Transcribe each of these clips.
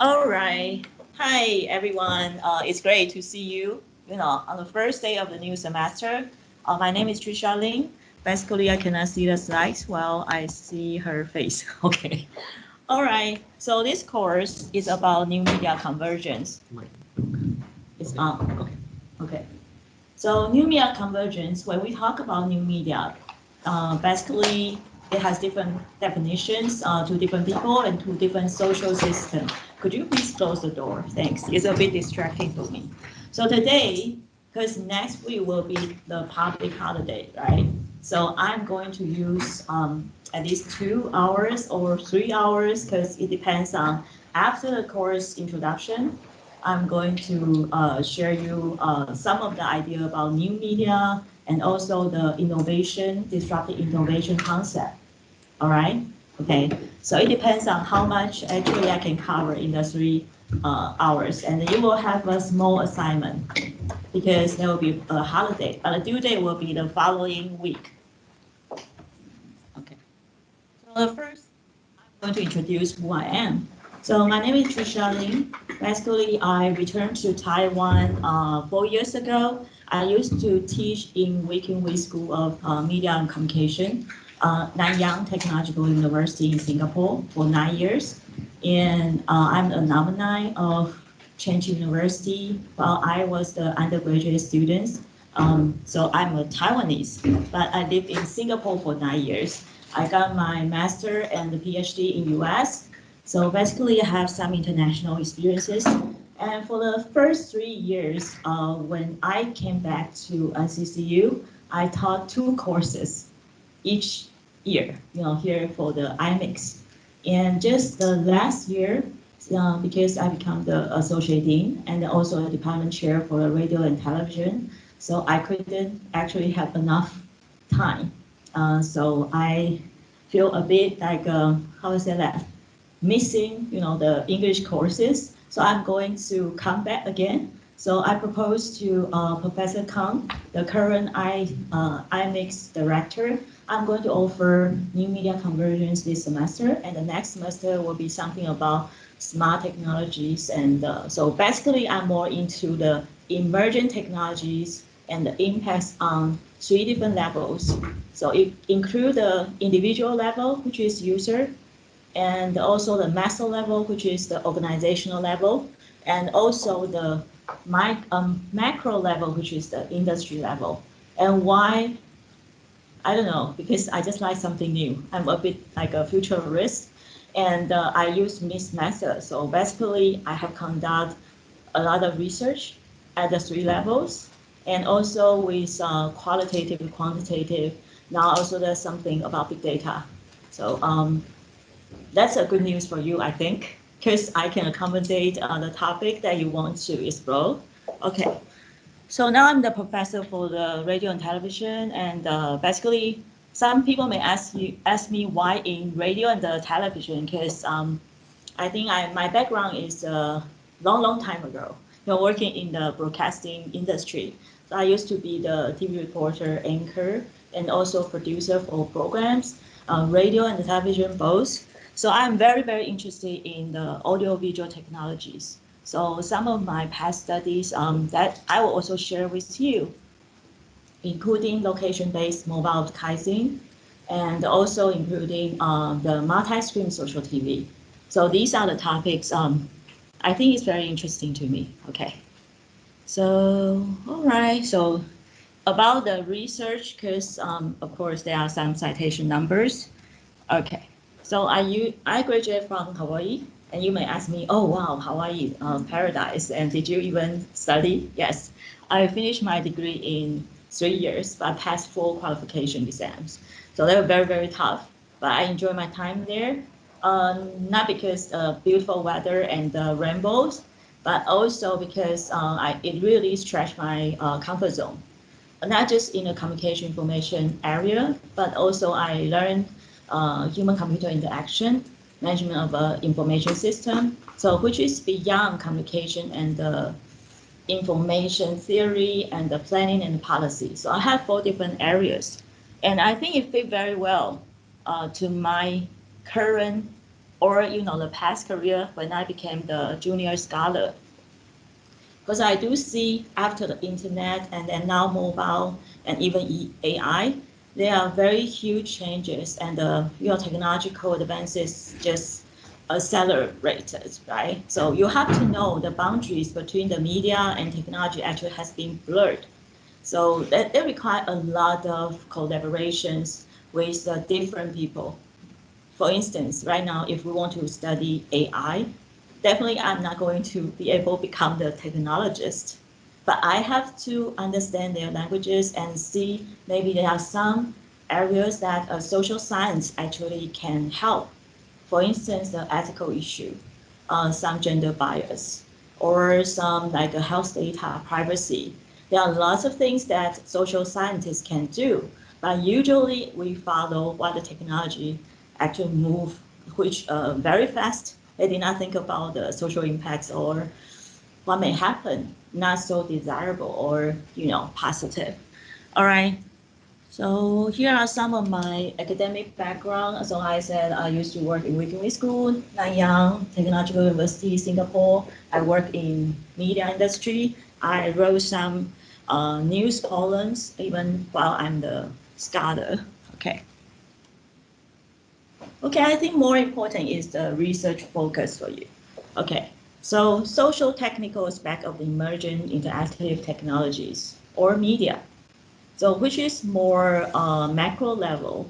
All right. Hi, everyone. It's great to see you, on the first day of the new semester. My name is Trisha Lin. Basically, I cannot see the slides while I see her face. Okay. All right. So this course is about new media convergence. It's on. Okay. Okay. So new media convergence, when we talk about new media, basically it has different definitions to different people and to different social systems. Could you please close the door? Thanks. It's a bit distracting for me. So today, because next week will be the public holiday, right? So I'm going to use at least 2 hours or 3 hours because it depends on after the course introduction. I'm going to share you some of the idea about new media and also the innovation, disruptive innovation concept. All right? Okay. So it depends on how much actually I can cover in the 3 hours. And you will have a small assignment because there will be a holiday, but the due date will be the following week. Okay. So the first, I'm going to introduce who I am. So my name is Trisha Lin. Basically, I returned to Taiwan 4 years ago. I used to teach in Wei School of Media and Communication, Nanyang Technological University in Singapore for 9 years. And I'm an alumni of Chengchi University while I was the undergraduate student. So I'm a Taiwanese, but I lived in Singapore for 9 years. I got my master and the PhD in US. So basically, I have some international experiences. And for the first 3 years, when I came back to NCCU, I taught 2 courses each year, here for the IMIX. And just the last year, because I become the associate dean and also a department chair for the radio and television, so I couldn't actually have enough time. So I feel a bit like, how to say that, missing, the English courses. So I'm going to come back again. So I propose to Professor Kang, the current IMIX director. I'm going to offer new media convergence this semester, and the next semester will be something about smart technologies. And so basically, I'm more into the emerging technologies and the impacts on 3 different levels. So it includes the individual level, which is user, and also the master level, which is the organizational level, and also the macro level, which is the industry level. And why? I don't know, because I just like something new. I'm a bit like a futurist, and I use this method. So basically, I have conducted a lot of research at the 3 levels, and also with qualitative and quantitative. Now also there's something about big data. So that's a good news for you, I think, because I can accommodate the topic that you want to explore. Okay, so now I'm the professor for the radio and television, and basically, some people may ask me why in radio and the television, because I think my background is a long time ago, working in the broadcasting industry. So I used to be the TV reporter, anchor, and also producer for programs, radio and television both. So I'm very interested in the audio-visual technologies. So some of my past studies that I will also share with you, including location-based mobile advertising, and also including the multi-screen social TV. So these are the topics I think it's very interesting to me. Okay. So, all right. So about the research, because of course there are some citation numbers. Okay. So I graduated from Hawaii, and you may ask me, oh wow, Hawaii, paradise, and did you even study? Yes, I finished my degree in 3 years, but I passed 4 qualification exams. So they were very tough, but I enjoyed my time there. Not because beautiful weather and the rainbows, but also because it really stretched my comfort zone, not just in the communication information area, but also I learned human-computer interaction, management of information system, so which is beyond communication and the information theory and the planning and policy. So I have 4 different areas, and I think it fit very well to my current or the past career when I became the junior scholar. Because I do see after the internet and then now mobile and even AI, there are very huge changes and the technological advances just accelerated, right? So you have to know the boundaries between the media and technology actually has been blurred. So that require a lot of collaborations with different people. For instance, right now, if we want to study AI, definitely I'm not going to be able to become the technologist, but I have to understand their languages and see maybe there are some areas that social science actually can help. For instance, the ethical issue, some gender bias, or some like a health data privacy. There are lots of things that social scientists can do, but usually we follow what the technology actually move, which very fast. They did not think about the social impacts or what may happen, not so desirable or positive. All right. So here are some of my academic background. So I said I used to work in Weekly School, Nanyang Technological University, Singapore. I work in media industry. I wrote some news columns even while I'm the scholar. Okay. Okay, I think more important is the research focus for you. Okay, so social technical aspect of the emerging interactive technologies or media. So which is more macro level,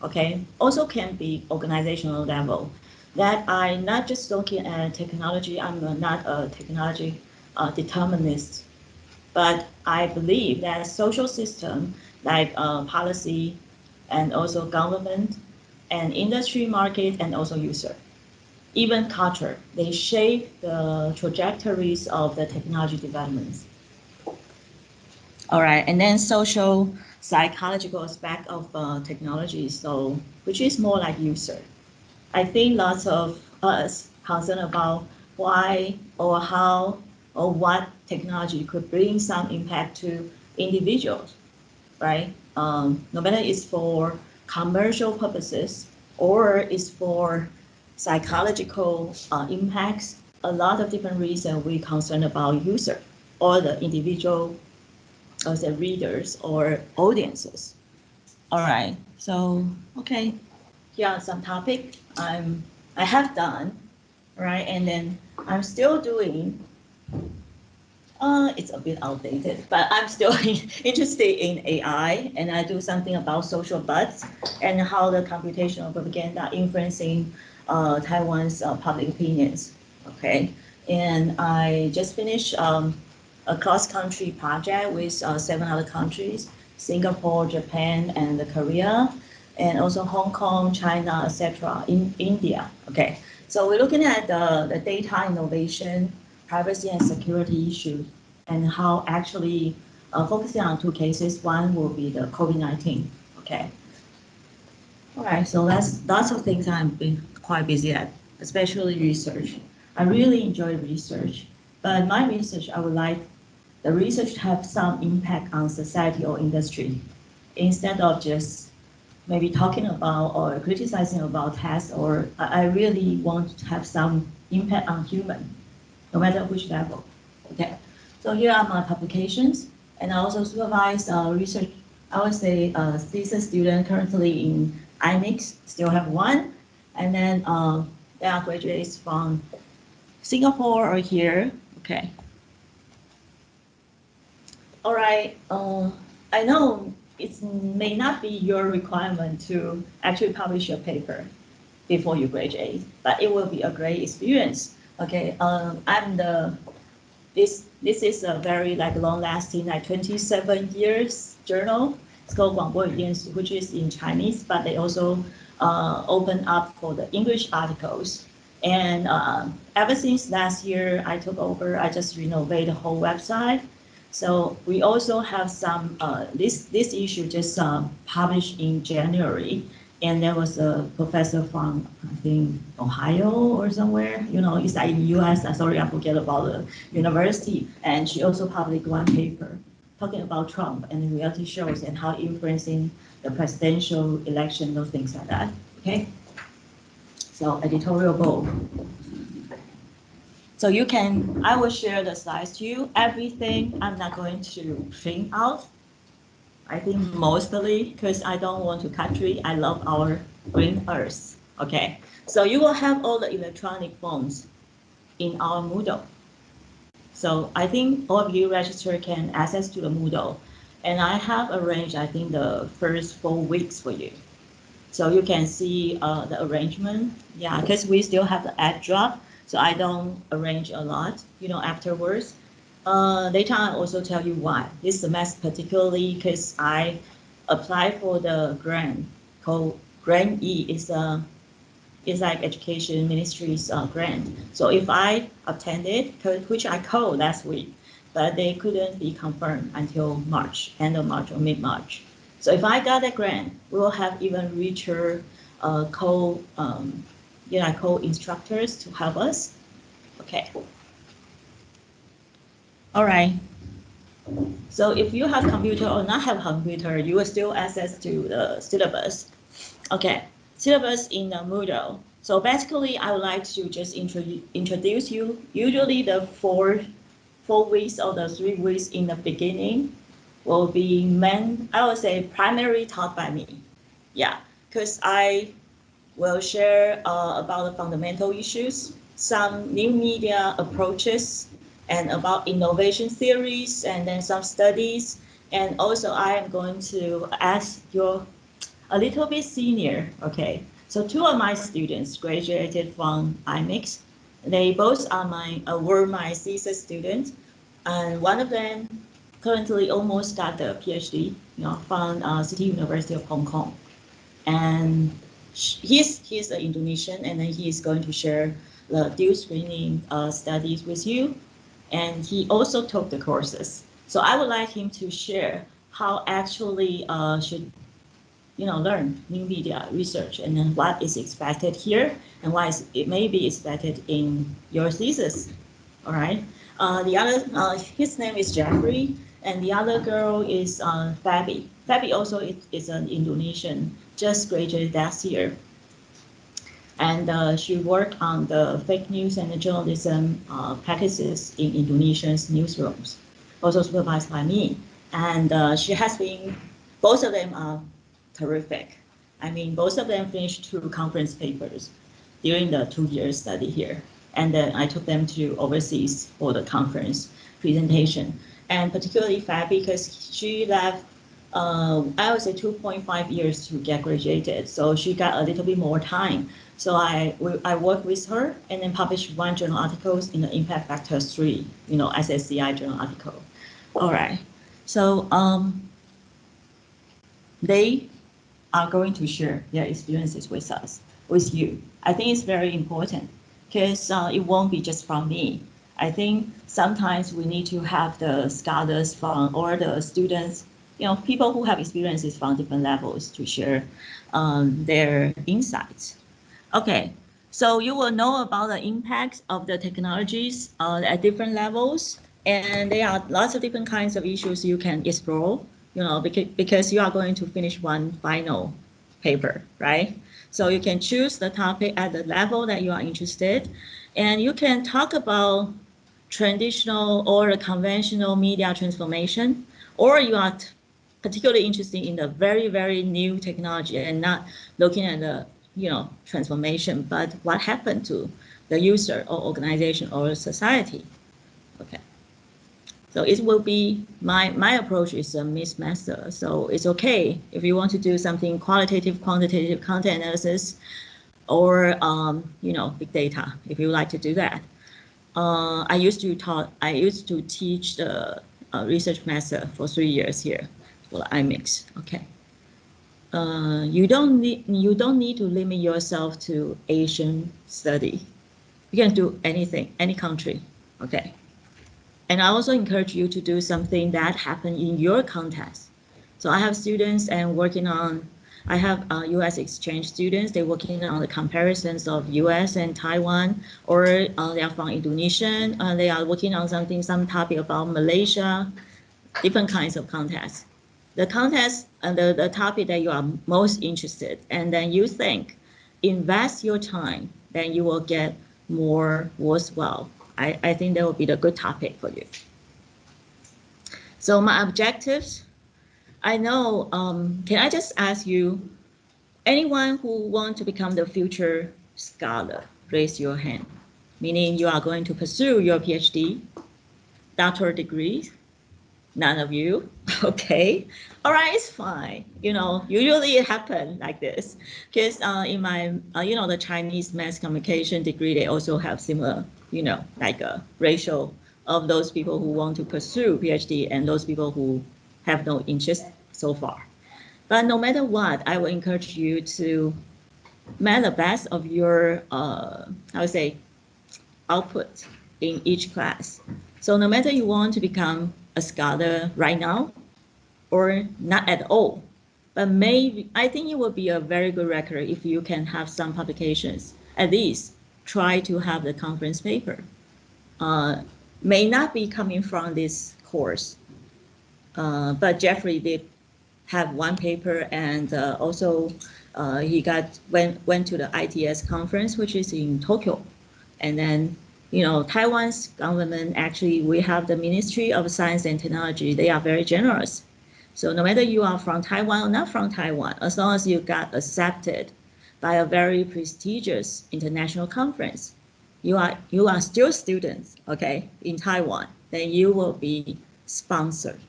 okay, also can be organizational level. That I not just looking at technology, I'm not a technology determinist, but I believe that social system like policy and also government and industry market and also user, even culture, they shape the trajectories of the technology developments. All right, and then social psychological aspect of technology, so which is more like user. I think lots of us concerned about why or how or what technology could bring some impact to individuals, right? No matter it's for commercial purposes or it's for psychological impacts, a lot of different reasons we concerned about user or the individual as the readers or audiences. All right, so okay, here are some topic I have done, right, and then I'm still doing. It's a bit outdated, but I'm still interested in AI, and I do something about social bots and how the computational propaganda influencing Taiwan's public opinions. Okay, and I just finished a cross-country project with 7 other countries: Singapore, Japan, and Korea, and also Hong Kong, China, etc. in India. Okay, so we're looking at the data innovation, privacy and security issues, and how actually focusing on 2 cases. One will be the COVID-19. Okay. All right, so that's lots of things I've been quite busy at, especially research. I really enjoy research, but my research, I would like the research to have some impact on society or industry, instead of just maybe talking about or criticizing about tests, or I really want to have some impact on human, no matter which level. Okay, so here are my publications, and I also supervise research. I would say thesis student currently in IMIX, still have one, and then there are graduates from Singapore or here. Okay. All right. I know it may not be your requirement to actually publish your paper before you graduate, but it will be a great experience. Okay. This is a very like long-lasting, like 27 years journal. It's called 广播语电书, which is in Chinese, but they also open up for the English articles. And ever since last year, I took over. I just renovated the whole website. So we also have some this issue just published in January, and there was a professor from I think Ohio or somewhere. It's like in U.S. Sorry, I forget about the university, and she also published one paper talking about Trump and reality shows and how influencing the presidential election, those things like that. Okay. So editorial board. So you can, I will share the slides to you. Everything I'm not going to print out. I think mostly because I don't want to cut tree. I love our green earth. Okay. So you will have all the electronic forms in our Moodle. So I think all of you register can access to the Moodle. And I have arranged, I think, the first 4 weeks for you. So you can see the arrangement. Yeah, because we still have the add drop. So I don't arrange a lot, afterwards. Later I also tell you why. This semester particularly because I applied for the grant called Grant E. It's like Education Ministry's grant. So if I attended, which I called last week, but they couldn't be confirmed until March, end of March or mid-March. So if I got a grant, we will have even richer co-instructors to help us. Okay. All right. So if you have computer or not have computer, you will still access to the syllabus. Okay, syllabus in the Moodle. So basically, I would like to just introduce you. Usually the 4 weeks or the 3 weeks in the beginning will be I would say primarily taught by me. Yeah, because I will share about the fundamental issues, some new media approaches, and about innovation theories, and then some studies. And also I am going to ask your a little bit senior, okay? So 2 of my students graduated from IMIX. They both were my thesis students, and one of them currently almost got the PhD, from City University of Hong Kong. And he's an Indonesian, and then he is going to share the dual screening studies with you. And he also took the courses. So I would like him to share how actually should learn new media research, and then what is expected here and why it may be expected in your thesis. All right. His name is Jeffrey, and the other girl is Fabi. Fabi also is an Indonesian, just graduated last year. And she worked on the fake news and the journalism practices in Indonesia's newsrooms, also supervised by me. And she has been, both of them are terrific. I mean, both of them finished 2 conference papers during the 2-year study here. And then I took them to overseas for the conference presentation. And particularly Fabi, because she left, I would say 2.5 years to get graduated. So she got a little bit more time. So I worked with her and then published 1 journal articles in the Impact Factor 3, SSCI journal article. All right. So they are going to share their experiences with us, with you. I think it's very important because it won't be just from me. I think sometimes we need to have the scholars from, or the students, people who have experiences from different levels to share their insights. Okay, so you will know about the impacts of the technologies at different levels, and there are lots of different kinds of issues you can explore, because you are going to finish 1 final paper, right? So you can choose the topic at the level that you are interested, and you can talk about traditional or conventional media transformation, or you are particularly interested in the very, very new technology and not looking at the transformation, but what happened to the user or organization or society. Okay. So it will be, my approach is a mixed method. So it's okay if you want to do something qualitative, quantitative content analysis, or big data, if you like to do that. I used to teach the research method for 3 years here for IMIX. Okay. You don't need to limit yourself to Asian study. You can do anything, any country. Okay. And I also encourage you to do something that happened in your context. So I have students I have US exchange students. They're working on the comparisons of US and Taiwan, or they are from Indonesia. They are working on some topic about Malaysia, different kinds of contexts. The context and the topic that you are most interested, and then you think invest your time, then you will get more worthwhile. I think that will be the good topic for you. So my objectives, I know, can I just ask you, anyone who wants to become the future scholar, raise your hand, meaning you are going to pursue your PhD, doctoral degree. None of you? Okay. All right, it's fine. You know, usually it happens like this. Because in my, the Chinese mass communication degree, they also have similar, like a ratio of those people who want to pursue PhD and those people who have no interest so far. But no matter what, I will encourage you to make the best of your, I would say, output in each class. So no matter you want to become a scholar right now or not at all, but maybe I think it will be a very good record if you can have some publications. At least try to have the conference paper. May not be coming from this course, but Jeffrey did have one paper, and also he went to the ITS conference, which is in Tokyo, and then Taiwan's government, actually we have the Ministry of Science and Technology. They are very generous. So no matter you are from Taiwan or not from Taiwan, as long as you got accepted by a very prestigious international conference, you are still students, okay, in Taiwan, then you will be sponsored.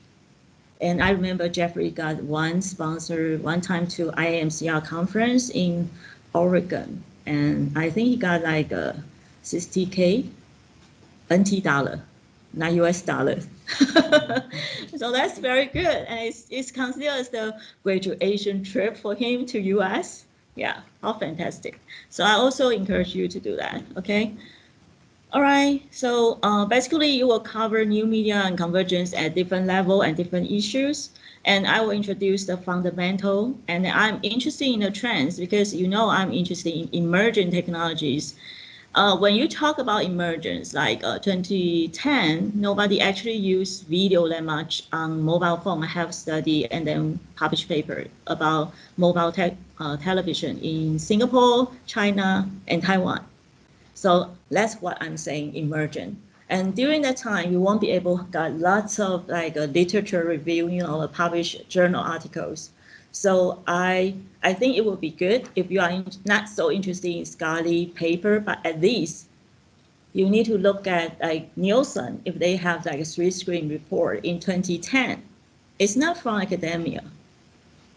And I remember Jeffrey got one sponsor one time to IAMCR conference in Oregon, and I think he got like a 60K NT dollar, not US dollars. So that's very good, and it's considered as the graduation trip for him to US. Yeah, how fantastic. So I also encourage you to do that, okay? All right, so basically you will cover new media and convergence at different level and different issues. And I will introduce the fundamental, and I'm interested in the trends because I'm interested in emerging technologies. When you talk about emergence, like 2010, nobody actually used video that much on mobile phone. I have studied and then published paper about mobile television in Singapore, China, and Taiwan. So that's what I'm saying, emergent. And during that time, you won't be able to get lots of like literature review, published journal articles. So I think it would be good if you are not so interested in scholarly paper, but at least you need to look at like Nielsen, if they have like a 3-screen report in 2010. It's not from academia,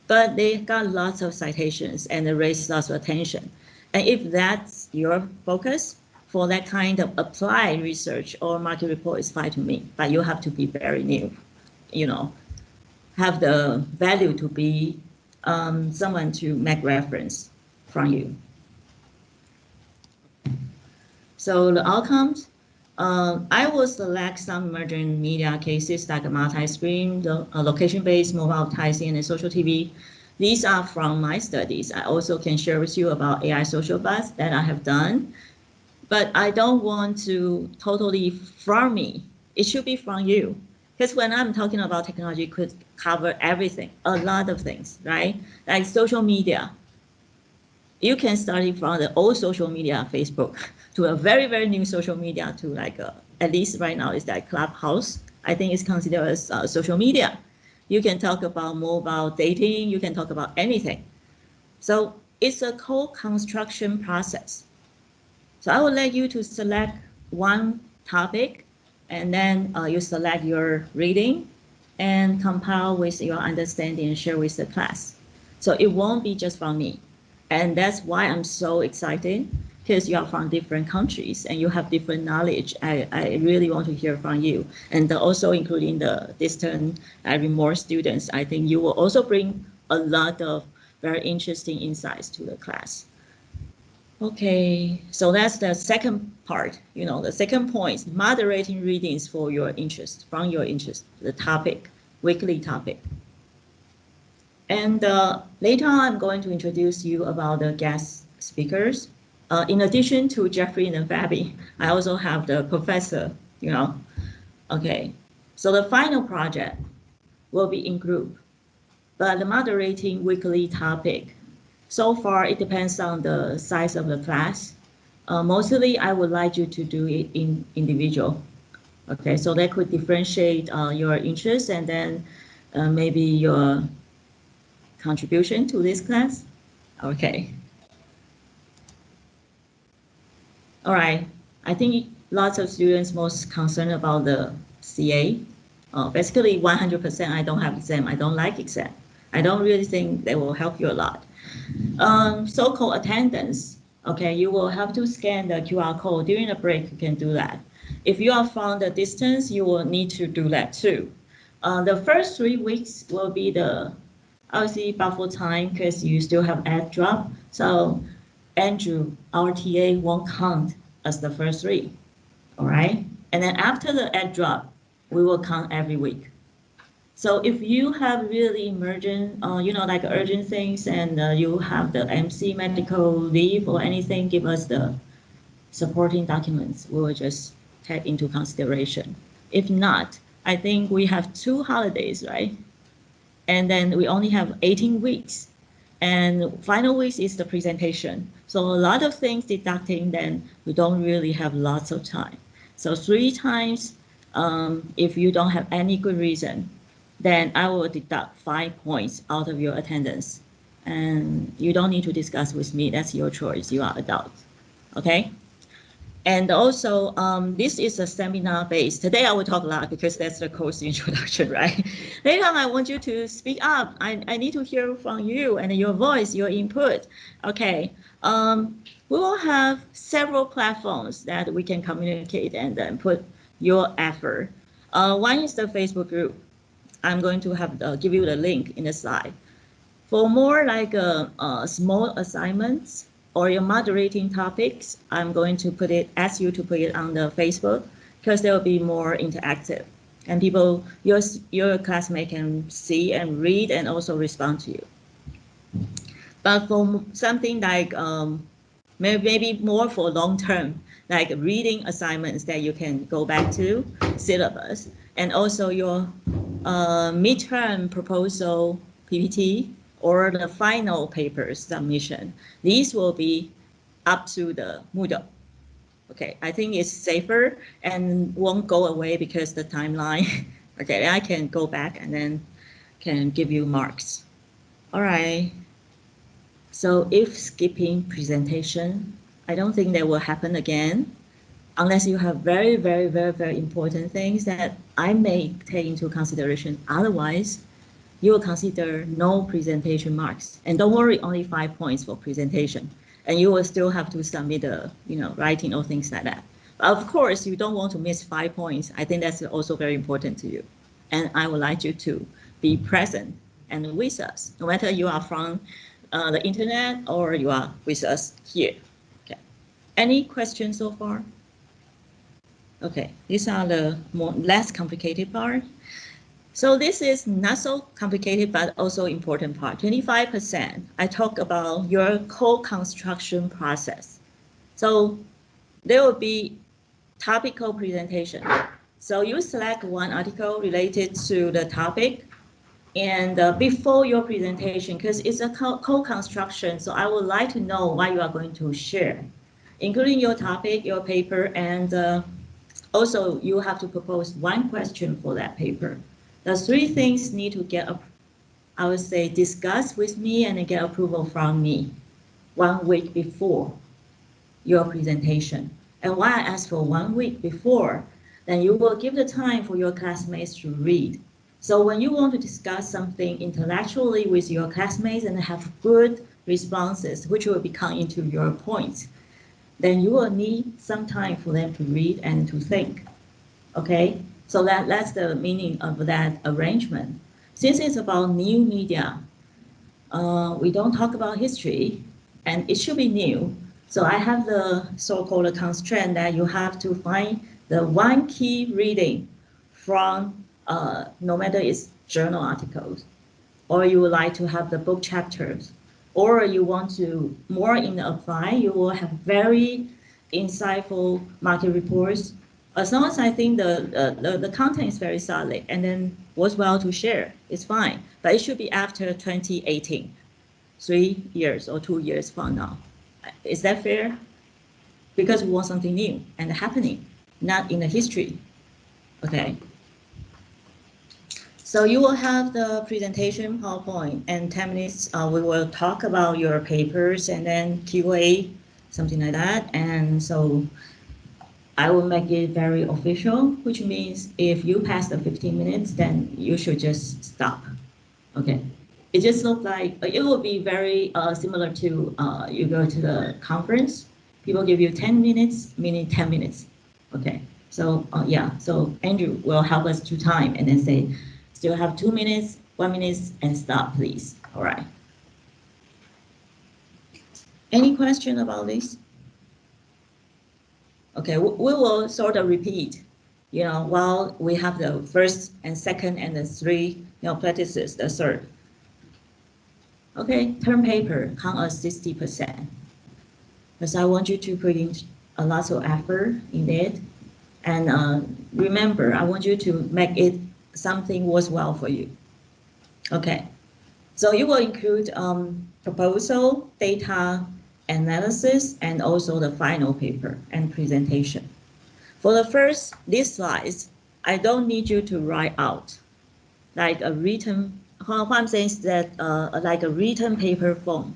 but they got lots of citations and they raised lots of attention. And if that's your focus for that kind of applied research or market report, is fine to me, but you have to be very new, have the value to be someone to make reference from you. So the outcomes, I will select some emerging media cases like a multi-screen, location-based mobile advertising, and social TV. These are from my studies. I also can share with you about AI social buzz that I have done, but I don't want to totally from me. It should be from you. Because when I'm talking about technology, it could cover everything, a lot of things, right? Like social media. You can start it from the old social media, Facebook, to a very, very new social media to like, at least right now, it's like Clubhouse. I think it's considered as social media. You can talk about mobile dating. You can talk about anything. So it's a co-construction process. So I will let you to select one topic, and then you select your reading and compile with your understanding and share with the class. So it won't be just from me. And that's why I'm so excited, because you are from different countries and you have different knowledge. I really want to hear from you. And also including the distant remote students, I think you will also bring a lot of very interesting insights to the class. Okay, so that's the second part, the second point, moderating readings for your interest, from your interest, the topic, weekly topic. And later on, I'm going to introduce you about the guest speakers. In addition to Jeffrey and Fabi, I also have the professor, Okay, so the final project will be in group, but the moderating weekly topic. So far, it depends on the size of the class. Mostly, I would like you to do it in individual. Okay, so that could differentiate your interests and then maybe your contribution to this class. Okay. All right. I think lots of students most concerned about the CA. Basically, 100% I don't have exam. I don't like exam. I don't really think they will help you a lot. So-called attendance. Okay, you will have to scan the QR code during the break. You can do that. If you are from the distance, you will need to do that too. The first 3 weeks will be the obviously buffer time because you still have add drop. So Andrew, our TA won't count as the first 3, all right? And then after the add drop, we will count every week. So if you have really emergent, like urgent things and you have the MC medical leave or anything, give us the supporting documents. We will just take into consideration. If not, I think we have 2 holidays, right? And then we only have 18 weeks. And final week is the presentation. So a lot of things deducting, then we don't really have lots of time. So 3 times, if you don't have any good reason, then I will deduct 5 points out of your attendance. And you don't need to discuss with me. That's your choice. You are adult. Okay? And also, this is a seminar based. Today I will talk a lot because that's the course introduction, right? Later on, I want you to speak up. I need to hear from you and your voice, your input. Okay. We will have several platforms that we can communicate and then put your effort. One is the Facebook group. I'm going to have give you the link in the slide. For more like small assignments or your moderating topics, I'm going to ask you to put it on the Facebook because there will be more interactive and people, your classmate can see and read and also respond to you. But for something like maybe more for long term, like reading assignments that you can go back to, syllabus, and also your midterm proposal PPT or the final paper submission. These will be up to the Moodle. Okay, I think it's safer and won't go away because the timeline. Okay, I can go back and then can give you marks. All right. So if skipping presentation, I don't think that will happen again unless you have very, very, very, very important things that I may take into consideration. Otherwise, you will consider no presentation marks. And don't worry, only 5 points for presentation. And you will still have to submit the, writing or things like that. But of course, you don't want to miss 5 points. I think that's also very important to you. And I would like you to be present and with us, no matter you are from the internet or you are with us here. Okay. Any questions so far? Okay, these are the less complicated part. So this is not so complicated, but also important part. 25%, I talk about your co-construction process. So there will be topical presentation. So you select one article related to the topic and before your presentation, because it's a co-construction, so I would like to know what you are going to share, including your topic, your paper, and also you have to propose one question for that paper. The 3 things need to get, I would say, discuss with me and get approval from me 1 week before your presentation. And why I ask for 1 week before, then you will give the time for your classmates to read. So when you want to discuss something intellectually with your classmates and have good responses, which will become into your points, then you will need some time for them to read and to think. Okay, so that's the meaning of that arrangement. Since it's about new media, we don't talk about history, and it should be new. So I have the so-called constraint that you have to find the 1 key reading from, no matter it's journal articles, or you would like to have the book chapters, or you want to more in the apply, you will have very insightful market reports. As long as I think the content is very solid and then worthwhile to share, it's fine. But it should be after 2018. 3 years or 2 years from now. Is that fair? Because we want something new and happening, not in the history. Okay. So you will have the presentation PowerPoint, and 10 minutes we will talk about your papers, and then Q&A, something like that. And so I will make it very official, which means if you pass the 15 minutes, then you should just stop. Okay. It just looks like it will be very similar to you go to the conference. People give you 10 minutes, meaning 10 minutes. Okay. So yeah, so Andrew will help us to time and then say, still have 2 minutes, 1 minute, and stop, please. All right. Any question about this? Okay, we will sort of repeat, while we have the first and second and the 3, practices, the third. Okay, term paper, count as 60%. Because I want you to put in a lot of effort in it. And remember, I want you to make it something worthwhile for you. Okay, so you will include proposal, data, analysis, and also the final paper and presentation. For the first, these slides, I don't need you to write out like a written, what I'm saying is that like a written paper form.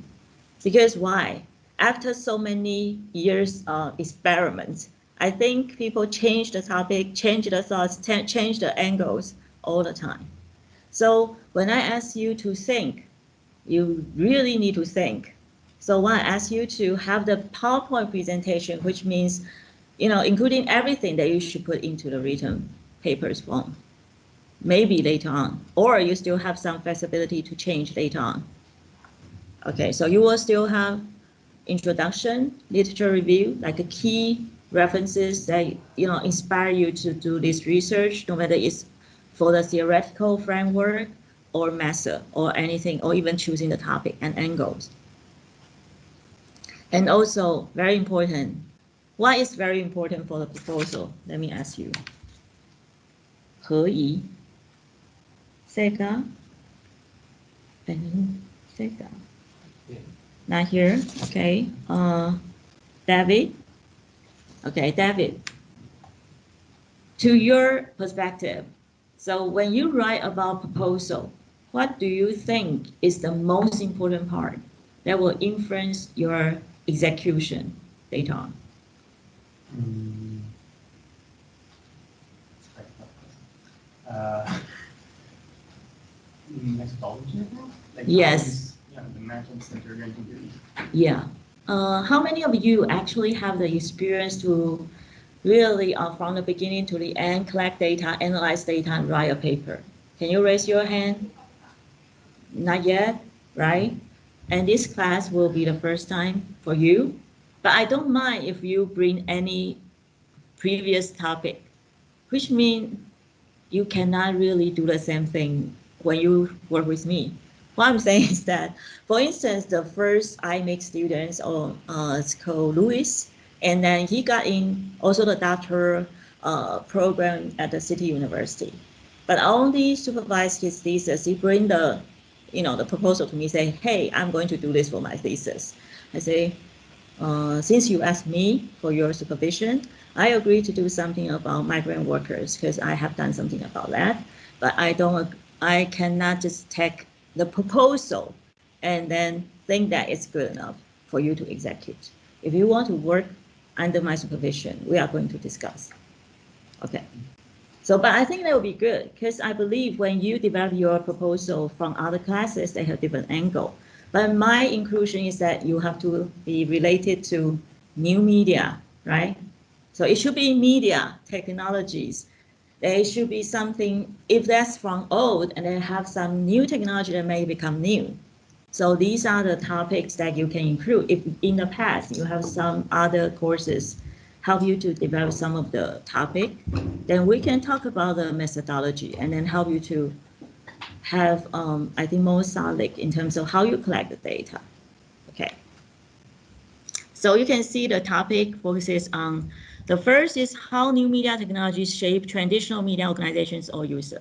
Because why? After so many years experiments, I think people change the topic, change the thoughts, change the angles all the time. So when I ask you to think, you really need to think. So when I ask you to have the PowerPoint presentation, which means, including everything that you should put into the written papers form, maybe later on, or you still have some flexibility to change later on. Okay, so you will still have introduction, literature review, like a key references that inspire you to do this research, no matter it's for the theoretical framework or method or anything, or even choosing the topic and angles. And also very important, why is very important for the proposal? Let me ask you. 何以 Sega and Sega. Not here. Okay. David. Okay, David. To your perspective, so when you write about proposal, what do you think is the most important part that will influence your execution later on? Methodology, like yes. The methods that you're going to use. Yeah. How many of you actually have the experience to really, from the beginning to the end, collect data, analyze data, and write a paper? Can you raise your hand? Not yet, right? And this class will be the first time for you. But I don't mind if you bring any previous topic, which means you cannot really do the same thing when you work with me. What I'm saying is that, for instance, the first I make students, it's called Louis, and then he got in also the doctoral program at the City University. But I only supervise his thesis. He bring the, the proposal to me, say, hey, I'm going to do this for my thesis. I say, since you asked me for your supervision, I agree to do something about migrant workers because I have done something about that. But I cannot just take the proposal and then think that it's good enough for you to execute. If you want to work under my supervision, we are going to discuss. Okay. So, but I think that would be good because I believe when you develop your proposal from other classes, they have different angle. But my inclusion is that you have to be related to new media, right? So it should be media technologies. There should be something, if that's from old and then have some new technology that may become new. So these are the topics that you can include. If in the past you have some other courses help you to develop some of the topic, then we can talk about the methodology and then help you to have, I think, more solid in terms of how you collect the data. Okay. So you can see the topic focuses on, the first is how new media technologies shape traditional media organizations or user.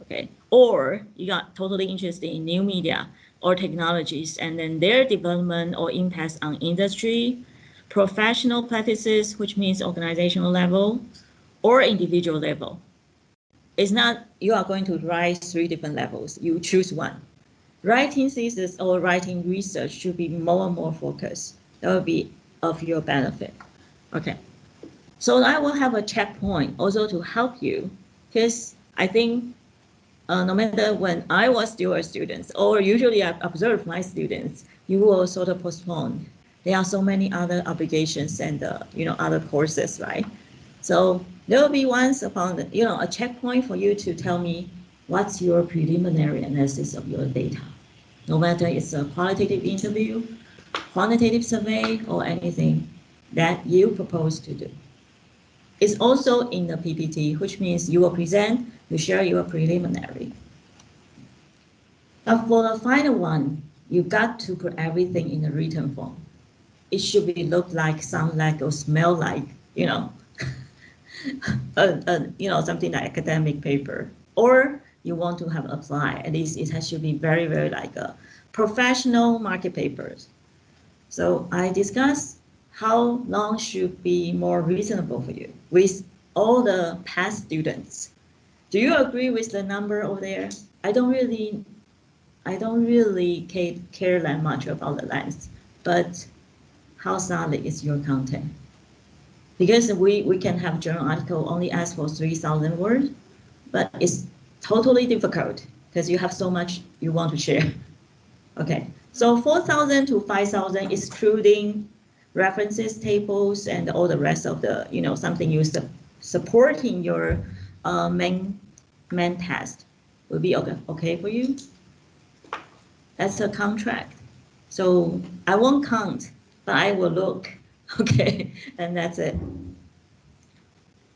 Okay. Or you got totally interested in new media, or technologies, and then their development or impacts on industry, professional practices, which means organizational level, or individual level. It's not you are going to write 3 different levels. You choose one. Writing thesis or writing research should be more and more focused. That will be of your benefit. Okay. So I will have a checkpoint also to help you, because I think no matter when I was still a student, or usually I observe my students, you will sort of postpone. There are so many other obligations and other courses, right? So there will be once upon a checkpoint for you to tell me what's your preliminary analysis of your data, no matter it's a qualitative interview, quantitative survey, or anything that you propose to do. It's also in the PPT, which means you will present, you share your preliminary. But for the final one, you got to put everything in a written form. It should be look like, sound like, or smell like, something like academic paper. Or you want to have applied, at least it should be very, very like a professional market papers. So I discussed how long should be more reasonable for you with all the past students. Do you agree with the number over there? I don't really care that much about the length, but how solid is your content? Because we can have journal article only ask for 3,000 words, but it's totally difficult because you have so much you want to share. Okay, so 4,000 to 5,000 excluding references, tables, and all the rest of the, something you supporting your main test will be okay for you. That's a contract. So I won't count, but I will look. Okay, and that's it.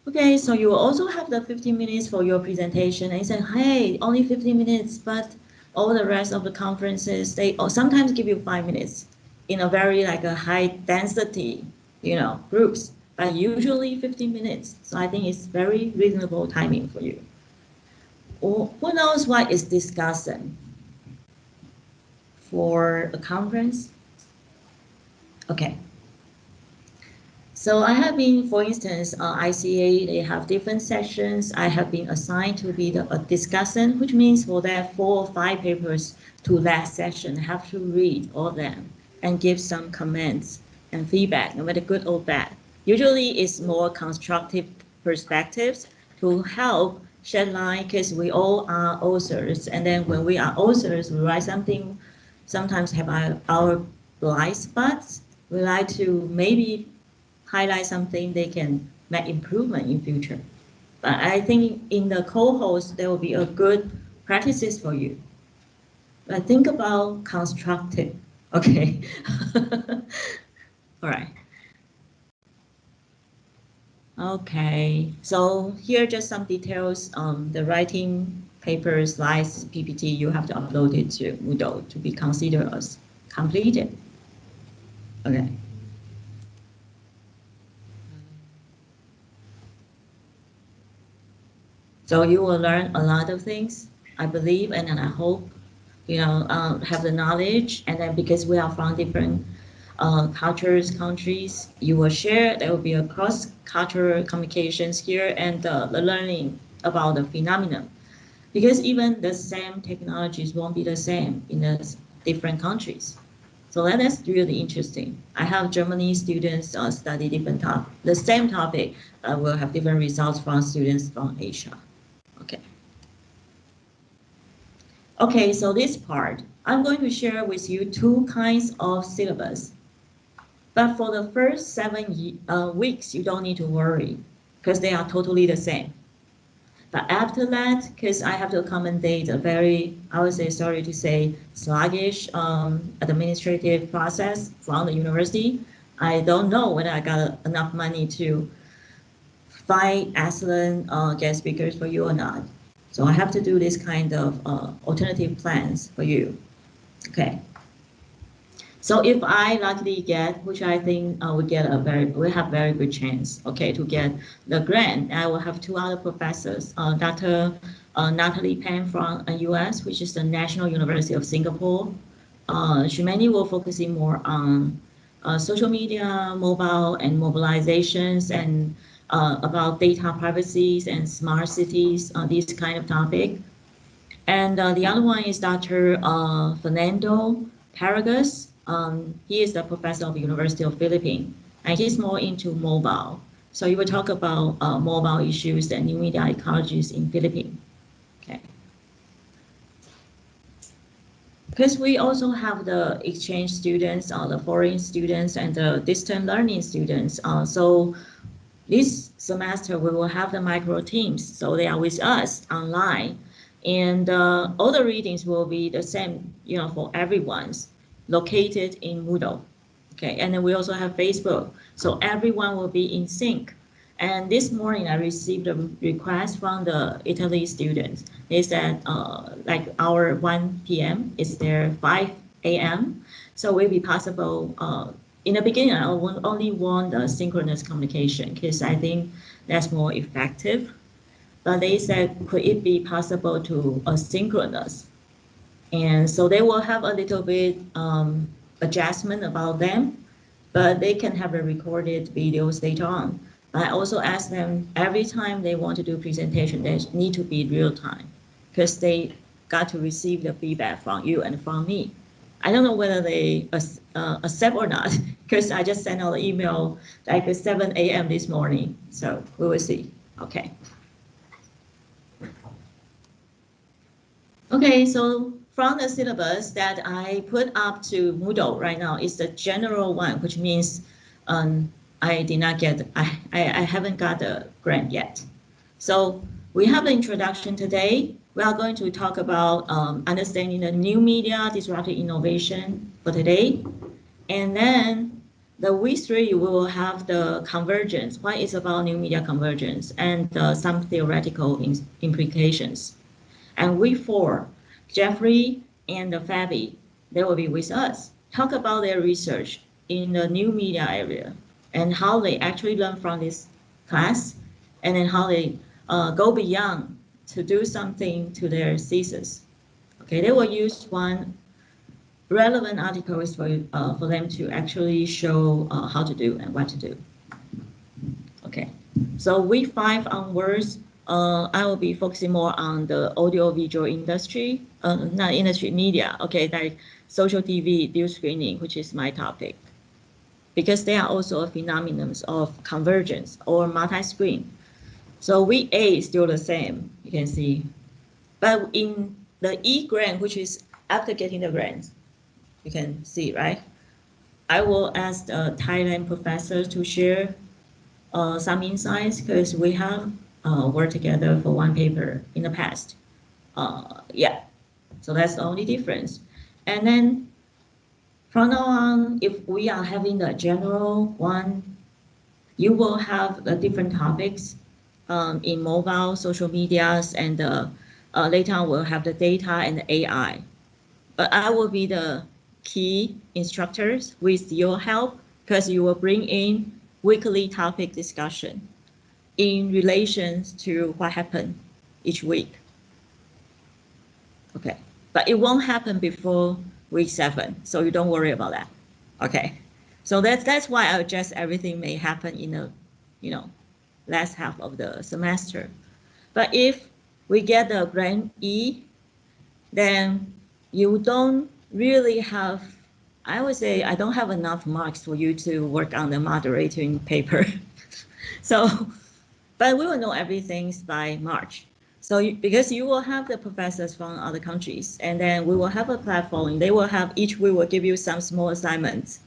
Okay, so you will also have the 15 minutes for your presentation. And you say, hey, only 15 minutes, but all the rest of the conferences, they sometimes give you 5 minutes in a very like a high density, groups, but usually 15 minutes. So I think it's very reasonable timing for you. Or who knows what is discussion for a conference? Okay. So I have been, for instance, ICA, they have different sessions. I have been assigned to be a discussant, which means for that 4 or 5 papers to that session, I have to read all of them and give some comments and feedback, no matter good or bad. Usually it's more constructive perspectives to help shed light, because we all are authors. And then when we are authors, we write something, sometimes have our blind spots. We like to maybe highlight something they can make improvement in future. But I think in the co-host, there will be a good practices for you. But think about constructive, okay? All right. Okay, so here are just some details. The writing paper, slides, PPT, you have to upload it to Moodle to be considered as completed. Okay. So you will learn a lot of things, I believe, and I hope, have the knowledge. And then because we are from different cultures, countries, you will share. There will be a cross-cultural communications here and the learning about the phenomenon. Because even the same technologies won't be the same in the different countries. So that is really interesting. I have Germany students study different the same topic will have different results from students from Asia. Okay. Okay, so this part, I'm going to share with you 2 kinds of syllabus. But for the first 7 weeks, you don't need to worry because they are totally the same. But after that, because I have to accommodate a very, I would say, sorry to say, sluggish administrative process from the university, I don't know whether I got enough money to find excellent guest speakers for you or not. So I have to do this kind of alternative plans for you. Okay. So if I luckily get, which I think we have very good chance, okay, to get the grant, I will have 2 other professors, Dr. Natalie Pan from US, which is the National University of Singapore, Shumeni will focusing more on social media, mobile and mobilizations, and about data privacies and smart cities, these kind of topic. And the other one is Dr. Fernando Paragas. He is the professor of the University of Philippines, and he's more into mobile. So he will talk about mobile issues and new media ecologies in Philippines. Okay. Because we also have the exchange students, the foreign students, and the distant learning students. So this semester we will have the micro teams, so they are with us online, and all the readings will be the same, for everyone's located in Moodle. Okay, and then we also have Facebook, so everyone will be in sync. And this morning I received a request from the Italy students. They said like our 1 p.m. is their 5 a.m. So will it be possible? In the beginning, I only want the synchronous communication because I think that's more effective. But they said, could it be possible to asynchronous? And so they will have a little bit adjustment about them, but they can have a recorded videos later on. I also ask them every time they want to do presentation, they need to be real time because they got to receive the feedback from you and from me. I don't know whether they accept or not because I just sent out an email like at 7 a.m. this morning. So we will see. Okay. Okay, so from the syllabus that I put up to Moodle right now is the general one, which means I did not get, I haven't got the grant yet. So we have the introduction today. We are going to talk about understanding the new media, disruptive innovation for today. And then the week 3, we will have the convergence, what is about new media convergence, and some theoretical implications. And week 4, Jeffrey and Fabi, they will be with us, talk about their research in the new media area and how they actually learn from this class, and then how they go beyond to do something to their thesis. Okay, they will use one relevant articles for them to actually show how to do and what to do. Okay, so week 5 onwards, I will be focusing more on the audio-visual industry, not industry, media, okay, like social TV, view screening, which is my topic, because they are also a phenomenon of convergence or multi-screen. So week A is still the same, you can see. But in the E grant, which is after getting the grant, you can see, right? I will ask the Thailand professors to share some insights because we have worked together for one paper in the past. Yeah, so that's the only difference. And then from now on, if we are having the general one, you will have the different topics in mobile, social medias, and later on we'll have the data and the AI. But I will be the key instructors with your help because you will bring in weekly topic discussion in relation to what happened each week. Okay, but it won't happen before week 7, so you don't worry about that. Okay, so that's why I adjust everything may happen in the, last half of the semester. But if we get the grade E, then you don't really have, I would say I don't have enough marks for you to work on the moderating paper. So, but we will know everything by March. So because you will have the professors from other countries, and then we will have a platform. They will have, each we will give you some small assignments.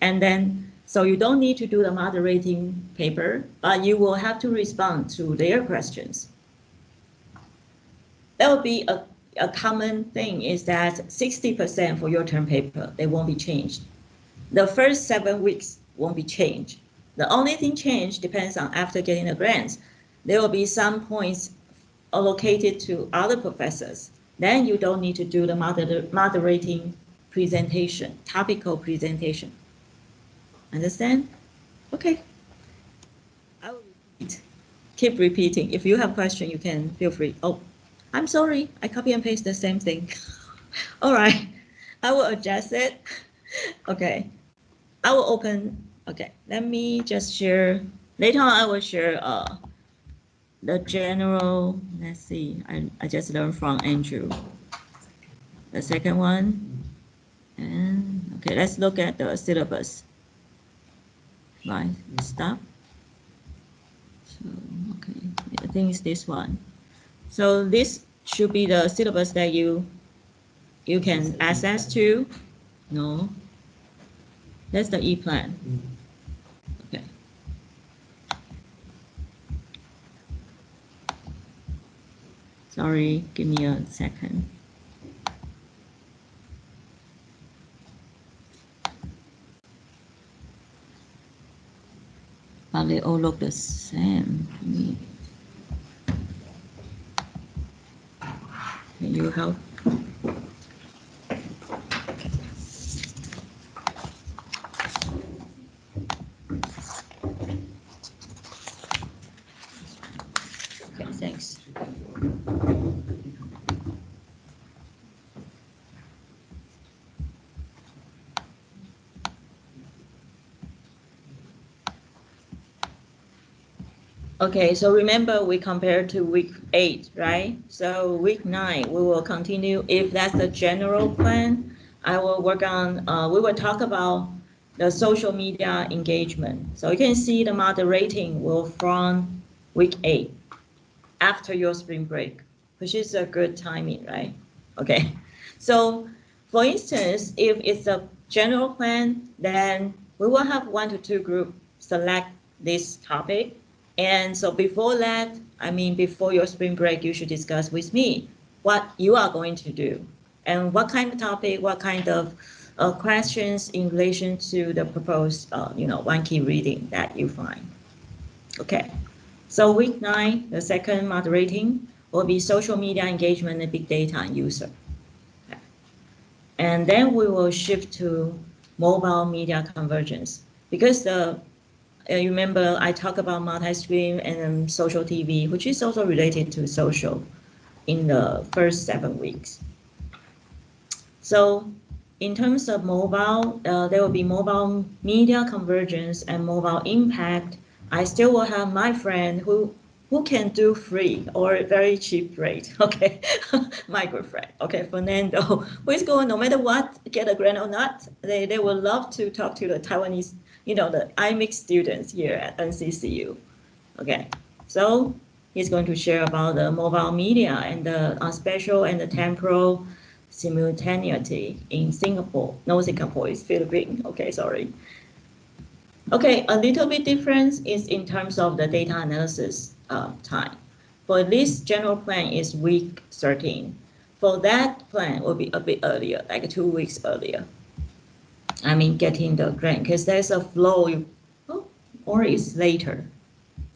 And then, so you don't need to do the moderating paper, but you will have to respond to their questions. That will be a common thing is that 60% for your term paper, they won't be changed. The first 7 weeks won't be changed. The only thing changed depends on after getting the grants. There will be some points allocated to other professors. Then you don't need to do the moderating presentation, topical presentation. Understand? Okay. I will repeat. Keep repeating. If you have question, you can feel free. Oh, I'm sorry. I copy and paste the same thing. All right. I will adjust it. Okay, I will open. Okay, let me just share. Later on, I will share the general. Let's see. I just learned from Andrew. The second one. And okay, let's look at the syllabus. Right, stop. So okay, I think it's this one. So this should be the syllabus that you can access to. No, that's the e-plan. Okay. Sorry, give me a second. But they all look the same to me. Can you help? Okay, thanks. Okay, so remember we compared to week 8, right? So week 9, we will continue. If that's the general plan, I will work on, we will talk about the social media engagement. So you can see the moderating will from week 8 after your spring break, which is a good timing, right? Okay, so for instance, if it's a general plan, then we will have 1 to 2 groups select this topic. And so before that, I mean, before your spring break, you should discuss with me what you are going to do and what kind of topic, what kind of questions in relation to the proposed, one key reading that you find. Okay, so week 9, the second moderating will be social media engagement and big data and user. Okay. And then we will shift to mobile media convergence because you remember I talked about multi-stream and social TV, which is also related to social in the first 7 weeks. So in terms of mobile, there will be mobile media convergence and mobile impact. I still will have my friend who can do free or very cheap rate, okay, my good friend, okay, Fernando, who is going no matter what, get a grant or not, they will love to talk to the Taiwanese, the IMIX students here at NCCU, okay. So he's going to share about the mobile media and the spatial and the temporal simultaneity in Singapore. No, Singapore is Philippines. Okay, sorry. Okay, a little bit difference is in terms of the data analysis time. For this general plan is week 13. For that plan will be a bit earlier, like 2 weeks earlier. I mean, getting the grant, because there's a flow, or it's later.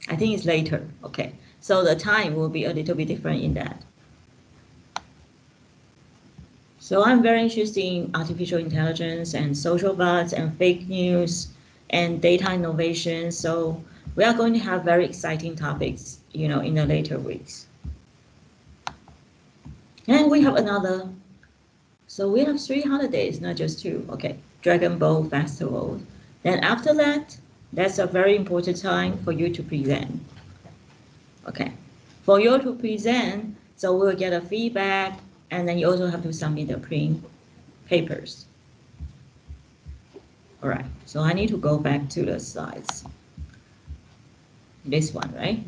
I think it's later, okay. So the time will be a little bit different in that. So I'm very interested in artificial intelligence and social bots and fake news and data innovation. So we are going to have very exciting topics, in the later weeks. And we have another. So we have 3 holidays, not just 2. Okay, Dragon Ball Festival. Then after that, that's a very important time for you to present. Okay, for you to present, so we'll get a feedback, and then you also have to submit the print papers. All right, so I need to go back to the slides. This one, right?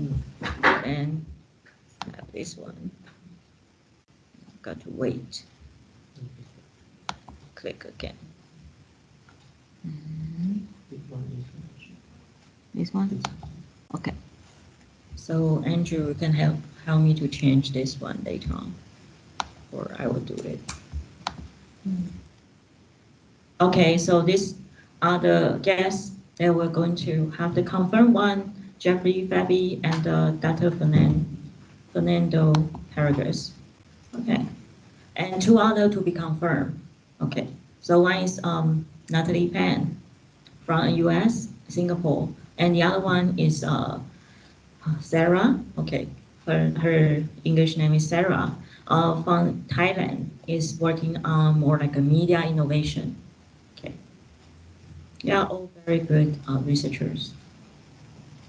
And have this one. Got to wait. Click again. This one? Okay. So Andrew, you can help me to change this one later on, or I will do it. Okay, so these are the guests that we're going to have the confirmed one, Jeffrey Fabi and Dr. Fernando Paragas. Okay, and 2 other to be confirmed. Okay, so one is Natalie Pan from US, Singapore, and the other one is Sarah. Okay, her English name is Sarah from Thailand is working on more like a media innovation. Okay, they are all very good researchers.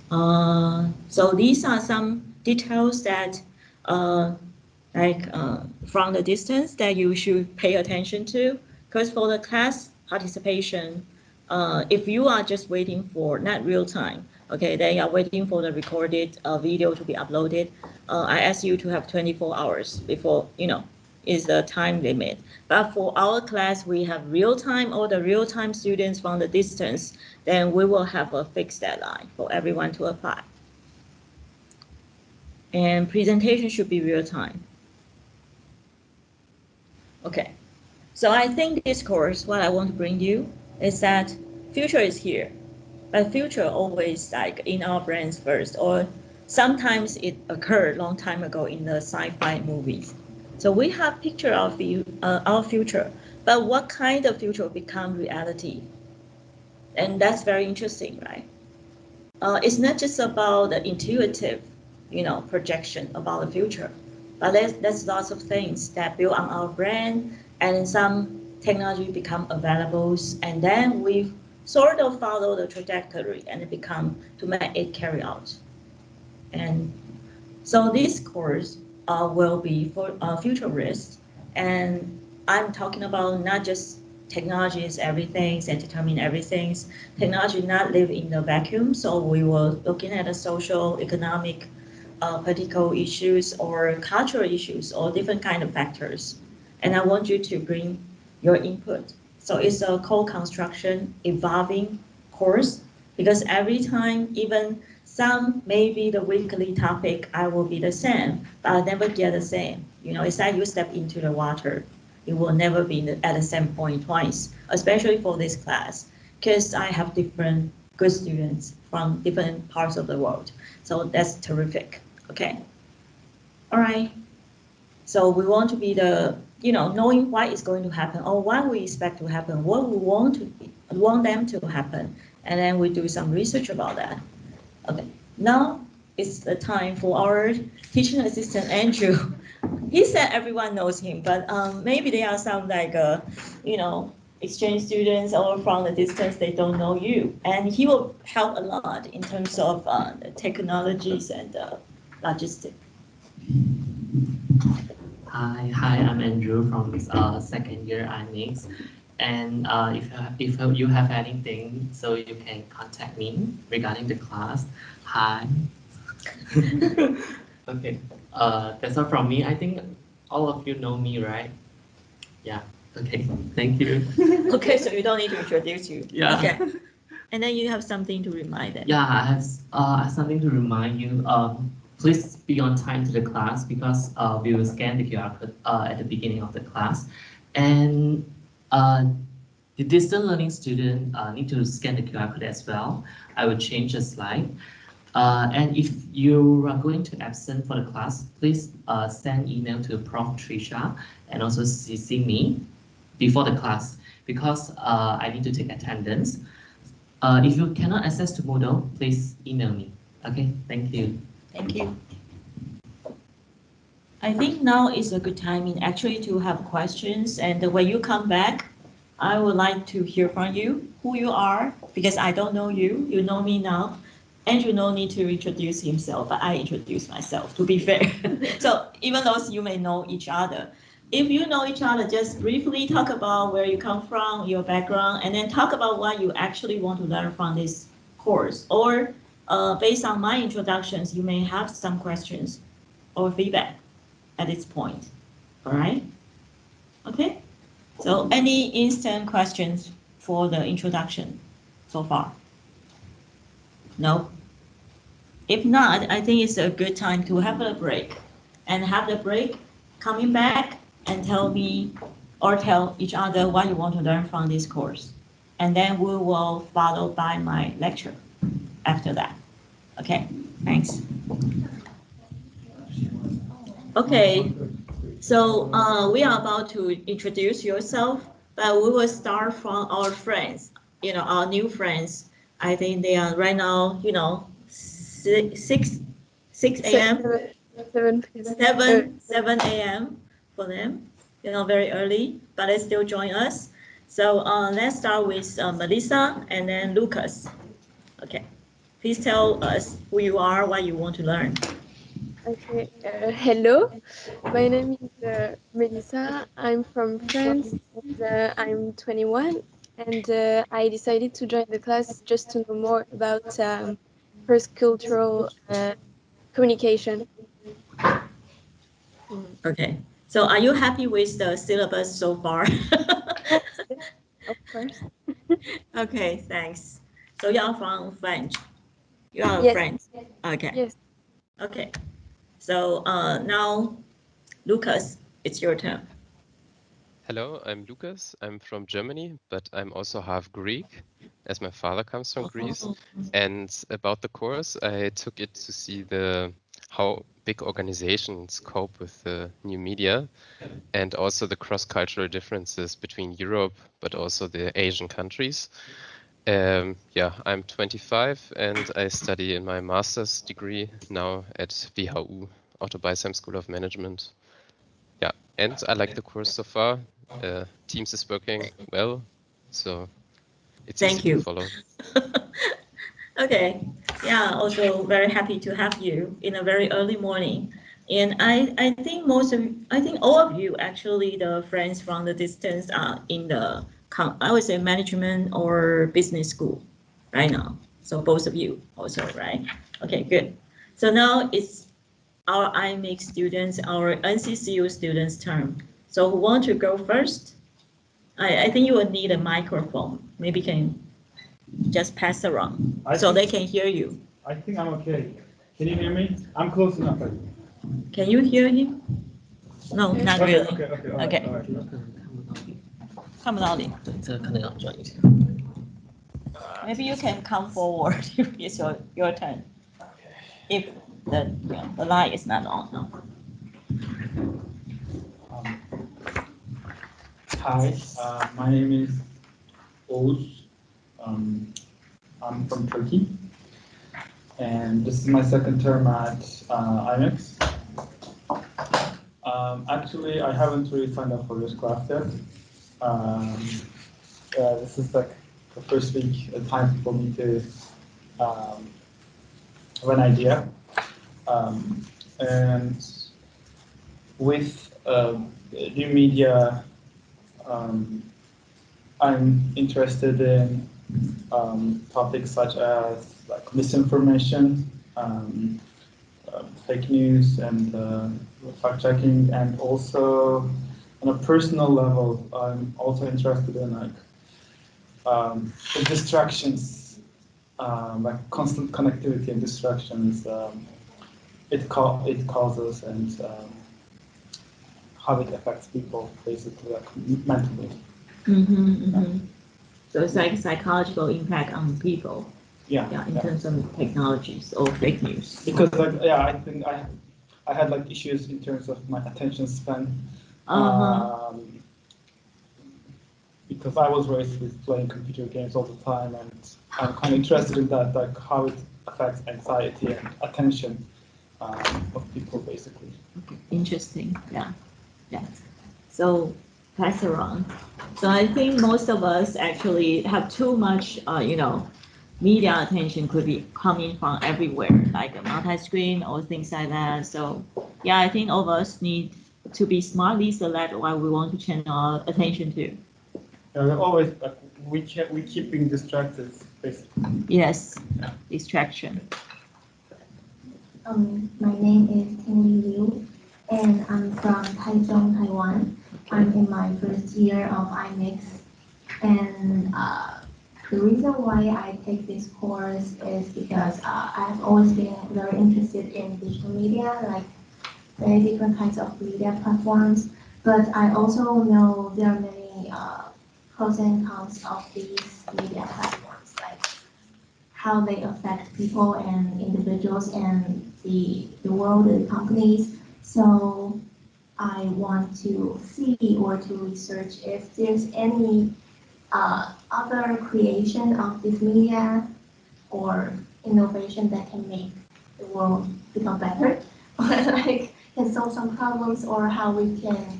So these are some details that from the distance that you should pay attention to. Because for the class participation, if you are just waiting for not real time, okay, they are waiting for the recorded video to be uploaded. I ask you to have 24 hours before, is the time limit. But for our class, we have real time, all the real time students from the distance, then we will have a fixed deadline for everyone to apply. And presentation should be real time. Okay, so I think this course, what I want to bring you is that future is here, but future always like in our brains first, or sometimes it occurred long time ago in the sci-fi movies. So we have picture of our future, but what kind of future become reality? And that's very interesting, right? It's not just about the intuitive, projection about the future, but there's lots of things that build on our brain, and some technology become available, and then we sort of follow the trajectory and it become to make it carry out. And so this course will be for futurist, and I'm talking about not just technology is everything and determine everything. Technology not live in the vacuum, so we will looking at the social, economic, political issues or cultural issues or different kind of factors. And I want you to bring your input. So it's a co-construction, evolving course, because every time, even some maybe the weekly topic I will be the same, but I'll never get the same. It's like you step into the water. You will never be at the same point twice, especially for this class, because I have different good students from different parts of the world. So that's terrific. Okay. All right. So we want to be the, knowing what is going to happen or what we expect to happen, what we want them to happen, and then we do some research about that. Okay. Now it's the time for our teaching assistant Andrew. He said everyone knows him, but maybe there are some exchange students or from the distance they don't know you, and he will help a lot in terms of the technologies and logistics. Hi, I'm Andrew from second year IMIX. And if you have anything, so you can contact me regarding the class. Hi. Okay, that's all from me. I think all of you know me, right? Yeah. Okay. Thank you. Okay, so you don't need to introduce you. Yeah. Okay. And then you have something to remind them. Yeah, I have something to remind you. Please be on time to the class because we will scan the QR code at the beginning of the class. And the distance learning student need to scan the QR code as well. I will change the slide. And if you are going to absent for the class, please send email to Prof. Trisha and also CC me before the class because I need to take attendance. If you cannot access to Moodle, please email me. Okay, thank you. Thank you. I think now is a good timing actually to have questions, and when you come back, I would like to hear from you, who you are, because I don't know you. You know me now. Andrew no need to introduce himself, but I introduce myself, to be fair. So even though you may know each other, if you know each other, just briefly talk about where you come from, your background, and then talk about what you actually want to learn from this course. Or based on my introductions, you may have some questions or feedback at this point. All right? Okay? So any instant questions for the introduction so far? No? If not, I think it's a good time to have a break. And have the break, coming back and tell me or tell each other what you want to learn from this course. And then we will follow by my lecture after that. Okay, thanks. Okay, so we are about to introduce yourself, but we will start from our friends, our new friends. I think they are right now, 6 a.m. 7 a.m. for them, very early, but they still join us. So let's start with Melissa and then Lucas. Okay, please tell us who you are, what you want to learn. Okay, hello. My name is Melissa. I'm from France. And, I'm 21, and I decided to join the class just to know more about cross-cultural communication. Okay, so are you happy with the syllabus so far? Yes, yes, of course. Okay, thanks. So you are from French. You are a Yes, French. Okay. yes. Okay. So now, Lucas, it's your turn. Hello, I'm Lucas. I'm from Germany, but I'm also half Greek, as my father comes from Greece. And about the course, I took it to see how big organizations cope with the new media and also the cross-cultural differences between Europe, but also the Asian countries. Yeah, I'm 25 and I study in my master's degree now at WHU, Otto Beisheim School of Management. Yeah, and I like the course so far. Teams is working well, so it's easy Thank to you. follow. Okay. Yeah, also very happy to have you in a very early morning. And I think I think all of you actually, the friends from the distance are in the, I would say, management or business school right now. So both of you also, right? Okay, good. So now it's our IMEX students, our NCCU students' turn. So who want to go first? I think you will need a microphone. Maybe can just pass around so they can hear you. I think I'm okay. Can you hear me? I'm close enough. I think. Can you hear him? No, not Okay, really. okay, okay, all right, Okay. all right. 看不到你。看不到你。对，这个可能要转一下。 Maybe you can come forward if it's your turn. If the light is not on. No. Um, Hi, my name is Oğuz. I'm from Turkey, and this is my second term at IMEX. Actually, I haven't really signed up for this class yet. This is like the first week, a time for me to have an idea. And with new media, I'm interested in topics such as like misinformation, fake news, and fact checking, and also on a personal level, I'm also interested in like the distractions, like constant connectivity and distractions. It causes and how it affects people, basically, like mentally. So it's like psychological impact on people. Yeah. Yeah, in terms of technologies or fake news. Because like I think I had like issues in terms of my attention span. Because I was raised with playing computer games all the time, and I'm kind of interested in that, like how it affects anxiety and attention of people, basically. Okay, interesting. Yeah, yeah. So pass around. So I think most of us actually have too much, media attention could be coming from everywhere, like a multi-screen or things like that. So yeah, I think all of us need to be smartly select what we want to channel our attention to. Yeah, we're always like we keep being distracted, basically. Yes, distraction. My name is Chengchi Liu, and I'm from Taichung, Taiwan. I'm in my first year of IMEX, and the reason why I take this course is because I've always been very interested in digital media, like very different kinds of media platforms. But I also know there are many pros and cons of these media platforms, like how they affect people and individuals and the world and companies. So I want to see or to research if there's any other creation of this media or innovation that can make the world become better, or like can solve some problems, or how we can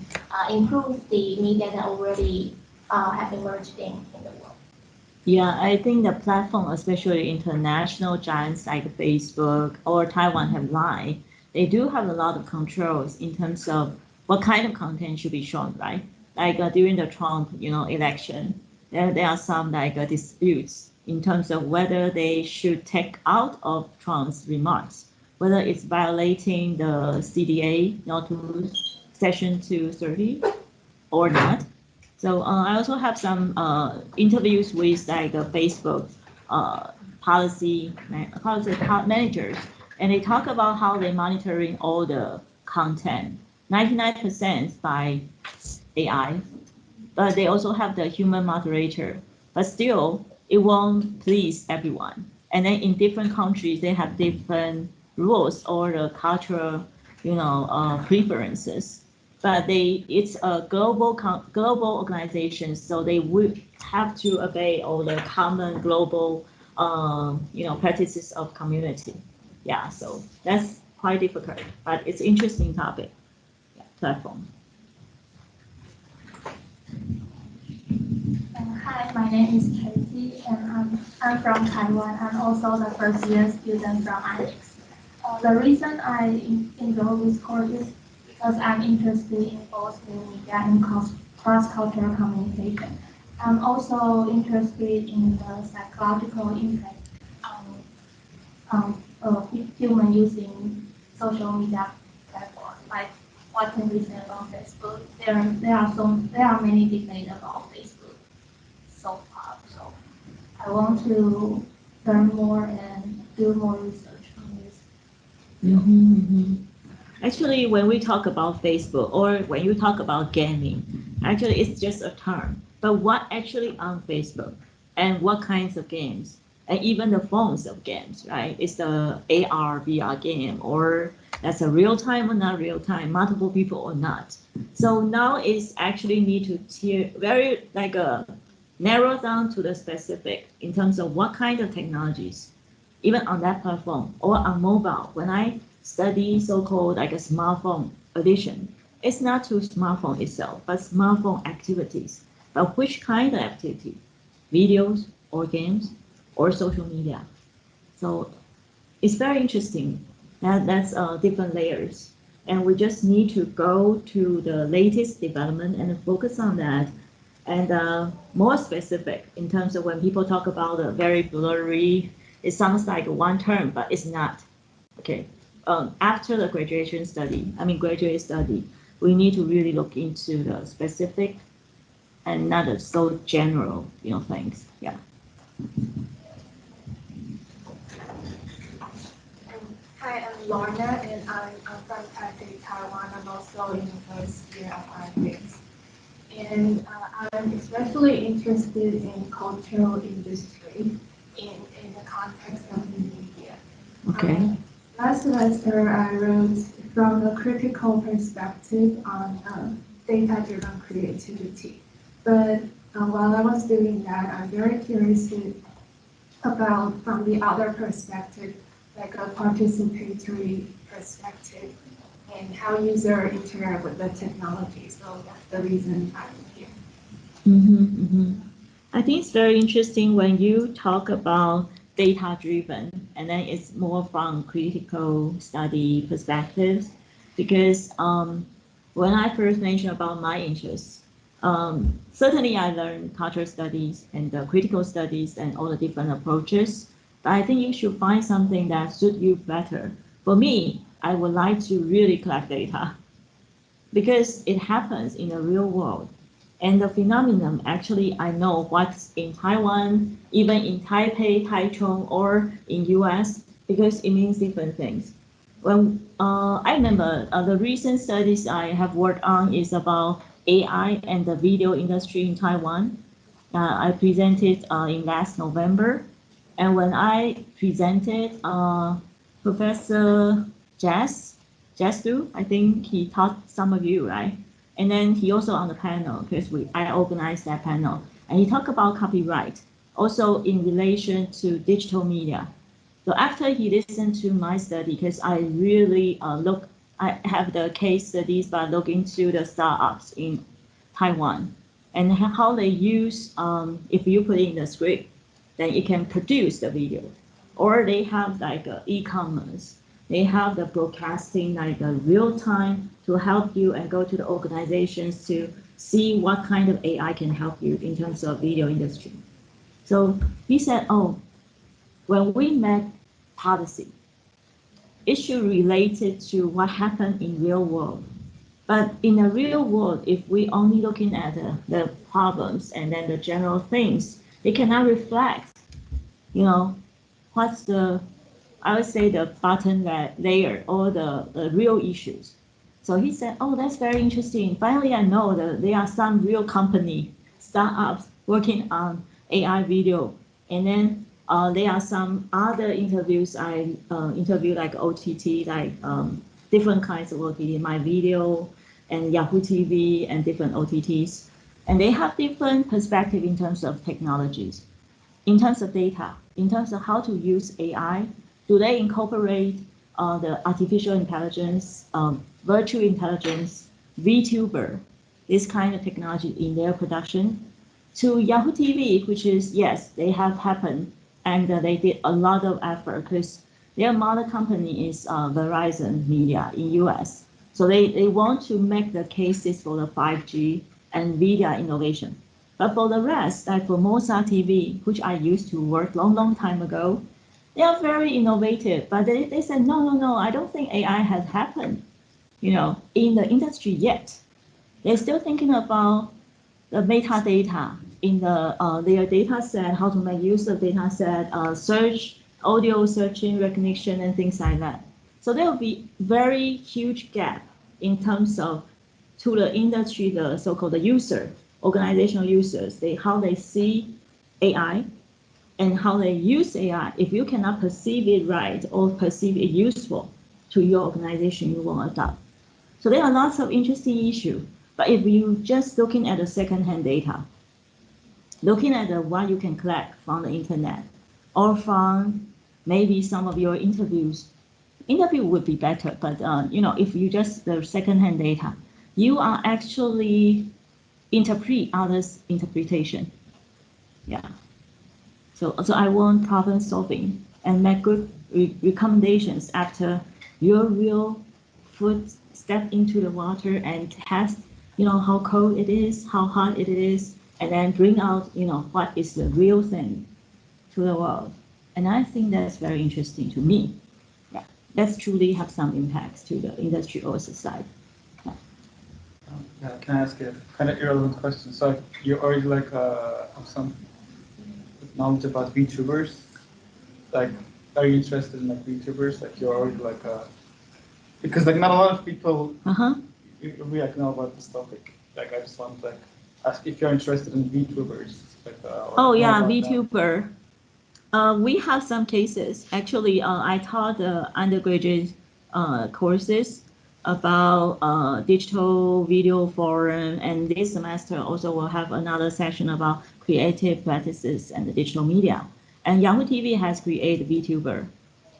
improve the media that already have emerged in the world. Yeah, I think the platform, especially international giants like Facebook or Taiwan have Line, they do have a lot of controls in terms of what kind of content should be shown, right? Like during the Trump, election, there are some like disputes in terms of whether they should take out of Trump's remarks, whether it's violating the CDA, not to Section 230 or not. So I also have some interviews with like the Facebook policy managers, and they talk about how they're monitoring all the content, 99% by AI, but they also have the human moderator. But still, it won't please everyone. And then in different countries, they have different rules or the cultural, preferences. But it's a global organization, so they would have to obey all the common global, practices of community. Yeah, so that's quite difficult, but it's interesting topic. Yeah, platform. Hi, my name is Chengchi, and I'm from Taiwan. I'm also the first year student from IX. The reason I enrolled this course is because I'm interested in both new media and cross-cultural communication. I'm also interested in the psychological impact of human using social media platforms. Like, what can we say about Facebook? There are many debates about Facebook so far. So I want to learn more and do more research on this. Actually, when we talk about Facebook or when you talk about gaming, actually it's just a term. But what actually on Facebook and what kinds of games and even the forms of games, right? It's the AR, VR game or that's a real time or not real time, multiple people or not. So now it's actually need to very like narrow down to the specific in terms of what kind of technologies, even on that platform or on mobile. When I study so-called like a smartphone addiction, it's not to smartphone itself, but smartphone activities. But which kind of activity? Videos or games or social media? So it's very interesting. That's different layers. And we just need to go to the latest development and focus on that. And more specific in terms of when people talk about a very blurry, it sounds like one term, but it's not. Okay. After the graduate study, we need to really look into the specific and not so general, things. Yeah. Hi, I'm Lorna, and I'm from Taipei, Taiwan. I'm also in the first year of IBS. And I'm especially interested in cultural industry in the context of the media. Okay. Last semester, I wrote from a critical perspective on data-driven creativity. But while I was doing that, I'm very curious about from the other perspective, like a participatory perspective, and how users interact with the technology. So that's the reason I'm here. I think it's very interesting when you talk about data-driven, and then it's more from critical study perspectives, because when I first mentioned about my interests, certainly I learned cultural studies and the critical studies and all the different approaches, but I think you should find something that suits you better. For me, I would like to really collect data because it happens in the real world. And the phenomenon, actually, I know what's in Taiwan, even in Taipei, Taichung, or in US, because it means different things. When I remember the recent studies I have worked on is about AI and the video industry in Taiwan. I presented in last November. And when I presented, Professor Jestu, I think he taught some of you, right? And then he also on the panel because I organized that panel, and he talked about copyright, also in relation to digital media. So after he listened to my study, because I really look I have the case studies by looking to the startups in Taiwan and how they use, if you put in the script, then it can produce the video. Or they have like e-commerce. They have the broadcasting like a real time to help you and go to the organizations to see what kind of AI can help you in terms of video industry. So he said, oh, when we make policy, it should relate it to what happened in real world. But in the real world, if we only looking at the problems and then the general things, it cannot reflect, what's the, I would say the bottom layer or the real issues. So he said, oh, that's very interesting. Finally, I know that there are some real company, startups working on AI video. And then there are some other interviews I interviewed like OTT, like different kinds of OTT, my video and Yahoo TV and different OTTs. And they have different perspective in terms of technologies, in terms of data, in terms of how to use AI. Do they incorporate the artificial intelligence, virtual intelligence, VTuber, this kind of technology in their production? To Yahoo TV, which is, yes, they have happened, and they did a lot of effort because their mother company is Verizon Media in US. So they want to make the cases for the 5G and video innovation. But for the rest, like for Mozart TV, which I used to work long time ago, they are very innovative, but they said, no, I don't think AI has happened, in the industry yet. They're still thinking about the metadata in their data set, how to make use of data set, search, audio searching, recognition, and things like that. So there will be very huge gap in terms of to the industry, the so-called the user, organizational users, how they see AI and how they use AI. If you cannot perceive it right or perceive it useful to your organization, you won't adopt. So there are lots of interesting issues. But if you just looking at the secondhand data, looking at what you can collect from the internet or from maybe some of your interviews, interview would be better. But if you just the secondhand data, you are actually interpret others' interpretation. Yeah. So I want problem solving and make good recommendations after your real foot step into the water and test, how cold it is, how hot it is, and then bring out, what is the real thing to the world. And I think that's very interesting to me. Yeah, that's truly have some impacts to the industry or society. Yeah, can I ask a kind of irrelevant question? So you already have some knowledge about VTubers. Like, are you interested in VTubers? Like, you're already because not a lot of people really know about this topic. Like, I just want to ask if you're interested in VTubers. Oh yeah, VTuber. We have some cases. Actually, I taught the undergraduate courses about digital video forum, and this semester also will have another session about creative practices and the digital media. And Yahoo TV has created VTuber,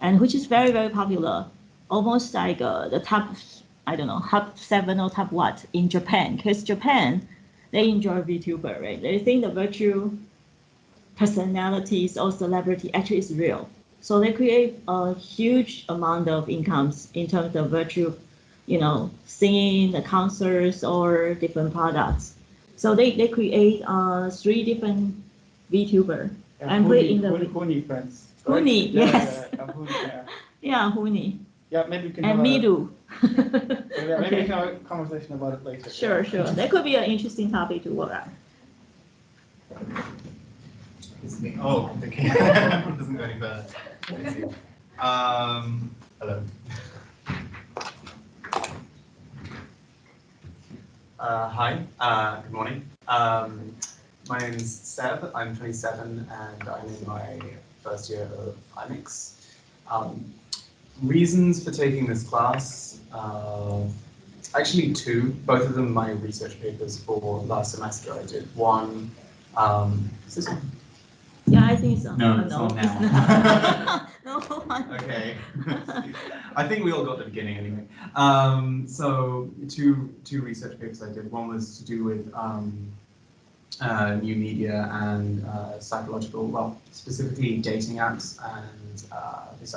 and which is very, very popular, almost like the top, I don't know, top 7 or top what in Japan, because Japan, they enjoy VTuber, right? They think the virtual personalities or celebrity actually is real. So they create a huge amount of incomes in terms of virtual, singing, the concerts or different products. So they create 3 different VTuber and put in the Huni friends. Right? Huni, yes. Yeah, Huni. Yeah, maybe we can. And Midu. Maybe we can have a conversation about it later. Sure. That could be an interesting topic to work on. Oh, okay. It doesn't go any further. Hello. Hi, good morning. My name's Seb, I'm 27 and I'm in my first year of IMIX. Reasons for taking this class, actually 2, both of them my research papers for last semester. I did one, is this one? Yeah, I think so. No, it's not now. No, Okay. I think we all got the beginning anyway. So two research papers I did. One was to do with new media and psychological, well, specifically dating apps and the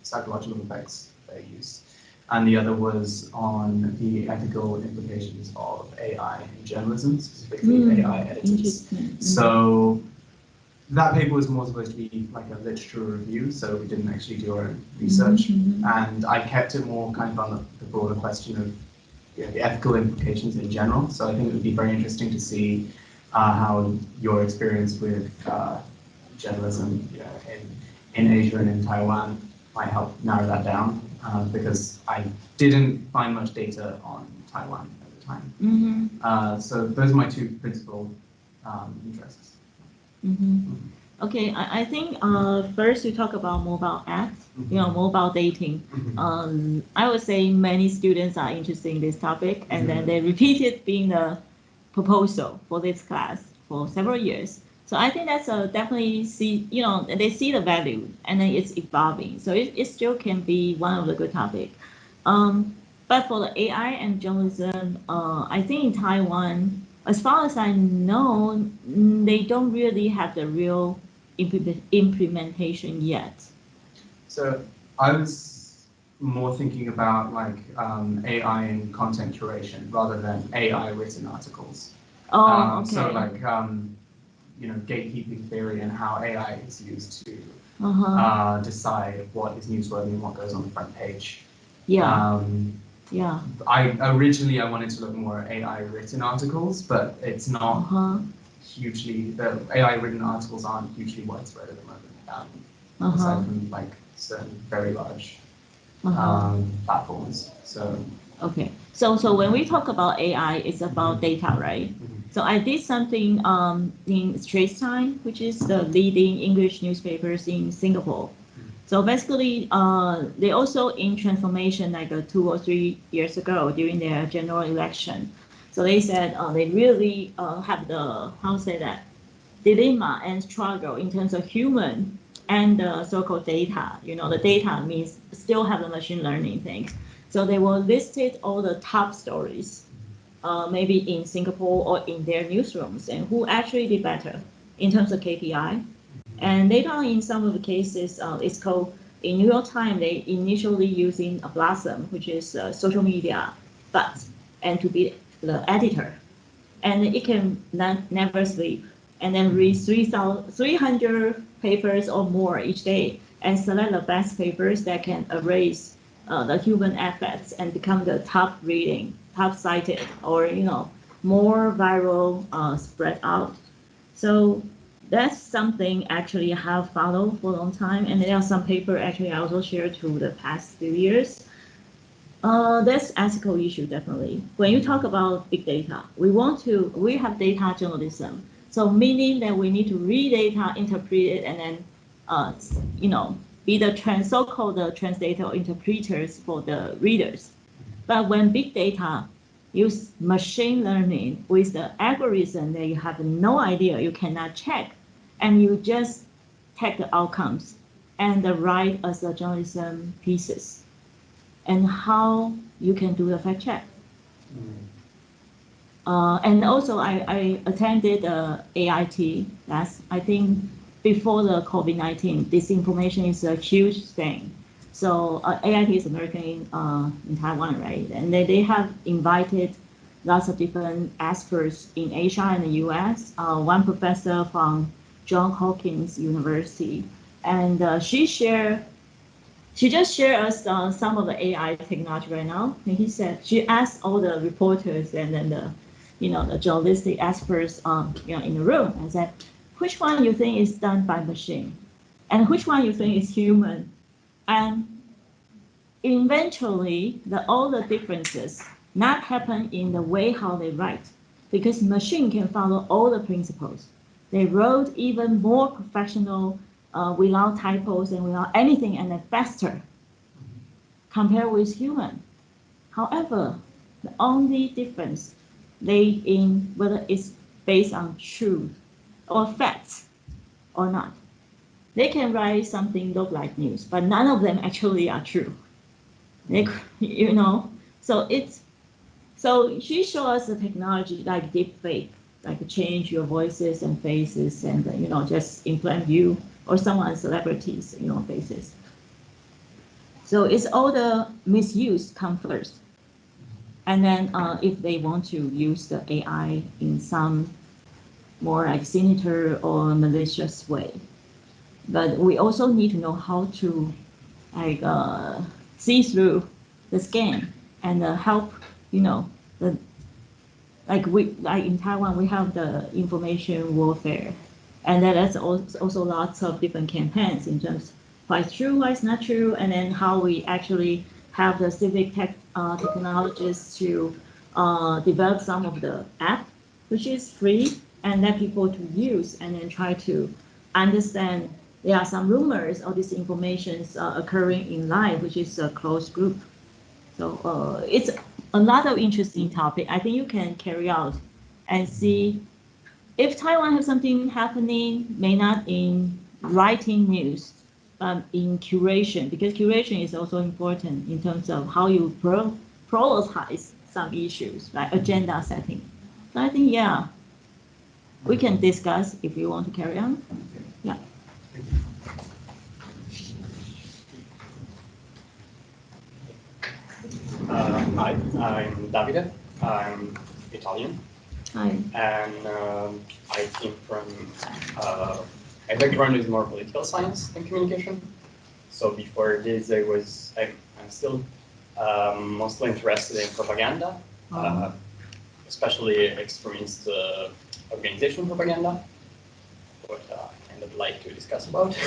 psychological effects they use. And the other was on the ethical implications of AI in journalism, specifically AI editors. So that paper was more supposed to be like a literature review, so we didn't actually do our own research. And I kept it more kind of on the broader question of the ethical implications in general. So I think it would be very interesting to see how your experience with journalism in Asia and in Taiwan might help narrow that down, because I didn't find much data on Taiwan at the time. So those are my two principal interests. Okay, I think first you talk about mobile apps, mobile dating. I would say many students are interested in this topic, and then they repeated being the proposal for this class for several years. So I think that's definitely they see the value, and then it's evolving. So it still can be one of the good topic. But for the AI and journalism, I think in Taiwan, as far as I know, they don't really have the real implementation yet. So I was more thinking about like AI and content curation rather than AI written articles. Okay. So like gatekeeping theory and how AI is used to decide what is newsworthy and what goes on the front page. I wanted to look more at AI written articles, but it's not hugely, the AI written articles aren't hugely widespread at the moment, aside from like certain very large platforms. So okay, so when we talk about AI, it's about data, right? So I did something in Straits Times, which is the leading English newspapers in Singapore. So basically, they also in transformation like 2 or 3 years ago during their general election. So they said they really have the, how to say that, dilemma and struggle in terms of human and the so-called data. The data means still have the machine learning thing. So they will listed all the top stories, maybe in Singapore or in their newsrooms, and who actually did better in terms of KPI. And later on, in some of the cases, it's called, in New York Times, they initially using a Blossom, which is social media, and to be the editor. And it can never sleep, and then read 300 papers or more each day, and select the best papers that can erase the human effects and become the top reading, top cited, or more viral spread out. So that's something actually I have followed for a long time, and there are some paper actually I also shared through the past few years. That's ethical issue definitely. When you talk about big data, we have data journalism. So meaning that we need to read data, interpret it, and then be the so-called translator or interpreters for the readers. But when big data use machine learning with the algorithm that you have no idea, you cannot check, and you just take the outcomes and write as a journalism pieces, and how you can do the fact check. And also I attended AIT last, I think before the COVID-19, disinformation is a huge thing. So AIT is American in Taiwan, right? And they have invited lots of different experts in Asia and the US. One professor from Johns Hopkins University, and she just shared us some of the AI technology right now. And he said she asked all the reporters and then the journalistic experts in the room and said, which one you think is done by machine, and which one you think is human, and eventually all the differences not happen in the way how they write, because machine can follow all the principles. They wrote even more professional, without typos and without anything, and then faster compared with human. However, the only difference lay in whether it's based on truth or facts or not. they can write something look like news, but none of them actually are true. They, you know, so it's so she showed us the technology like deep fake, like change your voices and faces, and you know just implant you or someone's celebrities, you know, faces. So it's all the misuse come first, and then if they want to use the AI in some more like sinister or malicious way, but we also need to know how to like see through the scam and help, you know, the like we like in Taiwan we have the information warfare, and then that's also lots of different campaigns in terms of what's true, what's not true, and then how we actually have the civic technologists to develop some of the app which is free and let people to use and then try to understand there are some rumors or disinformations occurring in live, which is a closed group. So it's another interesting topic. I think you can carry out and see if Taiwan has something happening, may not in writing news, but in curation, because curation is also important in terms of how you prioritize some issues, like agenda setting. So I think, yeah, we can discuss if you want to carry on. Yeah. Hi, I'm Davide. I'm Italian, Hi. and I came from. My background is more political science than communication. So before this, I'm still mostly interested in propaganda, especially extremist organization propaganda, what I kind of like to discuss about.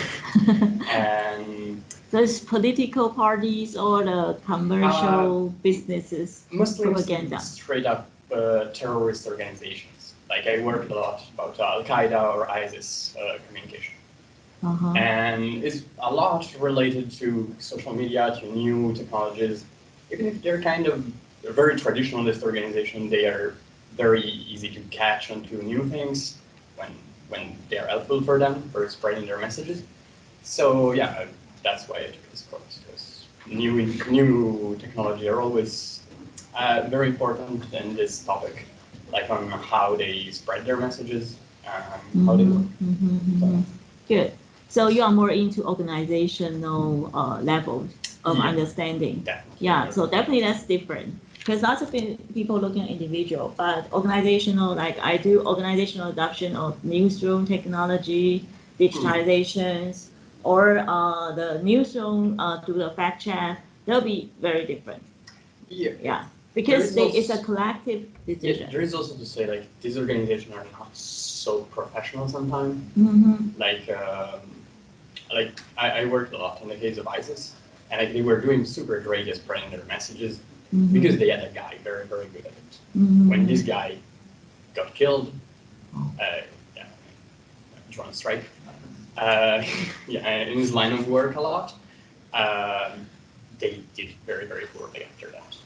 And those political parties or the commercial businesses mostly propaganda? Straight up terrorist organizations. Like I worked a lot about Al-Qaeda or ISIS communication. And it's a lot related to social media, to new technologies. Even if they're kind of a very traditionalist organization, they are very easy to catch onto new things when they are helpful for them for spreading their messages. So yeah, that's why I took this course, because new technology are always very important in this topic, like on how they spread their messages, how they work. So. Good. So you are more into organizational level of understanding. Definitely. Yeah, so definitely that's different. Because lots of people looking at individual, but organizational, like I do organizational adoption of newsroom technology, digitalizations, or the newsroom do the fact check, they'll be very different. Yeah, because it's a collective decision. There is also to say, like, these organizations are not so professional sometimes. Like I worked a lot in the case of ISIS, and like, they were doing super great at spreading their messages because they had a guy very, very good at it. When this guy got killed, drone strike, in his line of work a lot, they did very, very poorly after that.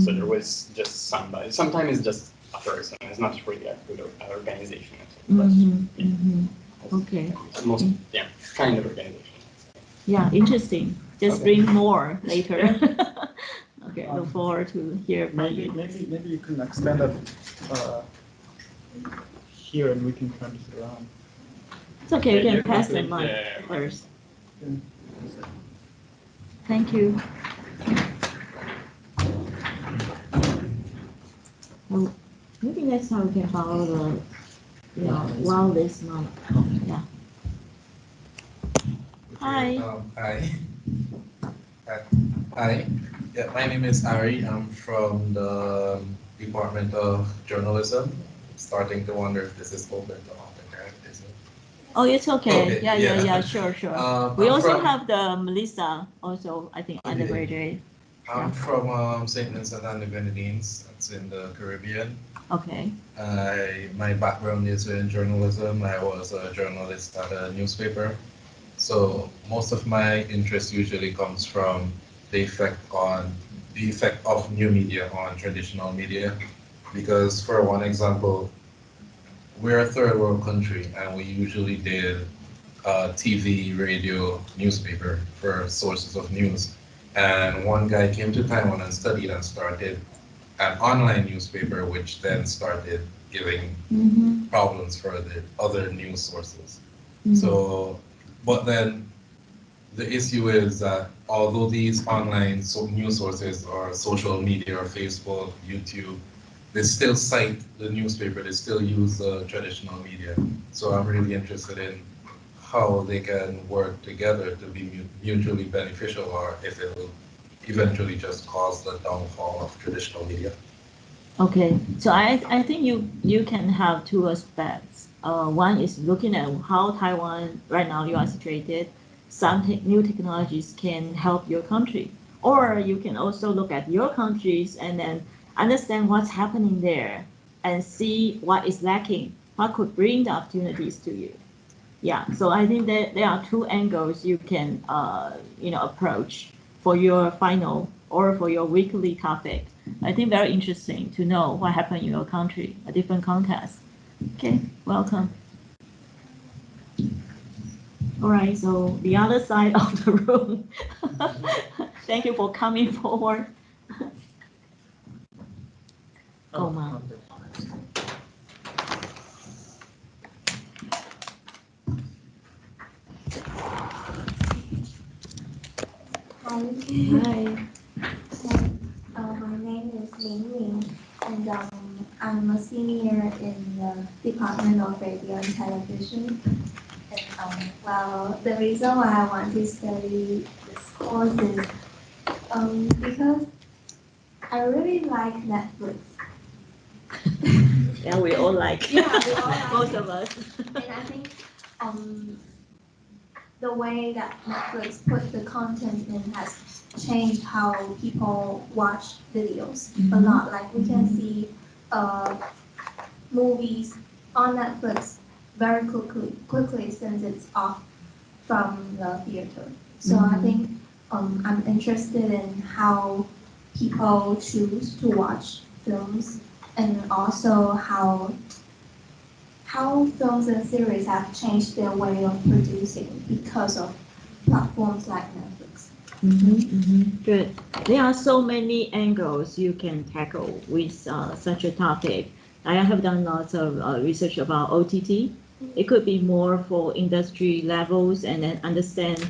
So there was just somebody. Sometimes it's just a person. It's not really a good organization. Okay. Most, kind of organization. Yeah, interesting. Just bring more later. Okay, look forward to hear from you. Maybe you can extend it here and we can turn this around. It's okay, you can pass the mic first. Thank you. Well, maybe next time we can follow the, while this month. Yeah. Hi. Hi. Hi. Yeah, my name is Ari. I'm from the Department of Journalism. Starting to wonder if this is open to all the characters. Oh, it's okay. Okay, Yeah, sure. We also have the Melissa, also, I think, undergraduate. I'm from St. Vincent and the Grenadines. That's in the Caribbean. Okay. My background is in journalism. I was a journalist at a newspaper. So most of my interest usually comes from the effect of new media on traditional media. Because for one example, we're a third world country and we usually deal TV, radio, newspaper for sources of news. And one guy came to Taiwan and studied and started an online newspaper, which then started giving problems for the other news sources. So, but then the issue is that although these online news sources are social media or Facebook, YouTube, they still cite the newspaper, they still use the traditional media. So I'm really interested in how they can work together to be mutually beneficial, or if it will eventually just cause the downfall of traditional media. Okay, so I think you can have two aspects. One is looking at how Taiwan right now you are situated. Some new technologies can help your country, or you can also look at your countries and then understand what's happening there and see what is lacking, what could bring the opportunities to you. Yeah, so I think that there are two angles you can approach for your final or for your weekly topic. I think very interesting to know what happened in your country, a different context. Okay, welcome. All right, so the other side of the room. Thank you for coming forward. Go, Ma. Hi. My name is Ling Ling, and I'm a senior in the Department of Radio and Television. And well, the reason why I want to study this course is because I really like Netflix. Yeah, we all like. Yeah, we all like most it. of us. And I think the way that Netflix put the content in has changed how people watch videos a lot. Like we can see movies on Netflix very quickly since it's off from the theater. So I think I'm interested in how people choose to watch films, and also how films and series have changed their way of producing because of platforms like Netflix. Good. There are so many angles you can tackle with such a topic. I have done lots of research about OTT. It could be more for industry levels and then understand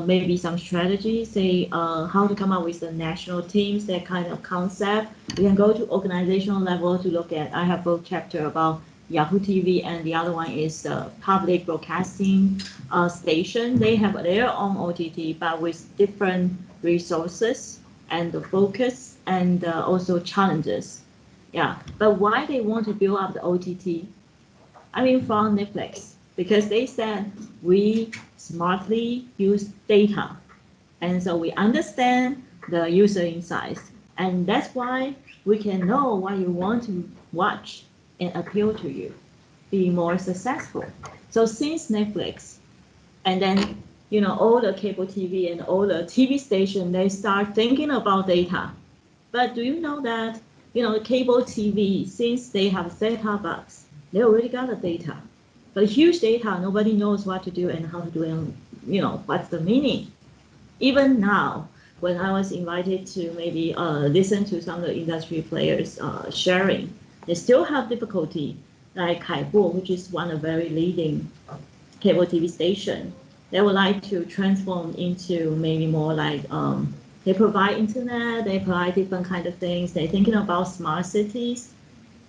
maybe some strategies, say how to come up with the national teams, that kind of concept. We can go to organizational level to look at. I have both chapter about Yahoo TV, and the other one is public broadcasting station. They have their own OTT, but with different resources and the focus and also challenges. Yeah, but why they want to build up the OTT? I mean, from Netflix, because they said we smartly use data, and so we understand the user insights, and that's why we can know what you want to watch and appeal to you, be more successful. So since Netflix, and then all the cable TV and all the TV station, they start thinking about data. But do you know that cable TV, since they have set-top box, they already got the data, but huge data, nobody knows what to do and how to do it. What's the meaning? Even now, when I was invited to maybe listen to some of the industry players sharing, they still have difficulty, like Haibo, which is one of very leading cable TV station. They would like to transform into maybe more like they provide internet, they provide different kind of things. They're thinking about smart cities.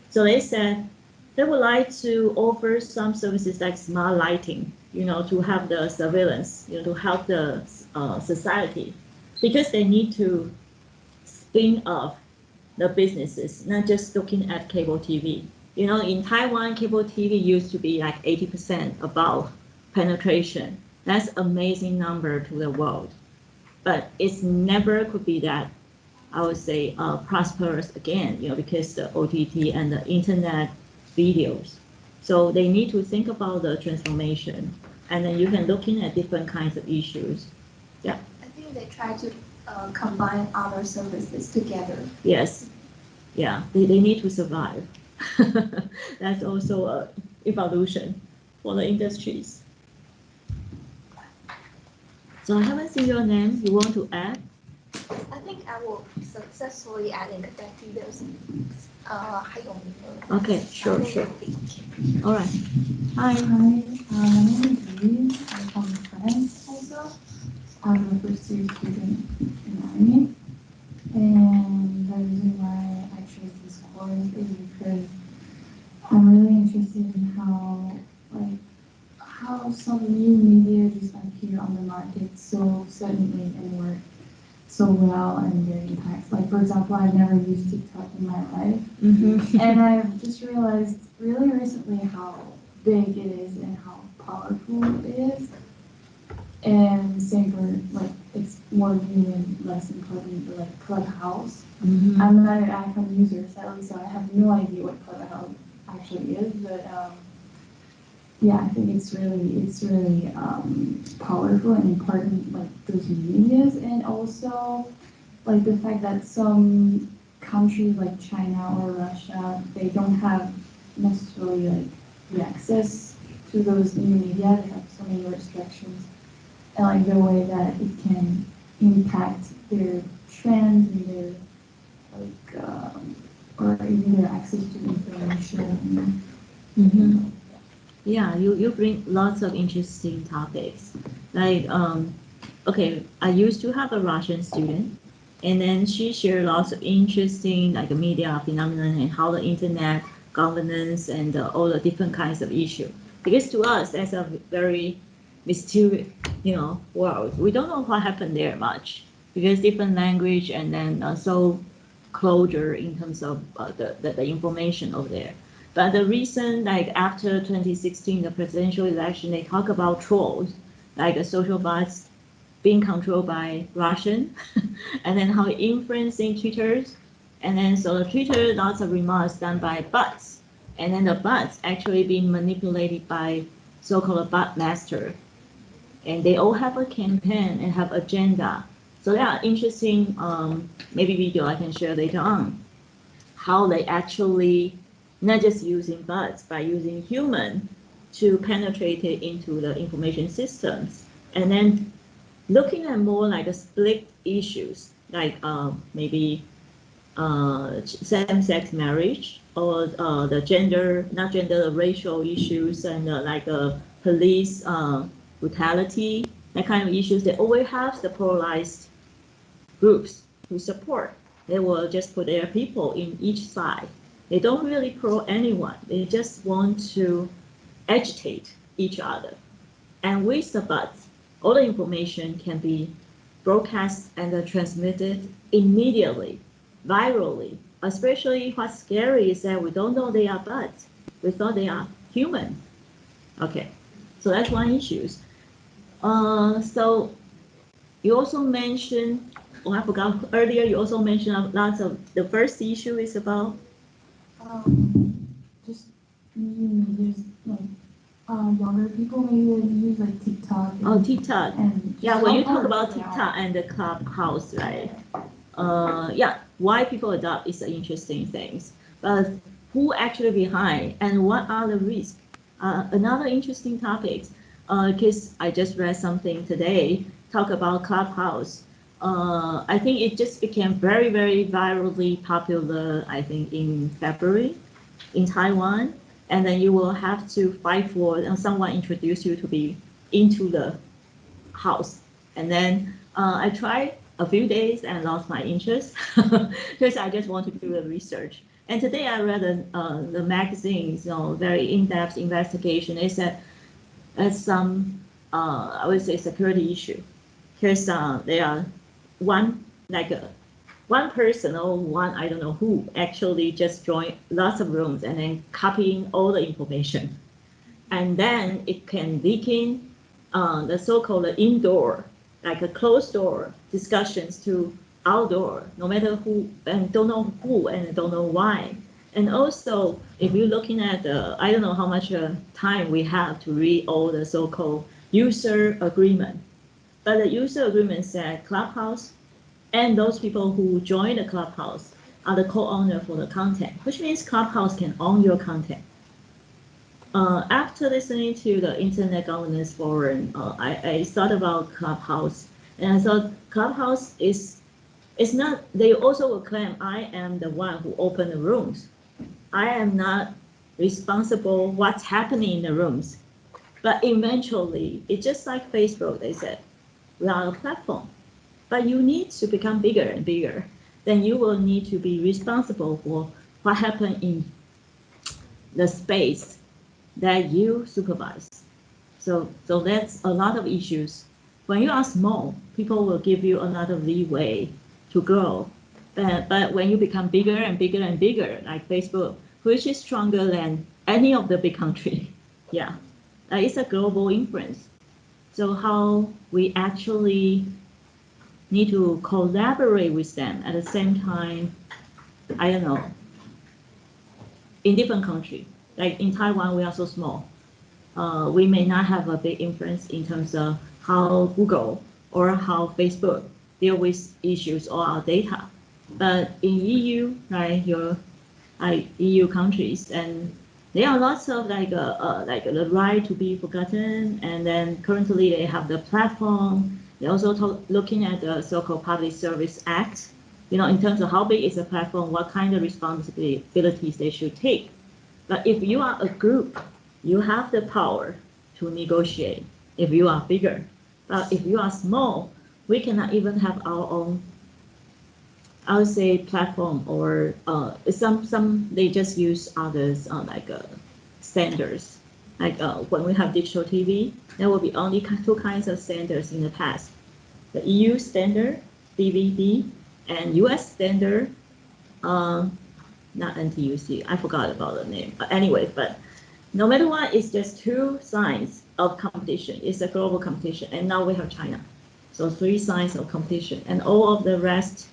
So they said they would like to offer some services like smart lighting, to have the surveillance, to help the society, because they need to spin off the businesses, not just looking at cable TV. In Taiwan, cable TV used to be like 80% above penetration. That's amazing number to the world. But it's never could be that, I would say, prosperous again, because the OTT and the internet videos. So they need to think about the transformation, and then you can look in at different kinds of issues. Yeah. I think they try to combine other services together. Yes. Yeah, they need to survive. That's also a evolution for the industries. So I haven't seen your name. You want to add? I think I will successfully add in the details. 还有名额 Okay, sure, sure. All right. Hi. Hi, my name is Lee. I'm from France also. I'm a first year student in Army. And the reason why I chose this course is because I'm really interested in how some new media just appear on the market so suddenly and work so well and their impacts. Like for example, I've never used TikTok in my life, and I've just realized really recently how big it is and how powerful it is. And same for like it's more new and less important for like Clubhouse. I'm not an iPhone user, sadly, so I have no idea what Clubhouse actually is. But yeah, I think it's really powerful and important, like those medias, and also like the fact that some countries like China or Russia, they don't have necessarily like the access to those new media. They have so many restrictions, and like the way that it can impact their trends and their or even their access to information. Yeah, you bring lots of interesting topics. Like, okay, I used to have a Russian student, and then she shared lots of interesting like media phenomenon and how the internet governance and all the different kinds of issue. Because to us, that's a very mysterious, world. We don't know what happened there much because different language and then so closure in terms of the information over there. But the recent, like after 2016, the presidential election, they talk about trolls, like the social bots being controlled by Russian, and then how influencing Twitter, and then so the Twitter, lots of remarks done by bots, and then the bots actually being manipulated by so-called bot master, and they all have a campaign and have agenda. So there are interesting, maybe video I can share later on, how they actually not just using bots, but using human to penetrate it into the information systems. And then looking at more like a split issues, like maybe same-sex marriage or the gender, not gender, the racial issues and like police brutality, that kind of issues. They always have the polarized groups who support. They will just put their people in each side. They don't really pro anyone. They just want to agitate each other. And with the bots, all the information can be broadcast and transmitted immediately, virally. Especially what's scary is that we don't know they are bots. We thought they are human. Okay, so that's one issue. So you also mentioned, I forgot earlier, you also mentioned lots of, the first issue is about? Just use like younger people maybe they use like TikTok. Oh, TikTok. And yeah, when you talk about TikTok and the Clubhouse, right? Yeah, why people adopt is an interesting thing. But who actually behind and what are the risks? Another interesting topic, because I just read something today, talk about Clubhouse. I think it just became very, very virally popular, I think in February in Taiwan. And then you will have to fight for, and someone introduce you to be into the house. And then I tried a few days and lost my interest because I just want to do the research. And today I read the magazines, very in-depth investigation. They said it's some, I would say, security issue because they are one person or one, I don't know who, actually just joined lots of rooms and then copying all the information. And then it can leak in the so-called indoor, like a closed door discussions to outdoor, no matter who, and don't know who and don't know why. And also, if you're looking at I don't know how much time we have to read all the so-called user agreement, but the user agreement said Clubhouse and those people who join the Clubhouse are the co-owner for the content, which means Clubhouse can own your content. After listening to the Internet Governance Forum, I thought about Clubhouse, and I thought Clubhouse is, it's not, they also will claim I am the one who opened the rooms. I am not responsible what's happening in the rooms. But eventually, it's just like Facebook, they said, we are a platform. But you need to become bigger and bigger. Then you will need to be responsible for what happened in the space that you supervise. So that's a lot of issues. When you are small, people will give you a lot of leeway to grow. But when you become bigger and bigger and bigger, like Facebook, which is stronger than any of the big country, yeah, it's a global influence. So how we actually need to collaborate with them at the same time, I don't know, in different countries. Like in Taiwan, we are so small. We may not have a big influence in terms of how Google or how Facebook deal with issues or our data. But in EU, right, your EU countries, and there are lots of like the right to be forgotten, and then currently they have the platform. They're also looking at the so-called Public Service Act, you know, in terms of how big is the platform, what kind of responsibilities they should take. But if you are a group, you have the power to negotiate if you are bigger. But if you are small, we cannot even have our own, I would say, platform, or some they just use others like standards. Like when we have digital TV, there will be only two kinds of standards in the past: the EU standard, DVD, and US standard, not NTUC. I forgot about the name. But anyway, but no matter what, it's just two sides of competition. It's a global competition, and now we have China. So three sides of competition, and all of the rest,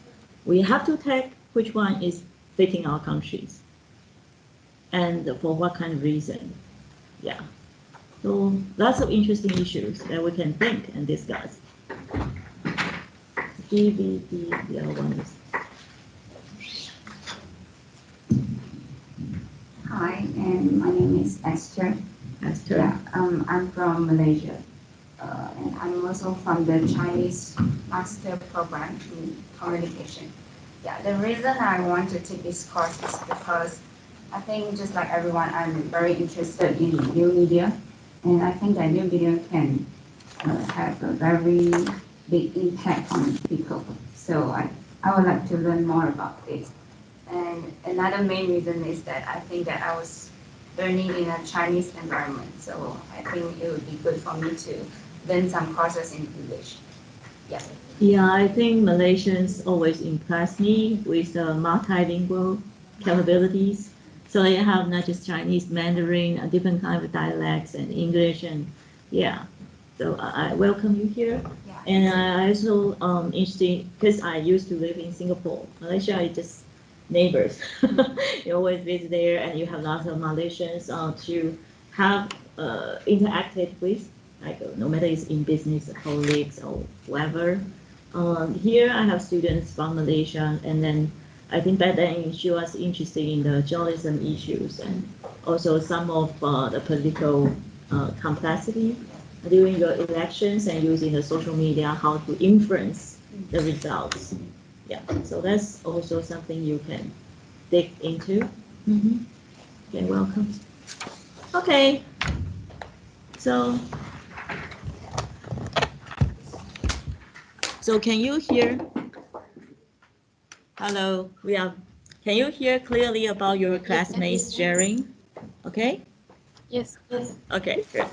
we have to take which one is fitting our countries, and for what kind of reason. Yeah. So lots of interesting issues that we can think and discuss. DVD, the other one is. Hi, and my name is Esther. Esther. Yeah, I'm from Malaysia, and I'm also from the Chinese Master Program in Communication. Yeah, the reason I want to take this course is because I think, just like everyone, I'm very interested in new media, and I think that new media can have a very big impact on people. So I would like to learn more about it. And another main reason is that I think that I was learning in a Chinese environment, so I think it would be good for me to learn some courses in English. Yeah. Yeah, I think Malaysians always impress me with the multilingual capabilities. So they have not just Chinese, Mandarin, a different kind of dialects, and English, and yeah. So I welcome you here. Yeah. And I also interested because I used to live in Singapore. Malaysia is just neighbors. You always visit there, and you have lots of Malaysians to have interacted with, like no matter it's in business, colleagues, or whoever. Here I have students from Malaysia, and then I think back then she was interested in the journalism issues, and also some of the political complexity during the elections, and using the social media, how to influence the results. Yeah, so that's also something you can dig into. Okay, welcome. Okay, so can you hear? Hello, can you hear clearly about your classmates sharing? Okay? Yes. Okay, good.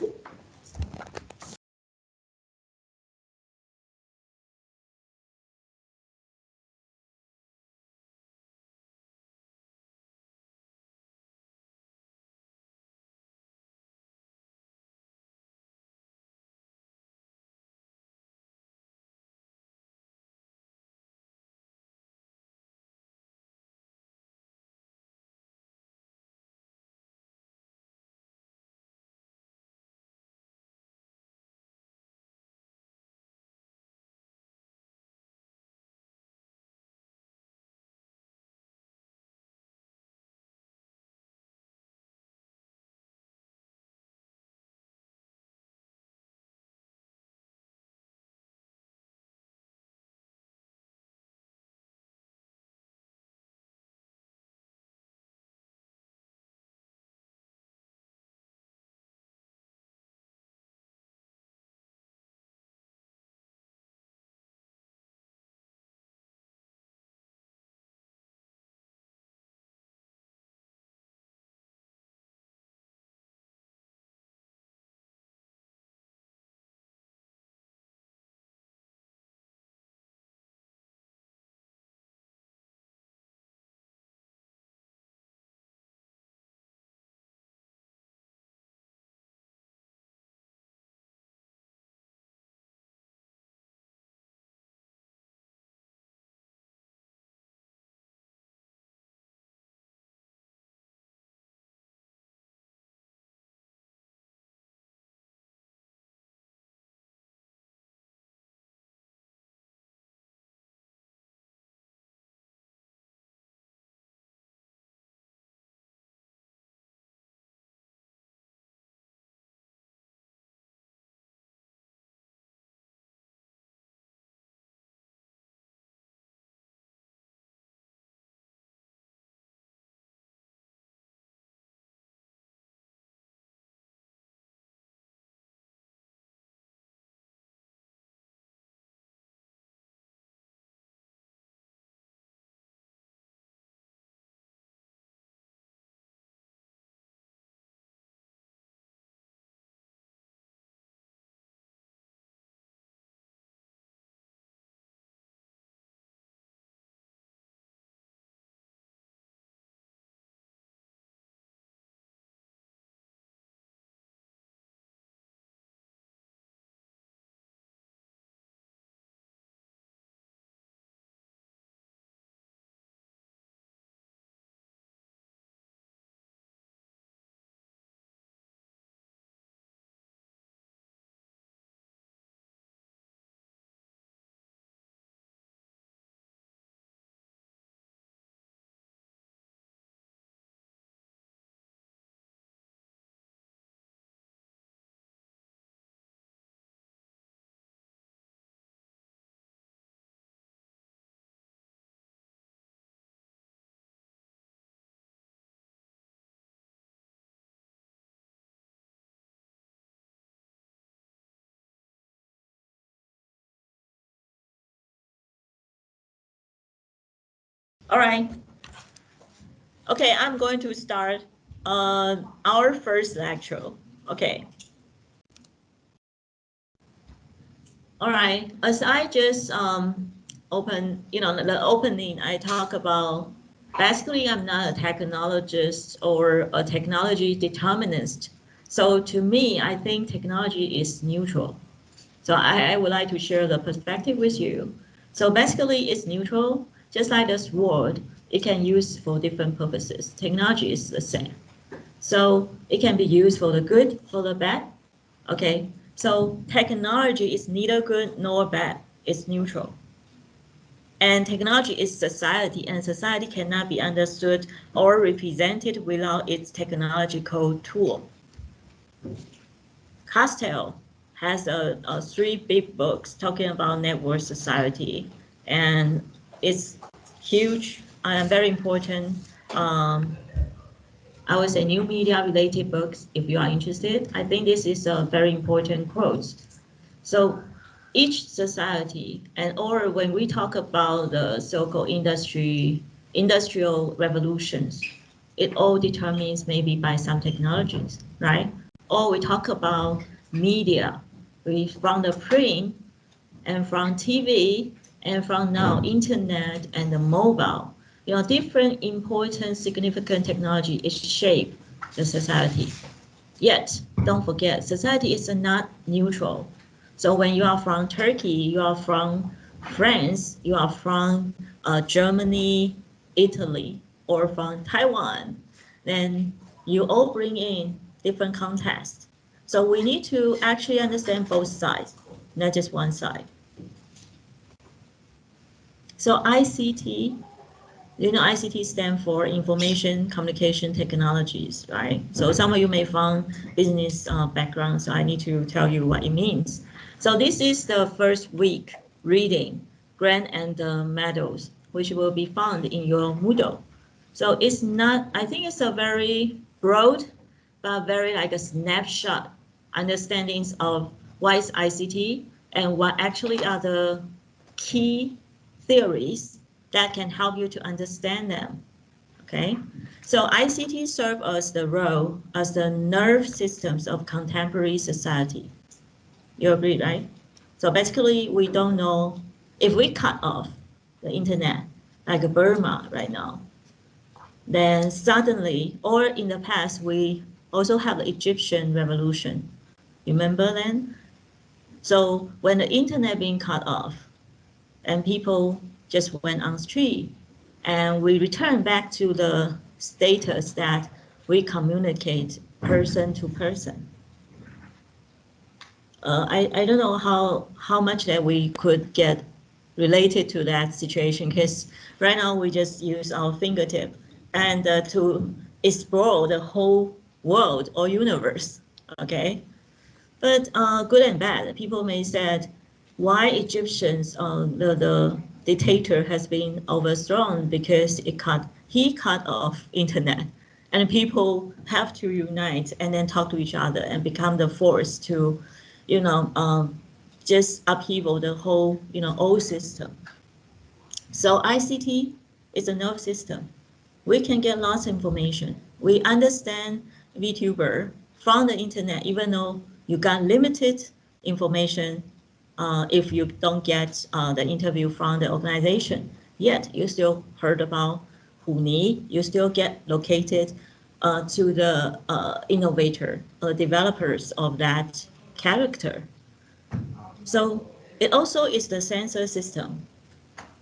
All right. Okay, I'm going to start our first lecture. Okay. All right. As I just open, the opening, I talk about basically I'm not a technologist or a technology determinist. So to me, I think technology is neutral. So I would like to share the perspective with you. So basically it's neutral, just like this word, it can use for different purposes. Technology is the same. So it can be used for the good, for the bad. Okay, so technology is neither good nor bad, it's neutral. And technology is society, and society cannot be understood or represented without its technological tool. Castell has three big books talking about network society, and it's huge and very important. I would say new media related books if you are interested. I think this is a very important quote. So each society, or when we talk about the so-called industrial revolutions, it all determines maybe by some technologies, right? Or we talk about media, from the print and from TV and from now internet and the mobile. Different important significant technology is shape the society. Yet, don't forget, society is not neutral. So when you are from Turkey, you are from France, you are from Germany, Italy, or from Taiwan, then you all bring in different contexts. So we need to actually understand both sides, not just one side. So ICT, ICT stands for Information Communication Technologies, right? So some of you may from business background, so I need to tell you what it means. So this is the first week reading, grant and medals, which will be found in your Moodle. So it's not, I think it's a very broad, but very like a snapshot understandings of what is ICT and what actually are the key theories that can help you to understand them. Okay, so ICT serve as the role as the nerve systems of contemporary society. You agree, right? So basically, we don't know if we cut off the internet, like Burma right now, then suddenly, or in the past, we also have the Egyptian revolution. Remember then? So when the internet being cut off, and people just went on street, and we return back to the status that we communicate person to person. I don't know how much that we could get related to that situation, because right now we just use our fingertip and to explore the whole world or universe, okay? But good and bad, people may say why Egyptians, the dictator has been overthrown because he cut off internet, and people have to unite and then talk to each other and become the force to, just upheaval the whole, old system. So ICT is a nerve system. We can get lots of information. We understand VTuber from the internet, even though you got limited information if you don't get the interview from the organization. Yet you still heard about Huni, you still get located to the innovator, developers of that character. So it also is the sensor system.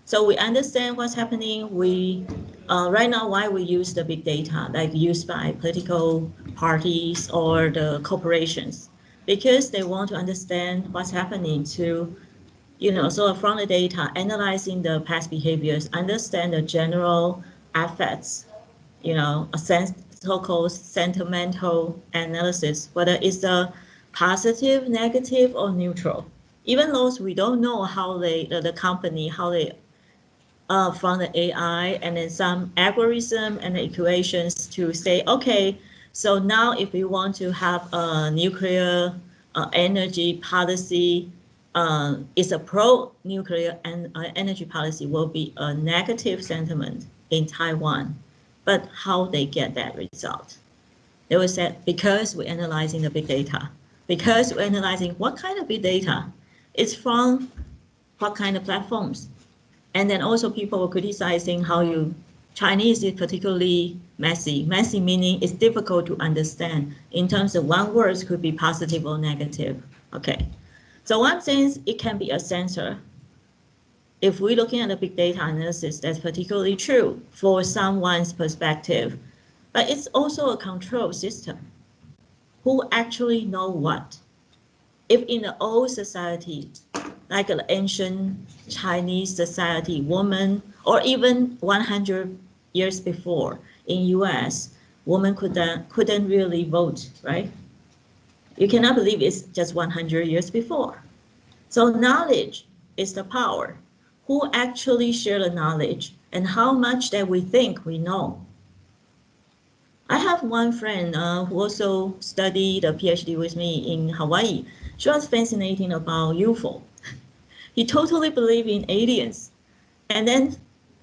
So we understand what's happening. We right now why we use the big data, like used by political parties or the corporations, because they want to understand what's happening to, so from the data, analyzing the past behaviors, understand the general effects, a so-called sentimental analysis, whether it's a positive, negative, or neutral. Even those we don't know how the company, how they from the AI and then some algorithm and equations to say, okay, so now if we want to have a nuclear energy policy, it's a pro-nuclear energy policy will be a negative sentiment. in Taiwan. But how they get that result? They will say, because we're analyzing the big data, because we're analyzing what kind of big data, it's from what kind of platforms. And then also people were criticizing how Chinese is particularly messy. Messy meaning it's difficult to understand in terms of one word could be positive or negative. Okay, so one sense it can be a sensor. If we're looking at a big data analysis, that's particularly true for someone's perspective, but it's also a control system. Who actually know what? If in the old society, like an ancient Chinese society, woman, or even 100 years before in US, women couldn't really vote, right? You cannot believe it's just 100 years before. So knowledge is the power. Who actually share the knowledge and how much that we think we know? I have one friend who also studied a PhD with me in Hawaii. She was fascinating about UFO. He totally believed in aliens. And then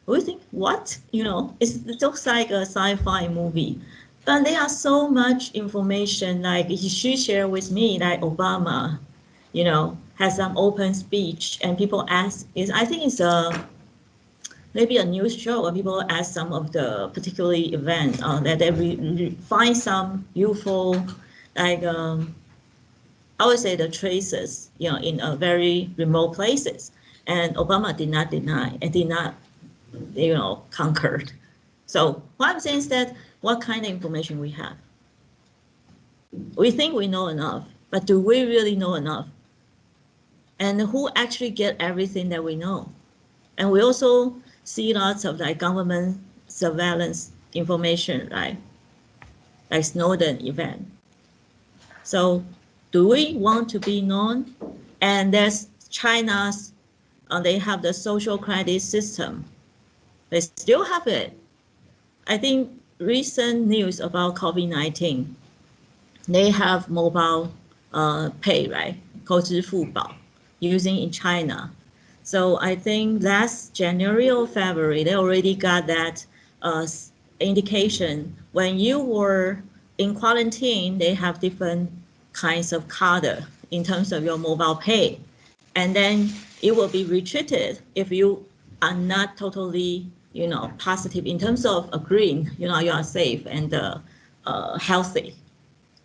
we think, what? It looks like a sci-fi movie. But there are so much information, like she shared with me, like Obama, has some open speech, and people ask, I think it's maybe a news show where people ask some of the particular event that they find some UFO, like I would say the traces, in a very remote places. And Obama did not deny and did not, conquered. So what I'm saying is that what kind of information we have? We think we know enough, but do we really know enough? And who actually get everything that we know? And we also see lots of like government surveillance information, right? Like Snowden event. So do we want to be known? And there's China's, they have the social credit system. They still have it. I think recent news about COVID-19, they have mobile pay, right? 口支付宝 using in China. So I think last January or February, they already got that indication. When you were in quarantine, they have different kinds of card in terms of your mobile pay. And then it will be retreated if you are not totally, positive in terms of agreeing, you are safe and healthy.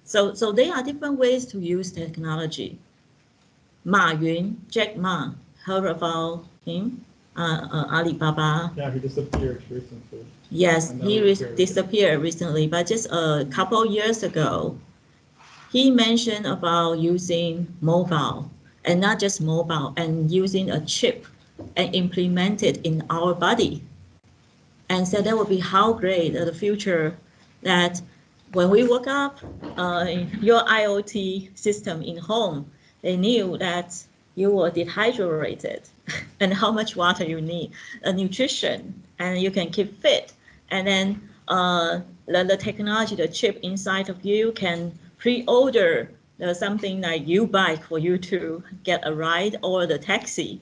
So there are different ways to use technology. Ma Yun, Jack Ma, heard about him? Alibaba. Yeah, he disappeared recently. Yes, he disappeared recently, but just a couple years ago, he mentioned about using mobile, and not just mobile, and using a chip and implement it in our body. And said that would be how great the future that when we woke up, your IoT system in home, they knew that you were dehydrated and how much water you need, nutrition, and you can keep fit. And then the technology, the chip inside of you can pre-order something like U-bike for you to get a ride or the taxi.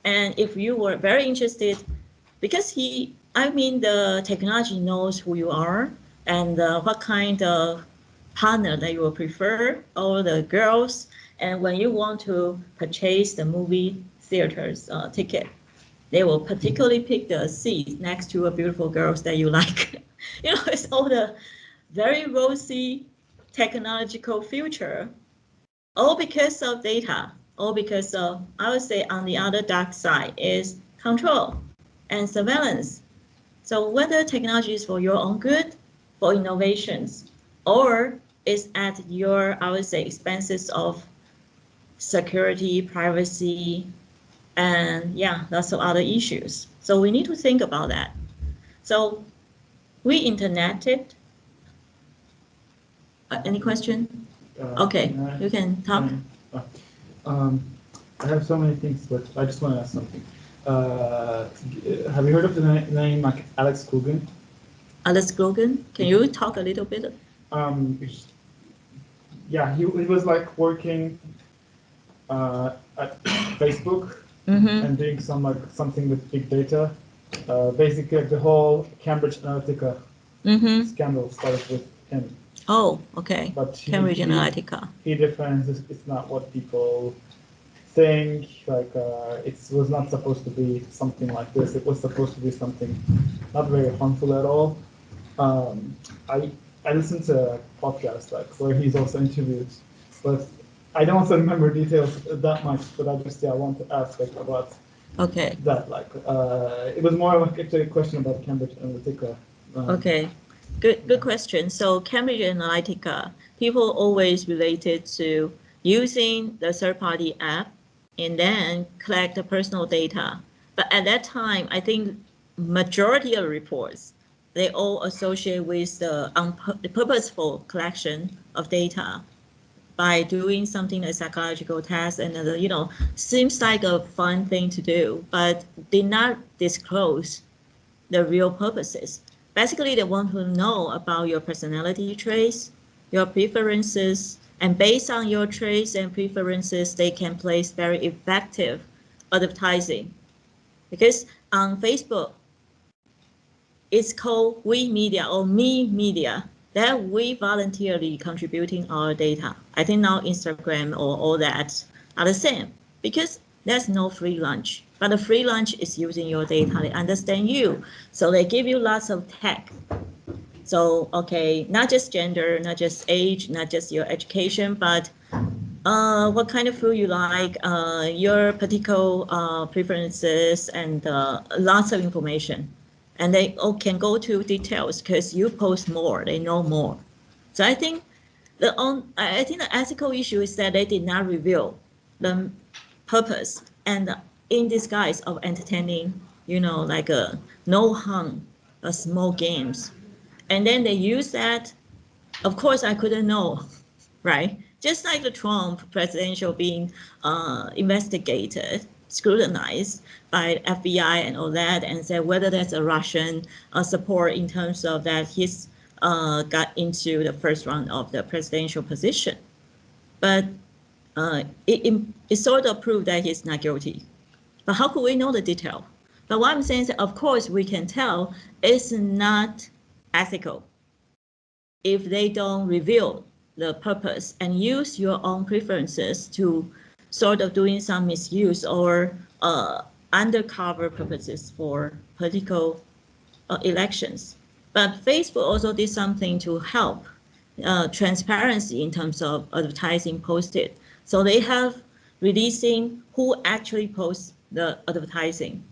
And if you were very interested, because the technology knows who you are and what kind of partner that you will prefer, or the girls, and when you want to purchase the movie theater's ticket, they will particularly pick the seat next to a beautiful girls that you like. It's all the very rosy technological future, all because of data, all because of, I would say, on the other dark side is control and surveillance. So whether technology is for your own good, for innovations, or is at your, I would say, expenses of security, privacy, and lots of other issues. So we need to think about that. So we interneted. Any question? Okay, you can talk. I have so many things, but I just want to ask something. Have you heard of the name like Alex Coogan? Alex Coogan? Can you talk a little bit? Yeah, he was like working at Facebook and doing something with big data, Basically, the whole Cambridge Analytica scandal started with him. Oh, okay. But Cambridge Analytica. He defends it's not what people think. Like it was not supposed to be something like this. It was supposed to be something not very harmful at all. I listened to a podcast like where he's also interviewed, but I don't also remember details that much. But I just want to ask like about that. Like it was more like actually a question about Cambridge Analytica. Okay. Good question. So Cambridge Analytica, people always related to using the third-party app and then collect the personal data. But at that time, I think majority of reports, they all associate with the purposeful collection of data by doing something like psychological test and seems like a fun thing to do, but did not disclose the real purposes. Basically, they want to know about your personality traits, your preferences, and based on your traits and preferences, they can place very effective advertising. Because on Facebook, it's called We Media or Me Media, that we voluntarily contributing our data. I think now Instagram or all that are the same because there's no free lunch. But the free lunch is using your data. They understand you. So they give you lots of tech. So, okay, not just gender, not just age, not just your education, but what kind of food you like, your particular preferences, and lots of information. And they all can go to details because you post more, they know more. So I think the ethical issue is that they did not reveal the purpose and in disguise of entertaining, like a no harm, small games. And then they use that. Of course, I couldn't know, right? Just like the Trump presidential being investigated, scrutinized by FBI and all that, and said whether there's a Russian support in terms of that he's got into the first round of the presidential position. But it sort of proved that he's not guilty. But how could we know the detail? But what I'm saying is, of course, we can tell it's not ethical if they don't reveal the purpose and use your own preferences to sort of doing some misuse or undercover purposes for political elections. But Facebook also did something to help transparency in terms of advertising posted. So they have releasing who actually posts the advertising.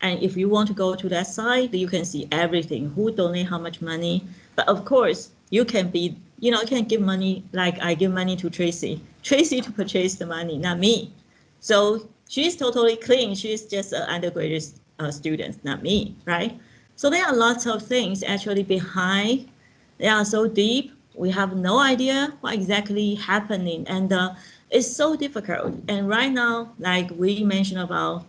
And if you want to go to that site, you can see everything, who donate how much money. But of course, you can be, you can give money, like I give money to Tracy to purchase the money, not me. So she's totally clean. She's just an undergraduate student, not me, right? So there are lots of things actually behind. They are so deep. We have no idea what exactly happening. And it's so difficult. And right now, like we mentioned about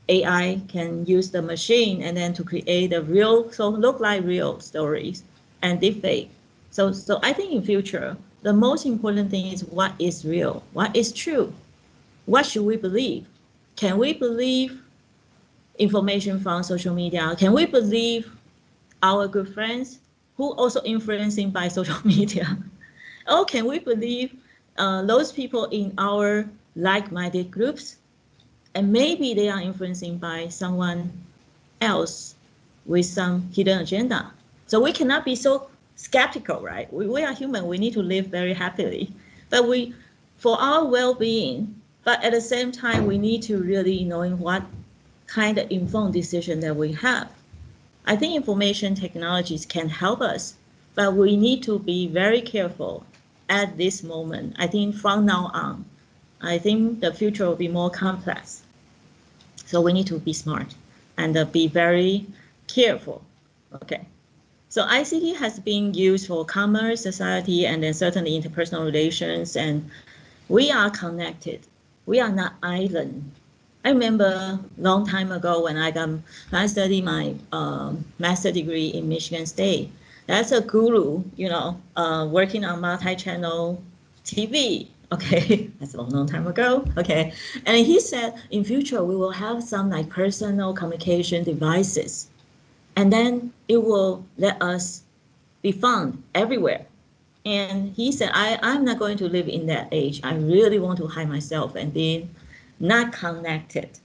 AI can use the machine and then to create a real, so look like real stories and deepfake. So I think in future, the most important thing is what is real, what is true, what should we believe? Can we believe information from social media? Can we believe our good friends who also influencing by social media? Or can we believe those people in our like-minded groups? And maybe they are influencing by someone else with some hidden agenda. So we cannot be so skeptical, right? We are human. We need to live very happily. But for our well-being, but at the same time, we need to really knowing what kind of informed decision that we have. I think information technologies can help us, but we need to be very careful at this moment. I think from now on, I think the future will be more complex. So we need to be smart and be very careful. Okay. So ICT has been used for commerce, society, and then certainly interpersonal relations, and we are connected. We are not island. I remember a long time ago when I studied my master degree in Michigan State. That's a guru, working on multi-channel TV, Okay, that's a long time ago. Okay, and he said in future we will have some like personal communication devices, and then it will let us be found everywhere. And he said, I'm not going to live in that age. I really want to hide myself and be not connected.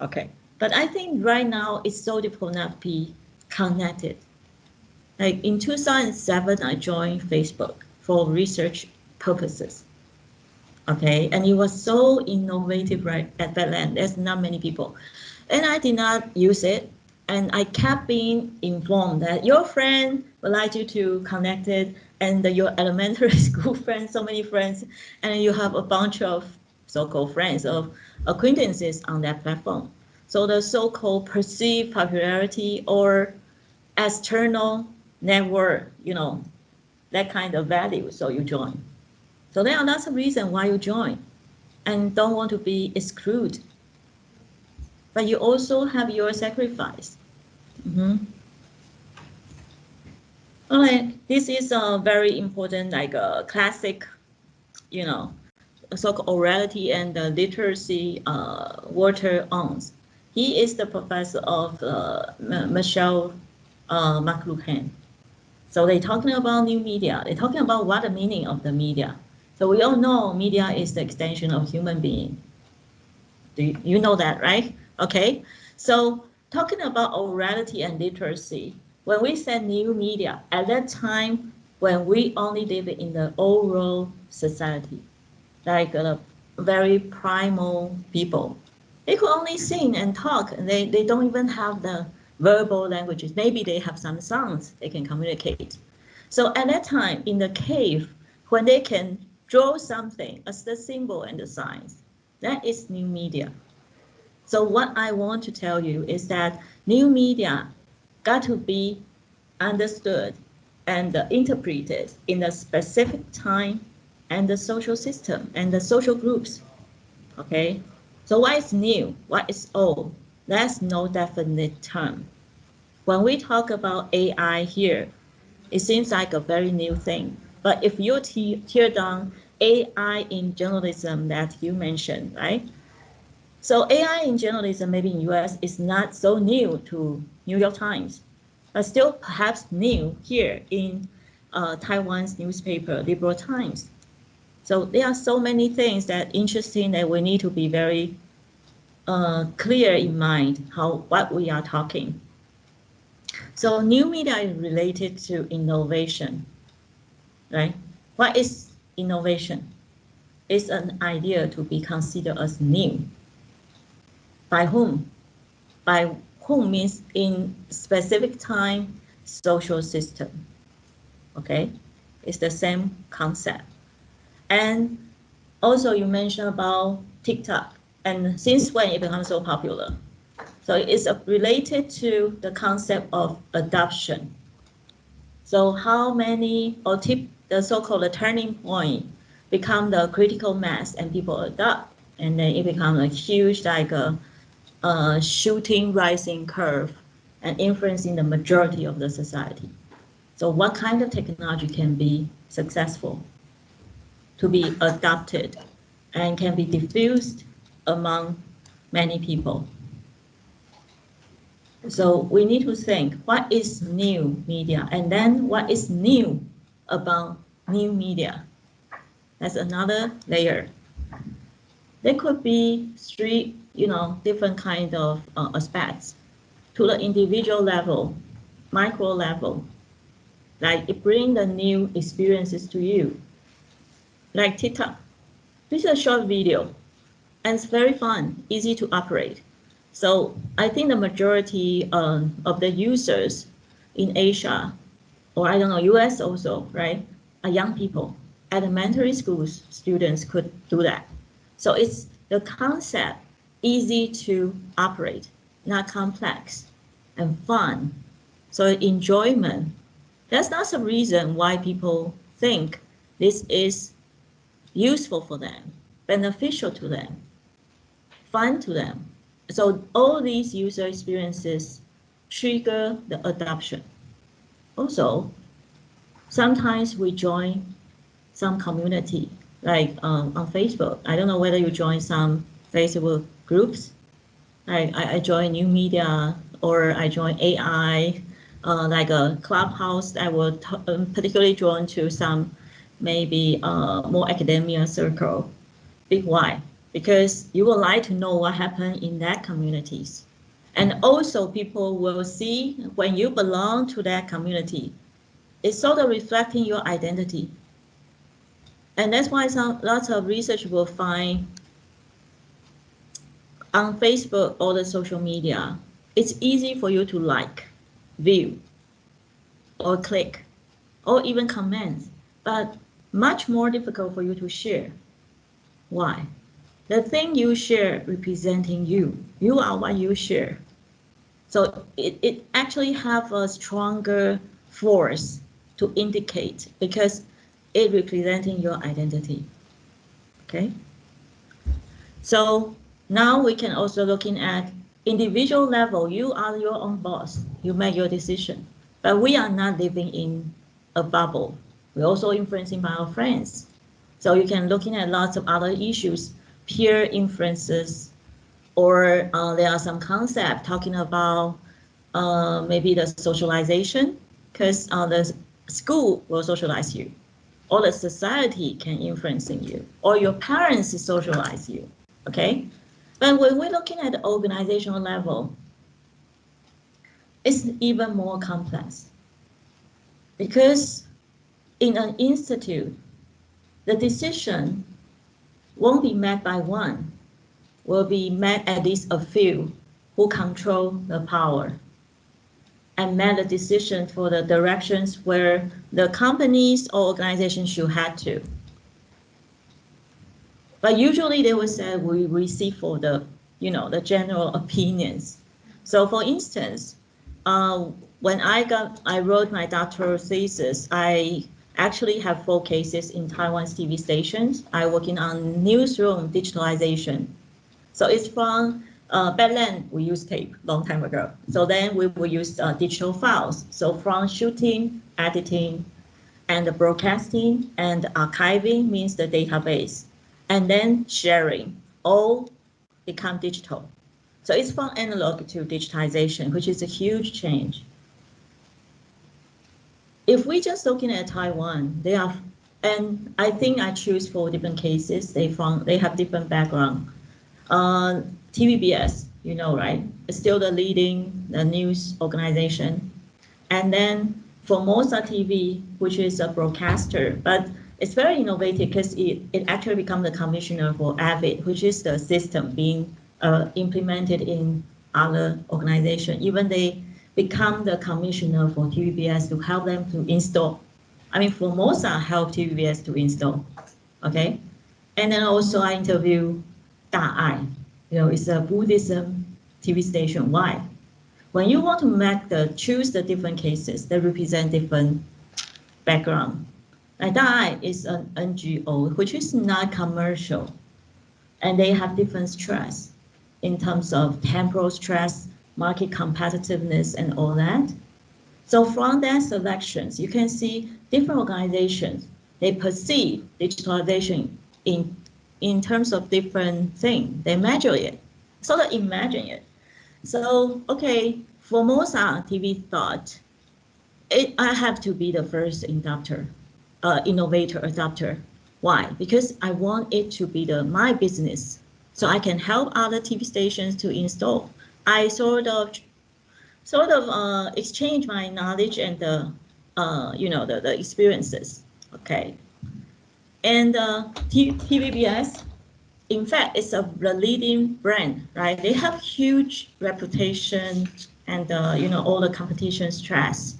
Okay, but I think right now it's so difficult not to be connected. Like in 2007, I joined Facebook for research purposes. Okay, and it was so innovative right at that land. There's not many people, and I did not use it. And I kept being informed that your friend would like you to connect it, and your elementary school friends, so many friends, and you have a bunch of so-called friends of acquaintances on that platform. So the so-called perceived popularity or external network, that kind of value. So you join. So there are lots of reasons why you join and don't want to be excluded. But you also have your sacrifice. Mm-hmm. All right, this is a very important, like a classic, so-called orality and literacy, Walter Owens. He is the professor of Michelle McLuhan. So they're talking about new media. They're talking about what the meaning of the media. So we all know media is the extension of human being. You know that, right? Okay. So talking about orality and literacy, when we said new media, at that time, when we only live in the oral society, like very primal people, they could only sing and talk. And they don't even have the verbal languages. Maybe they have some sounds they can communicate. So at that time, in the cave, when they can draw something as the symbol and the signs, that is new media. So what I want to tell you is that new media got to be understood and interpreted in a specific time and the social system and the social groups. Okay? So what is new? What is old? That's no definite term. When we talk about AI here, it seems like a very new thing. But if you tear down AI in journalism that you mentioned, right? So AI in journalism, maybe in US, is not so new to New York Times, but still perhaps new here in Taiwan's newspaper, Liberal Times. So there are so many things that interesting that we need to be very clear in mind what we are talking. So new media is related to innovation, right? What is innovation? It's an idea to be considered as new. By whom? By whom means in specific time, social system. Okay, it's the same concept. And also you mentioned about TikTok, and since when it becomes so popular. So it's related to the concept of adoption. So how many, or the so-called turning point become the critical mass and people adopt, and then it becomes a huge like a shooting rising curve and influencing the majority of the society. So what kind of technology can be successful to be adopted and can be diffused among many people? So we need to think what is new media and then what is new about new media. That's another layer. There could be three, different kind of aspects. To the individual level, micro level, like it brings the new experiences to you. Like TikTok, this is a short video, and it's very fun, easy to operate. So I think the majority of the users in Asia, or I don't know, US also, right, are young people. Elementary schools students could do that. So it's the concept easy to operate, not complex, and fun. So enjoyment. That's not the reason why people think this is useful for them, beneficial to them, fun to them. So all these user experiences trigger the adoption. Also, sometimes we join some community like on Facebook. I don't know whether you join some Facebook groups. I join new media, or I join AI, like a clubhouse. I will particularly join to some maybe more academia circle. Big why? Because you would like to know what happened in that communities. And also people will see when you belong to that community, it's sort of reflecting your identity. And that's why lots of research will find on Facebook or the social media, it's easy for you to like, view, or click, or even comment, but much more difficult for you to share. Why? The thing you share representing you. You are what you share. So it actually have a stronger force to indicate because it representing your identity. Okay. So now we can also looking at individual level. You are your own boss. You make your decision. But we are not living in a bubble. We're also influencing by our friends. So you can looking at lots of other issues, peer influences, or there are some concept talking about maybe the socialization, because the school will socialize you, or the society can influencing you, or your parents socialize you. Okay, but when we're looking at the organizational level, it's even more complex because in an institute, the decision won't be made by one, will be made at least a few who control the power and make the decision for the directions where the companies or organizations should head to. But usually they will say we receive for the, the general opinions. So for instance, when I wrote my doctoral thesis, I actually have 4 cases in Taiwan's TV stations. I working on newsroom digitalization. So it's from back then we used tape long time ago. So then we will use digital files. So from shooting, editing, and the broadcasting and archiving means the database, and then sharing all become digital. So it's from analog to digitization, which is a huge change. If we just looking at Taiwan, they are, and I think I choose 4 different cases. They have different background. TVBS, right? It's still the leading news organization. And then Formosa TV, which is a broadcaster, but it's very innovative because it actually become the commissioner for AVID, which is the system being implemented in other organizations. Even they become the commissioner for TVBS to help them to install. I mean, Formosa helped TVBS to install, okay? And then also I interview Da'ai, it's a Buddhism TV station. Why? When you want to choose the different cases that represent different background, like Da'ai is an NGO, which is not commercial, and they have different stress in terms of temporal stress, market competitiveness, and all that. So from that selections, you can see different organizations, they perceive digitalization in terms of different things. They measure it, sort of imagine it. So, okay, Formosa TV thought, I have to be the first innovator, adopter. Why? Because I want it to be my business, so I can help other TV stations to install. I sort of exchange my knowledge and the experiences. Okay, and TVBS, in fact, it's the leading brand, right? They have huge reputation and all the competition stress.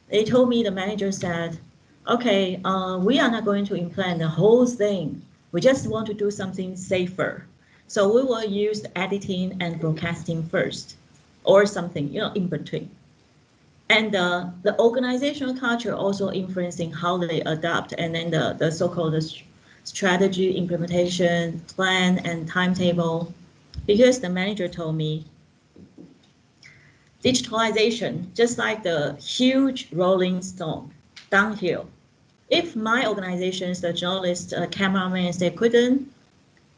They told me, the manager said, okay, we are not going to implant the whole thing. We just want to do something safer. So we will use editing and broadcasting first, or something, in between. And the organizational culture also influencing how they adopt, and then the so-called strategy, implementation, plan, and timetable. Because the manager told me, digitalization, just like the huge rolling stone downhill, If my organizations, the journalists, cameramen, they couldn't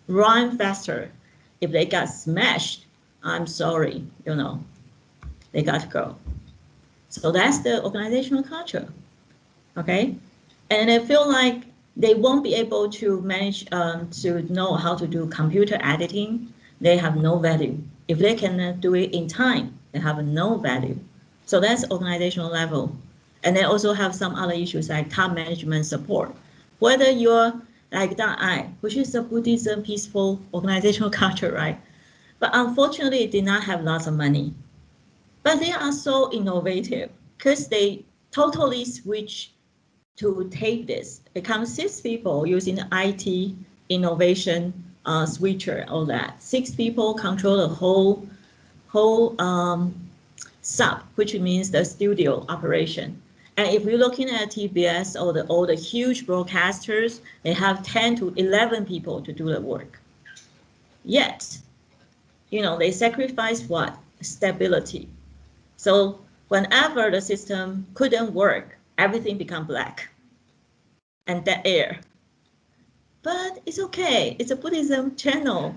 run faster, if they got smashed, I'm sorry, they got to go. So that's the organizational culture, okay? And I feel like they won't be able to manage to know how to do computer editing. They have no value. If they cannot do it in time, they have no value. So that's organizational level. And they also have some other issues like top management support. Whether you're like Da'ai, which is a Buddhism peaceful organizational culture, right? But unfortunately, it did not have lots of money. But they are so innovative because they totally switch to take this. It comes 6 people using the IT innovation switcher, all that. 6 people control the whole sub, which means the studio operation. And if you're looking at TBS or all the huge broadcasters, they have 10 to 11 people to do the work. Yet, they sacrifice what? Stability. So whenever the system couldn't work, everything become black and dead air. But it's okay. It's a Buddhism channel.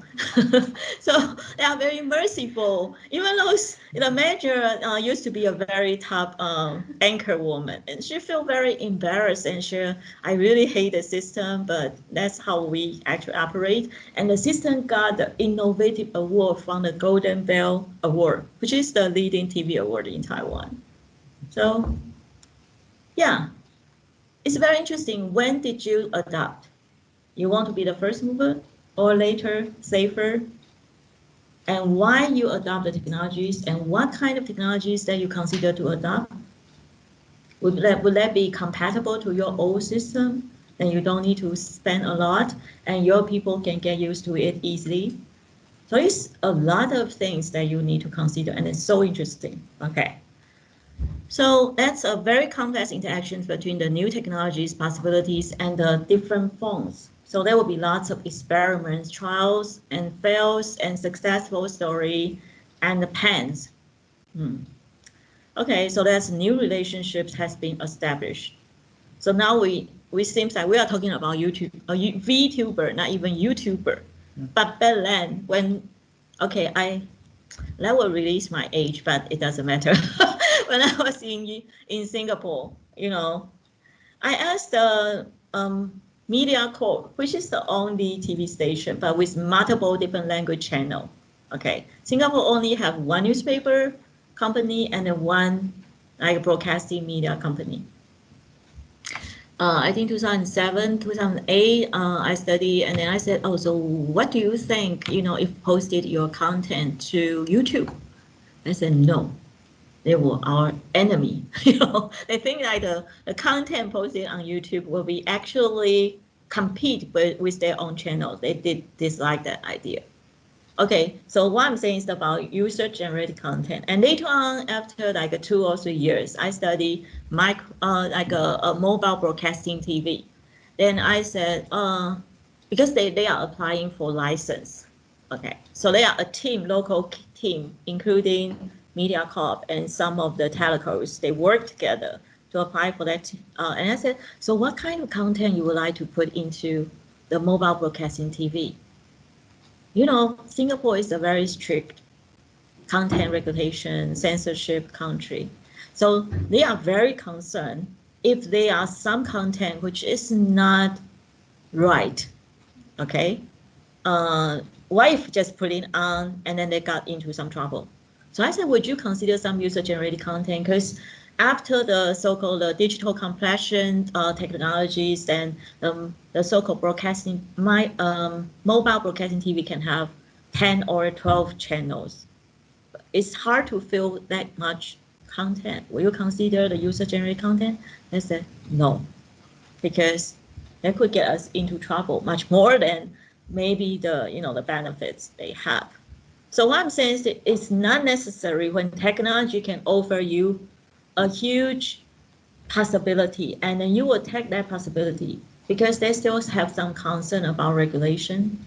So they are very merciful. Even though the manager used to be a very top anchor woman, and she felt very embarrassed and I really hate the system, but that's how we actually operate. And the system got the innovative award from the Golden Bell Award, which is the leading TV award in Taiwan. So yeah, it's very interesting. When did you adopt? You want to be the first mover or later, safer? And why you adopt the technologies and what kind of technologies that you consider to adopt? Would that be compatible to your old system? Then you don't need to spend a lot and your people can get used to it easily. So it's a lot of things that you need to consider and it's so interesting. Okay. So that's a very complex interactions between the new technologies, possibilities, and the different phones. So there will be lots of experiments, trials, and fails, and successful story, and the pens. Okay, so that's new relationships has been established. So now we seems like we are talking about YouTube, a VTuber, not even YouTuber. But back then, when, okay, that will release my age, but it doesn't matter. When I was in Singapore, I asked the MediaCorp, which is the only TV station, but with multiple different language channel. Okay, Singapore only have one newspaper company and then one like broadcasting media company. I think 2007, 2008, I studied, and then I said, oh, so what do you think, if posted your content to YouTube? I said, no, they were our enemy. They think like the content posted on YouTube will be actually compete with their own channels. They did dislike that idea. Okay, so what I'm saying is about user-generated content. And later on, after like 2 or 3 years, I studied like a mobile broadcasting TV. Then I said, because they are applying for license. Okay, so they are a team, local team, including MediaCorp and some of the telcos. They work together to apply for that. And I said, so what kind of content you would like to put into the mobile broadcasting TV? Singapore is a very strict content regulation, censorship country. So they are very concerned if there are some content which is not right, okay? Why if just put it on and then they got into some trouble? So I said, would you consider some user-generated content? Because after the so-called digital compression technologies and the so-called broadcasting, my mobile broadcasting TV can have 10 or 12 channels. It's hard to fill that much content. Will you consider the user-generated content? I said, no, because that could get us into trouble much more than maybe the benefits they have. So what I'm saying is that it's not necessary when technology can offer you a huge possibility, and then you will take that possibility because they still have some concern about regulation,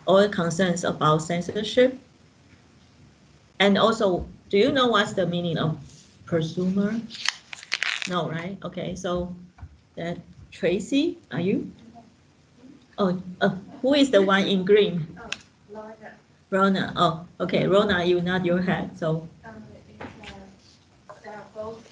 or concerns about censorship. And also, do you know what's the meaning of prosumer? No, right? Okay, so That Tracy, are you? Oh, who is the one in green? Oh, Laura. Rona. Oh, okay. Rona, you nod your head. So. They're both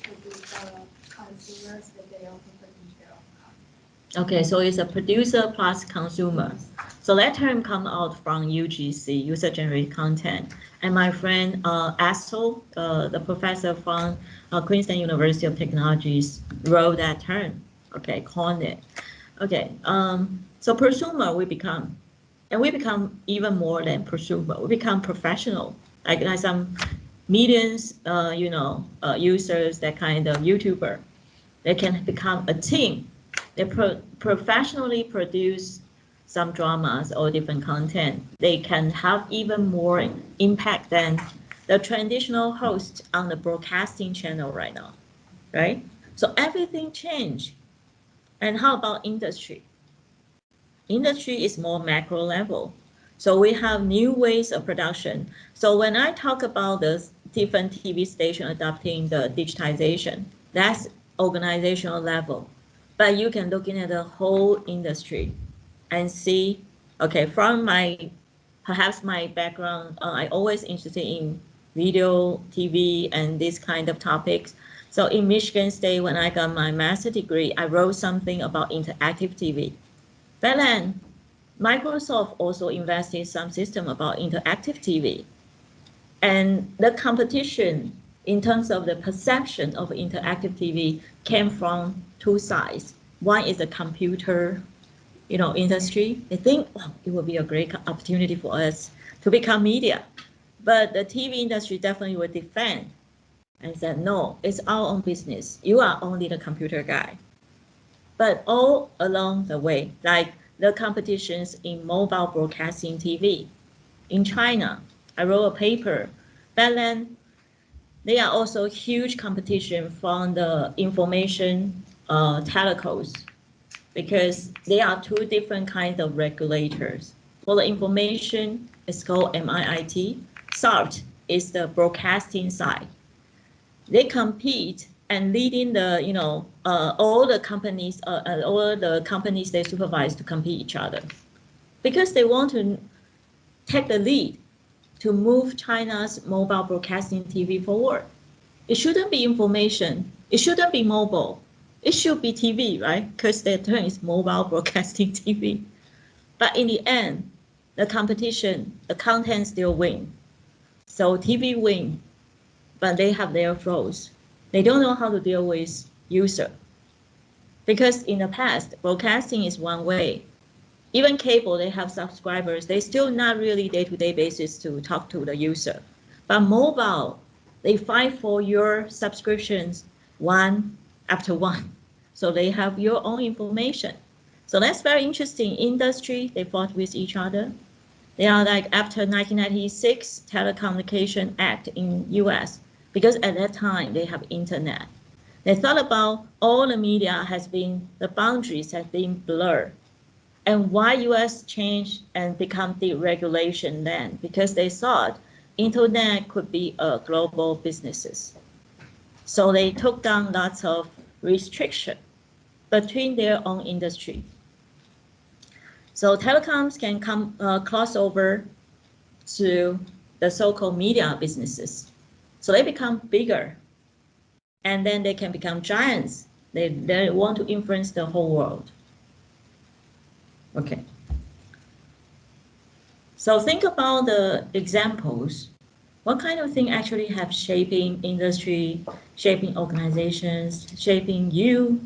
consumers, but they also produce their own content. Okay, so it's a producer plus consumer. So that term come out from UGC, user generated content. And my friend Assel, the professor from Queensland University of Technologies, wrote that term. Okay, coined it. Okay, so prosumer we become, and we become even more than prosumer. We become professional, like some millions, users, that kind of YouTuber. They can become a team. They professionally produce some dramas or different content. They can have even more impact than the traditional host on the broadcasting channel right now, right? So everything changed. And how about industry? Industry is more macro level. So we have new ways of production. So when I talk about the different TV station adopting the digitization, that's organizational level. But you can look at the whole industry and see, okay, from perhaps my background, I always interested in video, TV, and this kind of topics. So in Michigan State, when I got my master's degree, I wrote something about interactive TV. But then Microsoft also invested some system about interactive TV. And the competition in terms of the perception of interactive TV came from two sides. One is the computer, industry. They think, oh, it will be a great opportunity for us to become media. But the TV industry definitely will defend and said, no, it's our own business. You are only the computer guy. But all along the way, like the competitions in mobile broadcasting TV. In China, I wrote a paper. Back then, there are also huge competition from the information telecoms because there are two different kinds of regulators. For the information, it's called MIIT. SART is the broadcasting side. They compete and leading the, all the companies they supervise to compete each other because they want to take the lead to move China's mobile broadcasting TV forward. It shouldn't be information. It shouldn't be mobile. It should be TV, right? Because their term is mobile broadcasting TV. But in the end, the competition, the content still win. So TV win, but they have their flaws. They don't know how to deal with user. Because in the past, broadcasting is one way. Even cable, they have subscribers. They still not really day-to-day basis to talk to the user. But mobile, they fight for your subscriptions one after one. So they have your own information. So that's very interesting. Industry, they fought with each other. They are like after 1996 Telecommunication Act in US, because at that time they have internet. They thought about all the media the boundaries have been blurred. And why US changed and become deregulation then? Because they thought internet could be a global businesses. So they took down lots of restriction between their own industry. So telecoms can cross over to the so-called media businesses. So they become bigger and then they can become giants. They want to influence the whole world. Okay. So think about the examples. What kind of thing actually have shaping industry, shaping organizations, shaping you?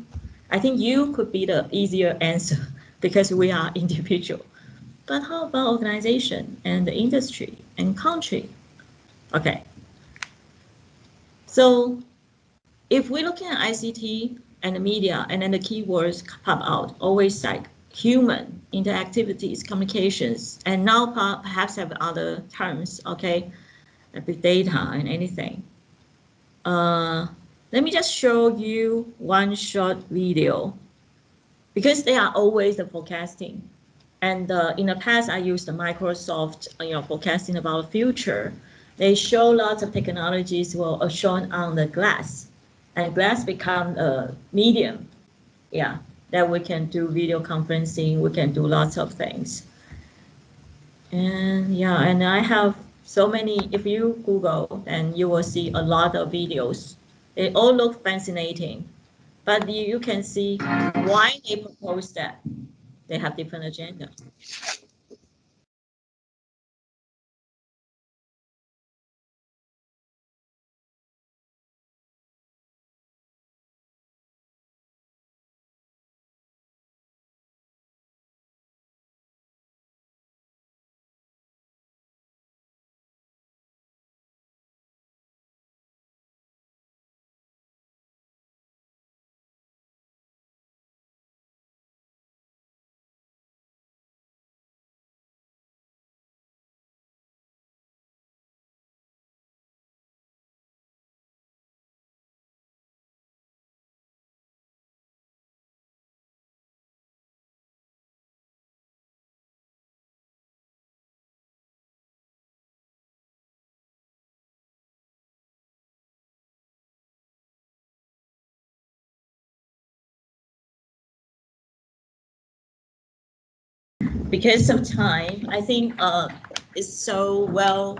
I think you could be the easier answer because we are individual. But how about organization and the industry and country? Okay. So if we're looking at ICT and the media and then the keywords pop out, always like human interactivities, communications, and now perhaps have other terms, okay, like big data and anything. Let me just show you one short video because they are always the forecasting. And in the past, I used the Microsoft, forecasting about the future. They show lots of technologies shown on the glass, and glass become a medium, yeah, that we can do video conferencing, we can do lots of things. And yeah, and I have so many, if you Google, then you will see a lot of videos. They all look fascinating, but you can see why they propose that. They have different agenda. Because of time, I think it's so well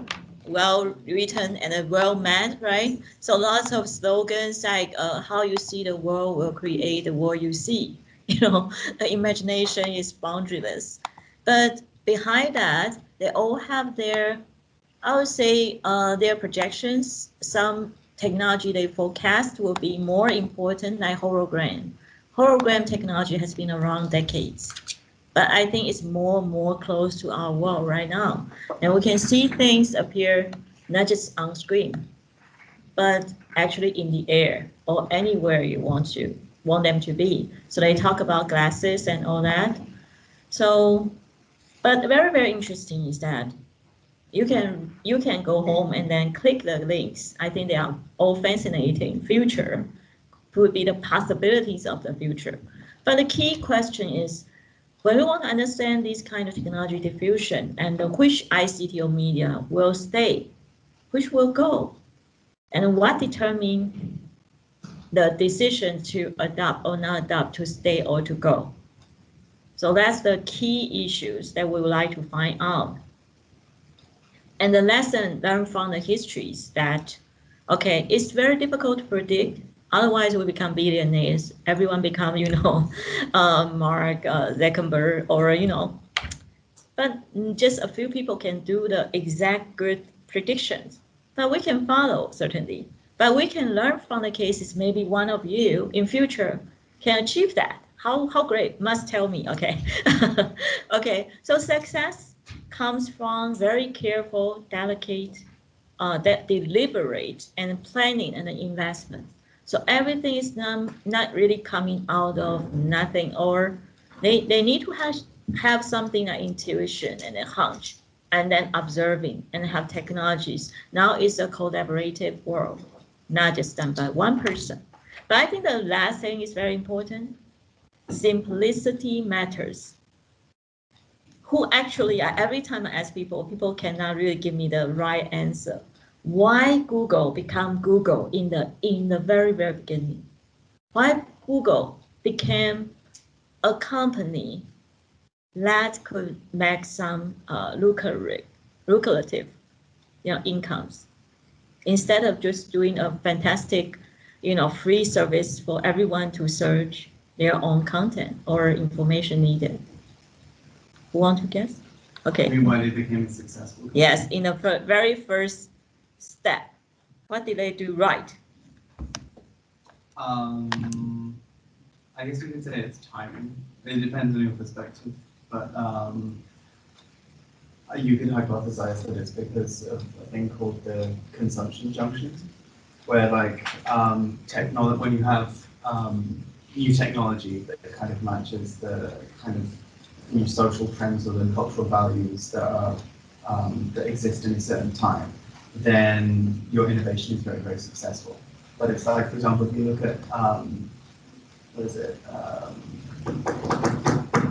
written and well meant, right? So lots of slogans like how you see the world will create the world you see. You know, the imagination is boundaryless. But behind that, they all have their, I would say, their projections. Some technology they forecast will be more important, like hologram. Hologram technology has been around decades, but I think it's more and more close to our world right now. And we can see things appear not just on screen, but actually in the air or anywhere you want them to be. So they talk about glasses and all that. So, but very, very interesting is that you can go home and then click the links. I think they are all fascinating. Future would be the possibilities of the future. But the key question is, when we want to understand this kind of technology diffusion and which ICT or media will stay, which will go, and what determines the decision to adopt or not adopt, to stay or to go. So that's the key issues that we would like to find out. And the lesson learned from the history is that, okay, it's very difficult to predict. Otherwise, we become billionaires. Everyone become, Mark Zuckerberg, or. But just a few people can do the exact good predictions. But we can follow, certainly. But we can learn from the cases. Maybe one of you in future can achieve that. How great? Must tell me, okay? Okay, so success comes from very careful, delicate, that deliberate and planning and investment. So everything is not really coming out of nothing, or they need to have something like intuition and a hunch, and then observing and have technologies. Now it's a collaborative world, not just done by one person. But I think the last thing is very important. Simplicity matters. Who actually, every time I ask people cannot really give me the right answer. Why Google become Google in the very, very beginning? Why Google became a company that could make some lucrative, incomes, instead of just doing a fantastic, free service for everyone to search their own content or information needed. Who want to guess? Okay. I mean, why they became successful? Yes, in the very first step, what did they do right? I guess we could say it's timing. It depends on your perspective, but you could hypothesize that it's because of a thing called the consumption junction, where technology, when you have new technology that kind of matches the kind of new social trends or the cultural values that are that exist in a certain time, then your innovation is very, very successful. But it's like, for example, if you look at what is it?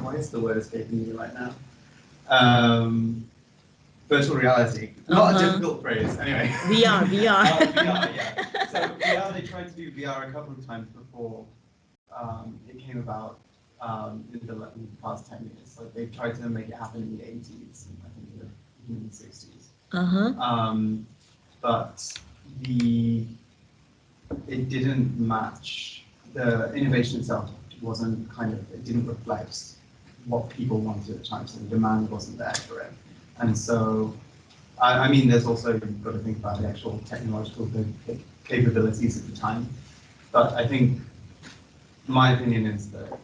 Why is the word escaping me right now? Virtual reality. Not a difficult phrase. Anyway. VR. VR, yeah. So VR, they tried to do VR a couple of times before it came about in the past 10 years. Like they tried to make it happen in the 80s, and I think in the 60s. But it didn't match, the innovation itself wasn't it didn't reflect what people wanted at the time, so the demand wasn't there for it. And so, I mean, there's also, you've got to think about the actual technological capabilities at the time. But I think my opinion is that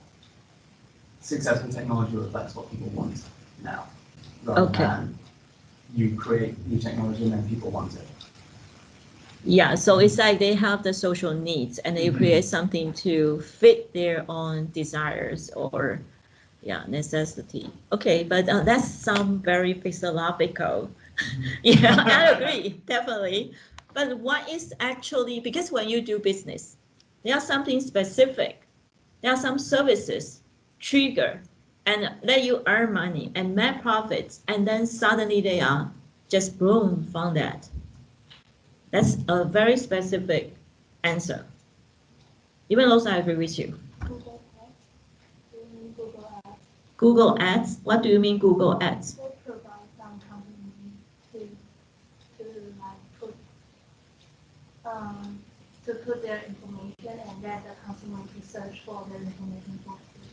successful technology reflects what people want now, rather than you create new technology and then people want it. Yeah, so it's like they have the social needs and they create something to fit their own desires or necessity. Okay, but that sounds very philosophical. Yeah, I agree, definitely. But what is actually, because when you do business, there are something specific. There are some services trigger and let you earn money and make profits, and then suddenly they are just blown from that. That's a very specific answer. Even though I agree with you. Google Ads. Do you mean Google Ads? Google Ads? What do you mean Google Ads? They provide some company to like put their information and let the consumer to search for their information for free.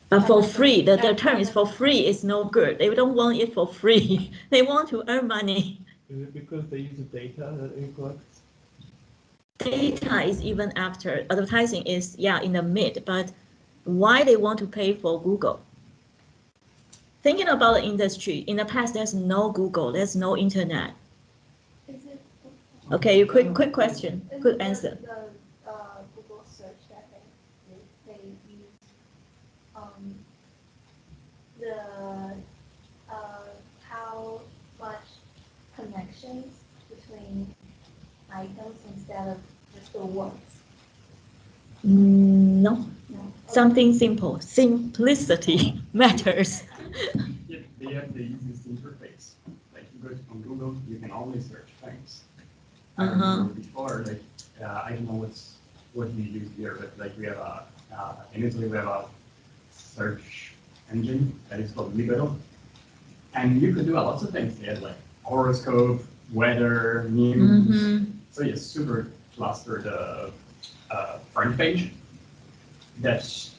But for free, the term is for free is no good. They don't want it for free. They want to earn money. Is it because they use the data that it collects? Data is even after. Advertising is, in the mid, but why they want to pay for Google? Thinking about the industry, in the past, there's no Google, there's no internet. Is it? Okay, quick question, good answer. The Google search that they use how much connections between items instead of just the words. No. Something simple. Simplicity matters. Yeah, they have the easiest interface. Like you go on Google, you can only search things. I remember before, like I don't know what you use here, but like we have in Italy we have a search engine that is called Libero, and you could do lots of things. They had like horoscope, weather, news. So you super clustered front page that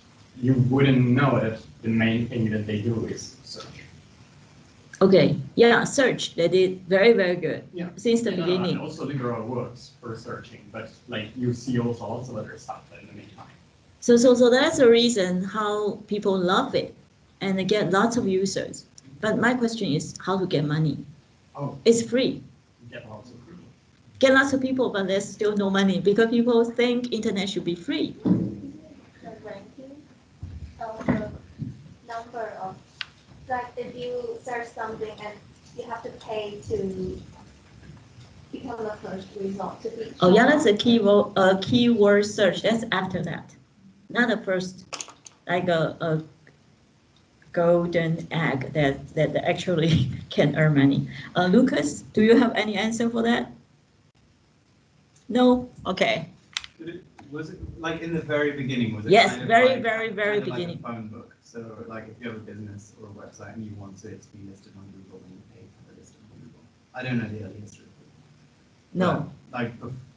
you wouldn't know that the main thing that they do is search. Okay, search. They did very, very good since the beginning. And also Libero works for searching, but like you see also lots of other stuff in the meantime. So that's the reason how people love it and they get lots of users. But my question is how to get money. It's free. Get lots of people. Get lots of people, but there's still no money because people think internet should be free. The ranking of the number of, like if you search something and you have to pay to become the first result to be. That's a keyword search. That's after that, not the first, like a golden egg that actually can earn money. Lucas, do you have any answer for that? No? Okay. Was it like in the very beginning? Was it yes, kind of very, like, very, very kind of beginning. Like a phone book. So like if you have a business or a website and you want it to be listed on Google, then you pay for the listing on Google. I don't know the early history of Google. No. But, like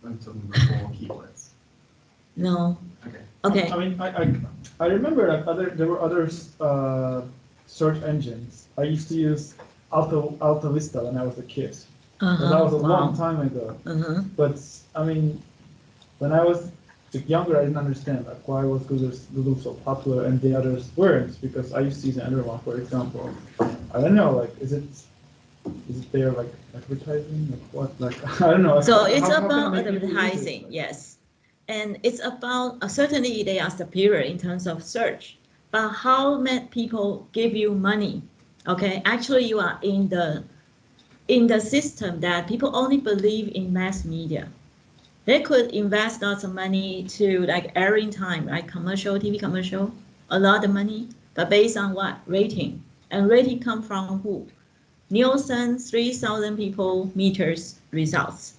I'm talking before keywords. No. Okay. Okay. I mean, I remember that there were other search engines. I used to use Alta Vista when I was a kid. But that was a long time ago. But I mean, when I was younger, I didn't understand like why was Google so popular and the others weren't, because I used to use another one, for example. I don't know, like is it there like advertising? Like what? Like I don't know. So it's about advertising, yes. And it's about, certainly they are superior in terms of search, but how many people give you money? Okay, actually you are in the system that people only believe in mass media. They could invest lots of money to like airing time, like commercial, TV commercial, a lot of money, but based on what? Rating. And rating come from who? Nielsen 3,000 people meters results.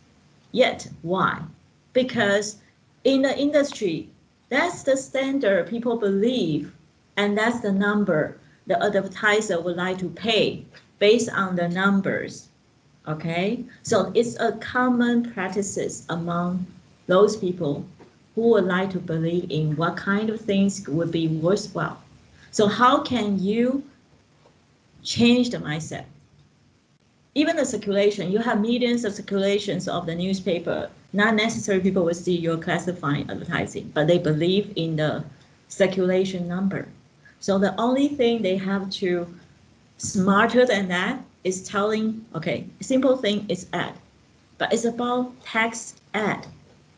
Yet, why? Because in the industry, That's the standard people believe, and that's the number the advertiser would like to pay based on the numbers. Okay, so it's a common practices among those people who would like to believe in what kind of things would be worthwhile. So how can you change the mindset? Even the circulation, you have millions of circulations of the newspaper. Not necessarily people will see your classifying advertising, but they believe in the circulation number. So the only thing they have to smarter than that is telling, okay, simple thing is ad, but it's about text ad,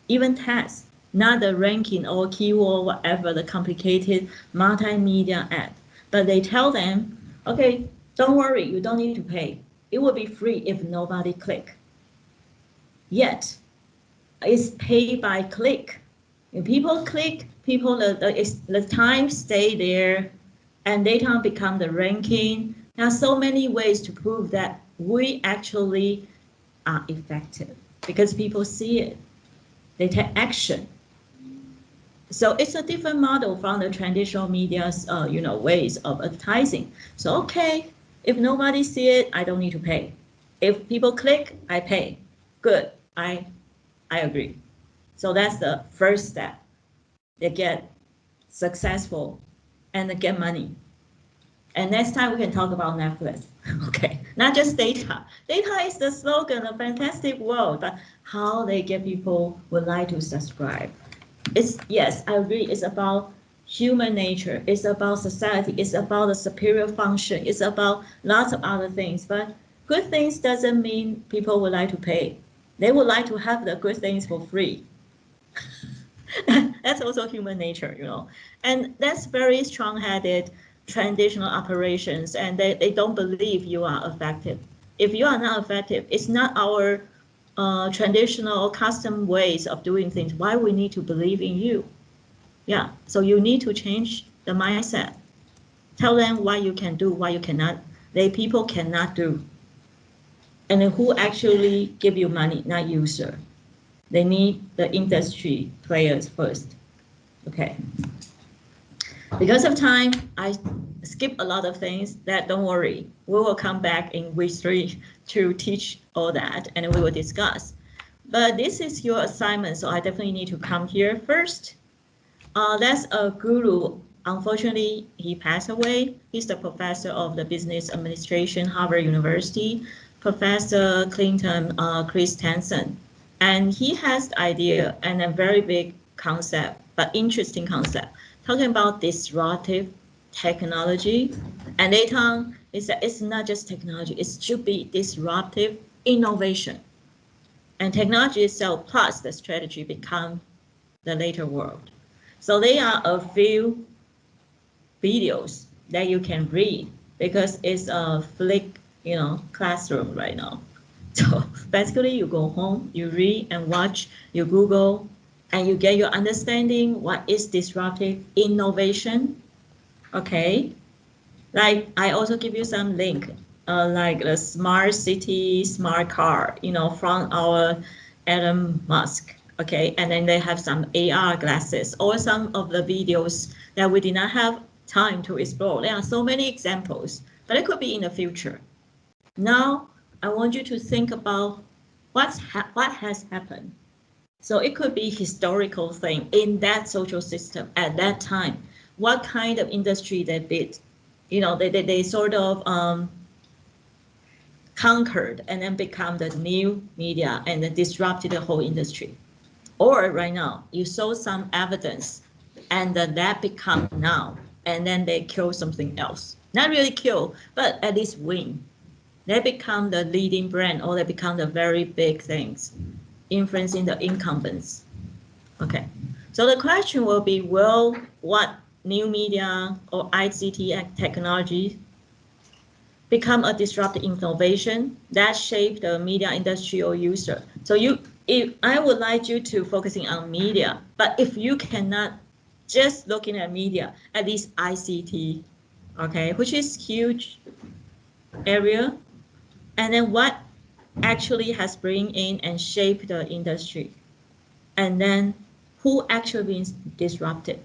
even text, not the ranking or keyword, whatever, the complicated multimedia ad. But they tell them, okay, don't worry, you don't need to pay. It will be free if nobody click. Yet, it's pay by click. If people click, the time stay there, and data become the ranking. There are so many ways to prove that we actually are effective because people see it. They take action. So it's a different model from the traditional media's, ways of advertising. So okay, if nobody see it, I don't need to pay. If people click, I pay. Good, I agree. So that's the first step. They get successful and they get money. And next time we can talk about Netflix. Okay, not just data. Data is the slogan, a fantastic world, but how they get people would like to subscribe. Yes, I agree. It's about human nature. It's about society. It's about the superior function. It's about lots of other things. But good things doesn't mean people would like to pay. They would like to have the good things for free. That's also human nature, And that's very strong-headed traditional operations, and they don't believe you are effective. If you are not effective, it's not our traditional custom ways of doing things. Why we need to believe in you? Yeah, so you need to change the mindset. Tell them what you can do, what you cannot. People cannot do. And who actually give you money, not user. They need the industry players first. Okay. Because of time, I skip a lot of things. That don't worry. We will come back in week 3 to teach all that, and we will discuss. But this is your assignment, so I definitely need to come here first. That's a guru. Unfortunately, he passed away. He's the professor of the business administration, Harvard University, Professor Clinton Christensen. And he has the idea and a very big concept, but interesting concept, talking about disruptive technology. And later on, it's not just technology, it should be disruptive innovation. And technology itself plus the strategy become the later world. So there are a few videos that you can read because it's a flick, classroom right now. So basically you go home, you read and watch, you Google, and you get your understanding what is disruptive innovation. Okay. Like I also give you some link, like the smart city, smart car, from our Elon Musk. Okay, and then they have some AR glasses or some of the videos that we did not have time to explore. There are so many examples, but it could be in the future. Now, I want you to think about what has happened. So it could be historical thing in that social system at that time. What kind of industry they did? They sort of conquered and then become the new media and then disrupted the whole industry. Or right now, you saw some evidence and that become now, and then they kill something else. Not really kill, but at least win. They become the leading brand or they become the very big things, influencing the incumbents. Okay, so the question will be, will what new media or ICT technology become a disruptive innovation that shape the media industry or user? So if I would like you to focusing on media, but if you cannot just looking at media, at least ICT, okay, which is huge area, and then what actually has bring in and shape the industry, and then who actually being disrupted.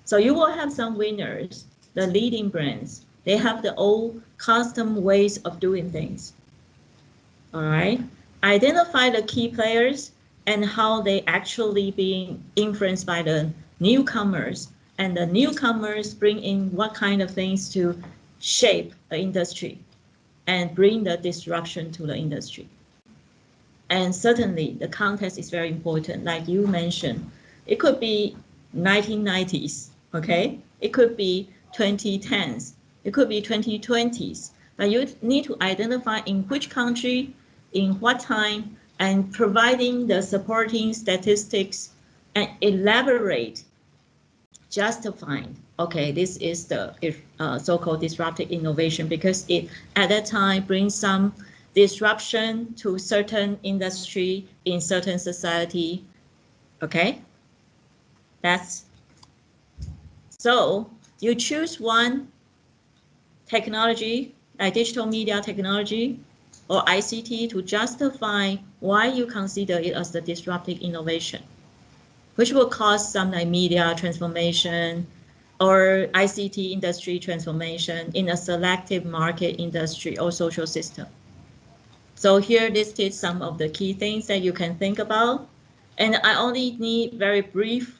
So you will have some winners, the leading brands. They have their own custom ways of doing things. All right. Identify the key players and how they actually being influenced by the newcomers, and the newcomers bring in what kind of things to shape the industry and bring the disruption to the industry. And certainly the context is very important. Like you mentioned, it could be 1990s, okay? It could be 2010s, it could be 2020s, but you need to identify in which country, in what time, and providing the supporting statistics and elaborate, justifying, okay, this is the so-called disruptive innovation because it at that time brings some disruption to certain industry in certain society, okay? That's, so you choose one technology, like digital media technology or ICT, to justify why you consider it as the disruptive innovation, which will cause some like media transformation or ICT industry transformation in a selective market industry or social system. So here listed some of the key things that you can think about. And I only need very brief,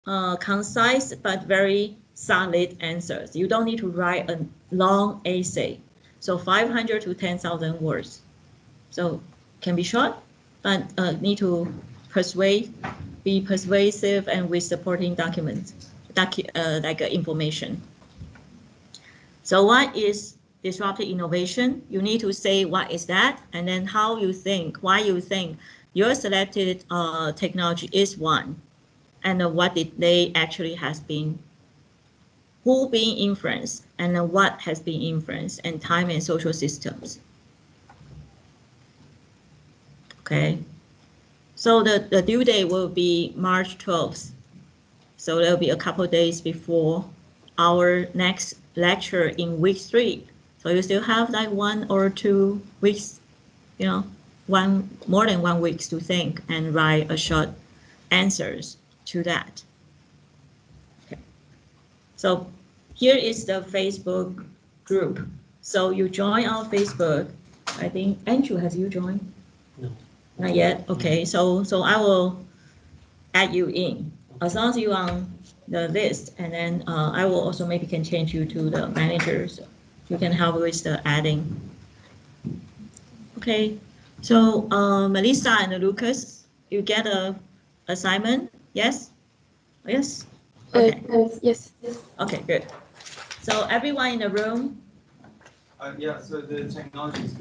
concise, but very solid answers. You don't need to write a long essay. So 500 to 10,000 words. So can be short, but need to be persuasive and with supporting documents, like information. So what is disruptive innovation? You need to say what is that, and then how you think, why you think your selected technology is one, and what did they actually has been, who being influenced, and what has been influenced, and time and social systems. Okay, so the due date will be March 12th. So there'll be a couple days before our next lecture in week 3. So you still have like 1 or 2 weeks, you know, more than 1 week to think and write a short answers to that. Okay. So here is the Facebook group. So you join our Facebook. I think Andrew, has you joined? No. Not yet. Okay. So I will add you in as long as you on the list, and then I will also maybe can change you to the manager, so you can help with the adding. Okay, so Melissa and Lucas, you get a assignment? Yes? Yes? Okay. Yes. Okay, good. So everyone in the room? Yeah, so the technology is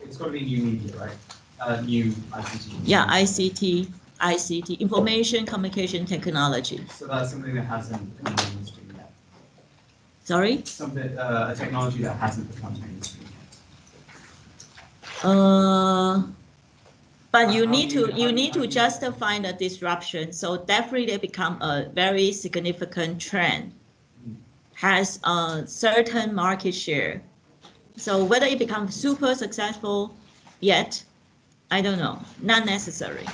it's got to be new media, right? New ICT. Yeah, ICT, information communication technology. So that's something that hasn't been mainstream yet. Sorry? Something, a technology that hasn't become mainstream yet. But you need to justify the disruption. So definitely they become a very significant trend, has a certain market share. So whether it becomes super successful yet, I don't know, not necessary.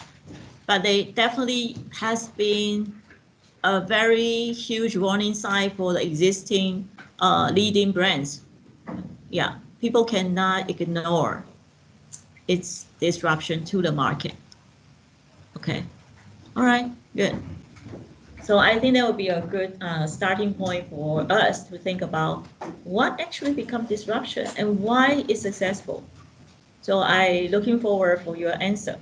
But they definitely has been a very huge warning sign for the existing leading brands. Yeah, people cannot ignore its disruption to the market. Okay, all right, good. So I think that would be a good starting point for us to think about what actually becomes disruption and why it's successful. So I looking forward for your answer.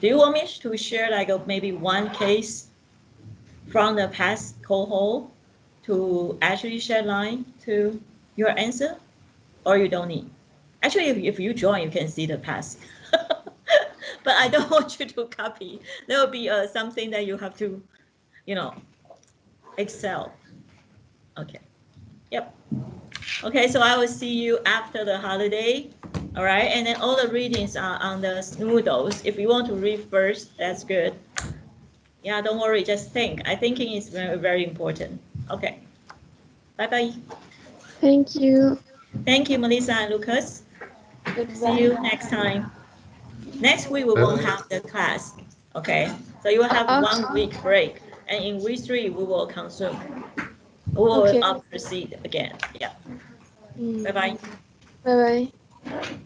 Do you want me to share like maybe one case from the past cohort to actually shed light to your answer, or you don't need? Actually, if you join, you can see the past. But I don't want you to copy. There will be something that you have to, you know, excel. Okay. Yep. Okay, so I will see you after the holiday. All right, and then all the readings are on the Noodles. If you want to read first, that's good. Yeah, don't worry, just think. I thinking is very, very important. Okay. Bye-bye. Thank you. Thank you, Melissa and Lucas. Goodbye. See you next time. Next week we won't have the class. Okay, so you will have 1 week break, and in week 3 we will consume. We will Okay. proceed again. Yeah. Bye bye. Bye bye.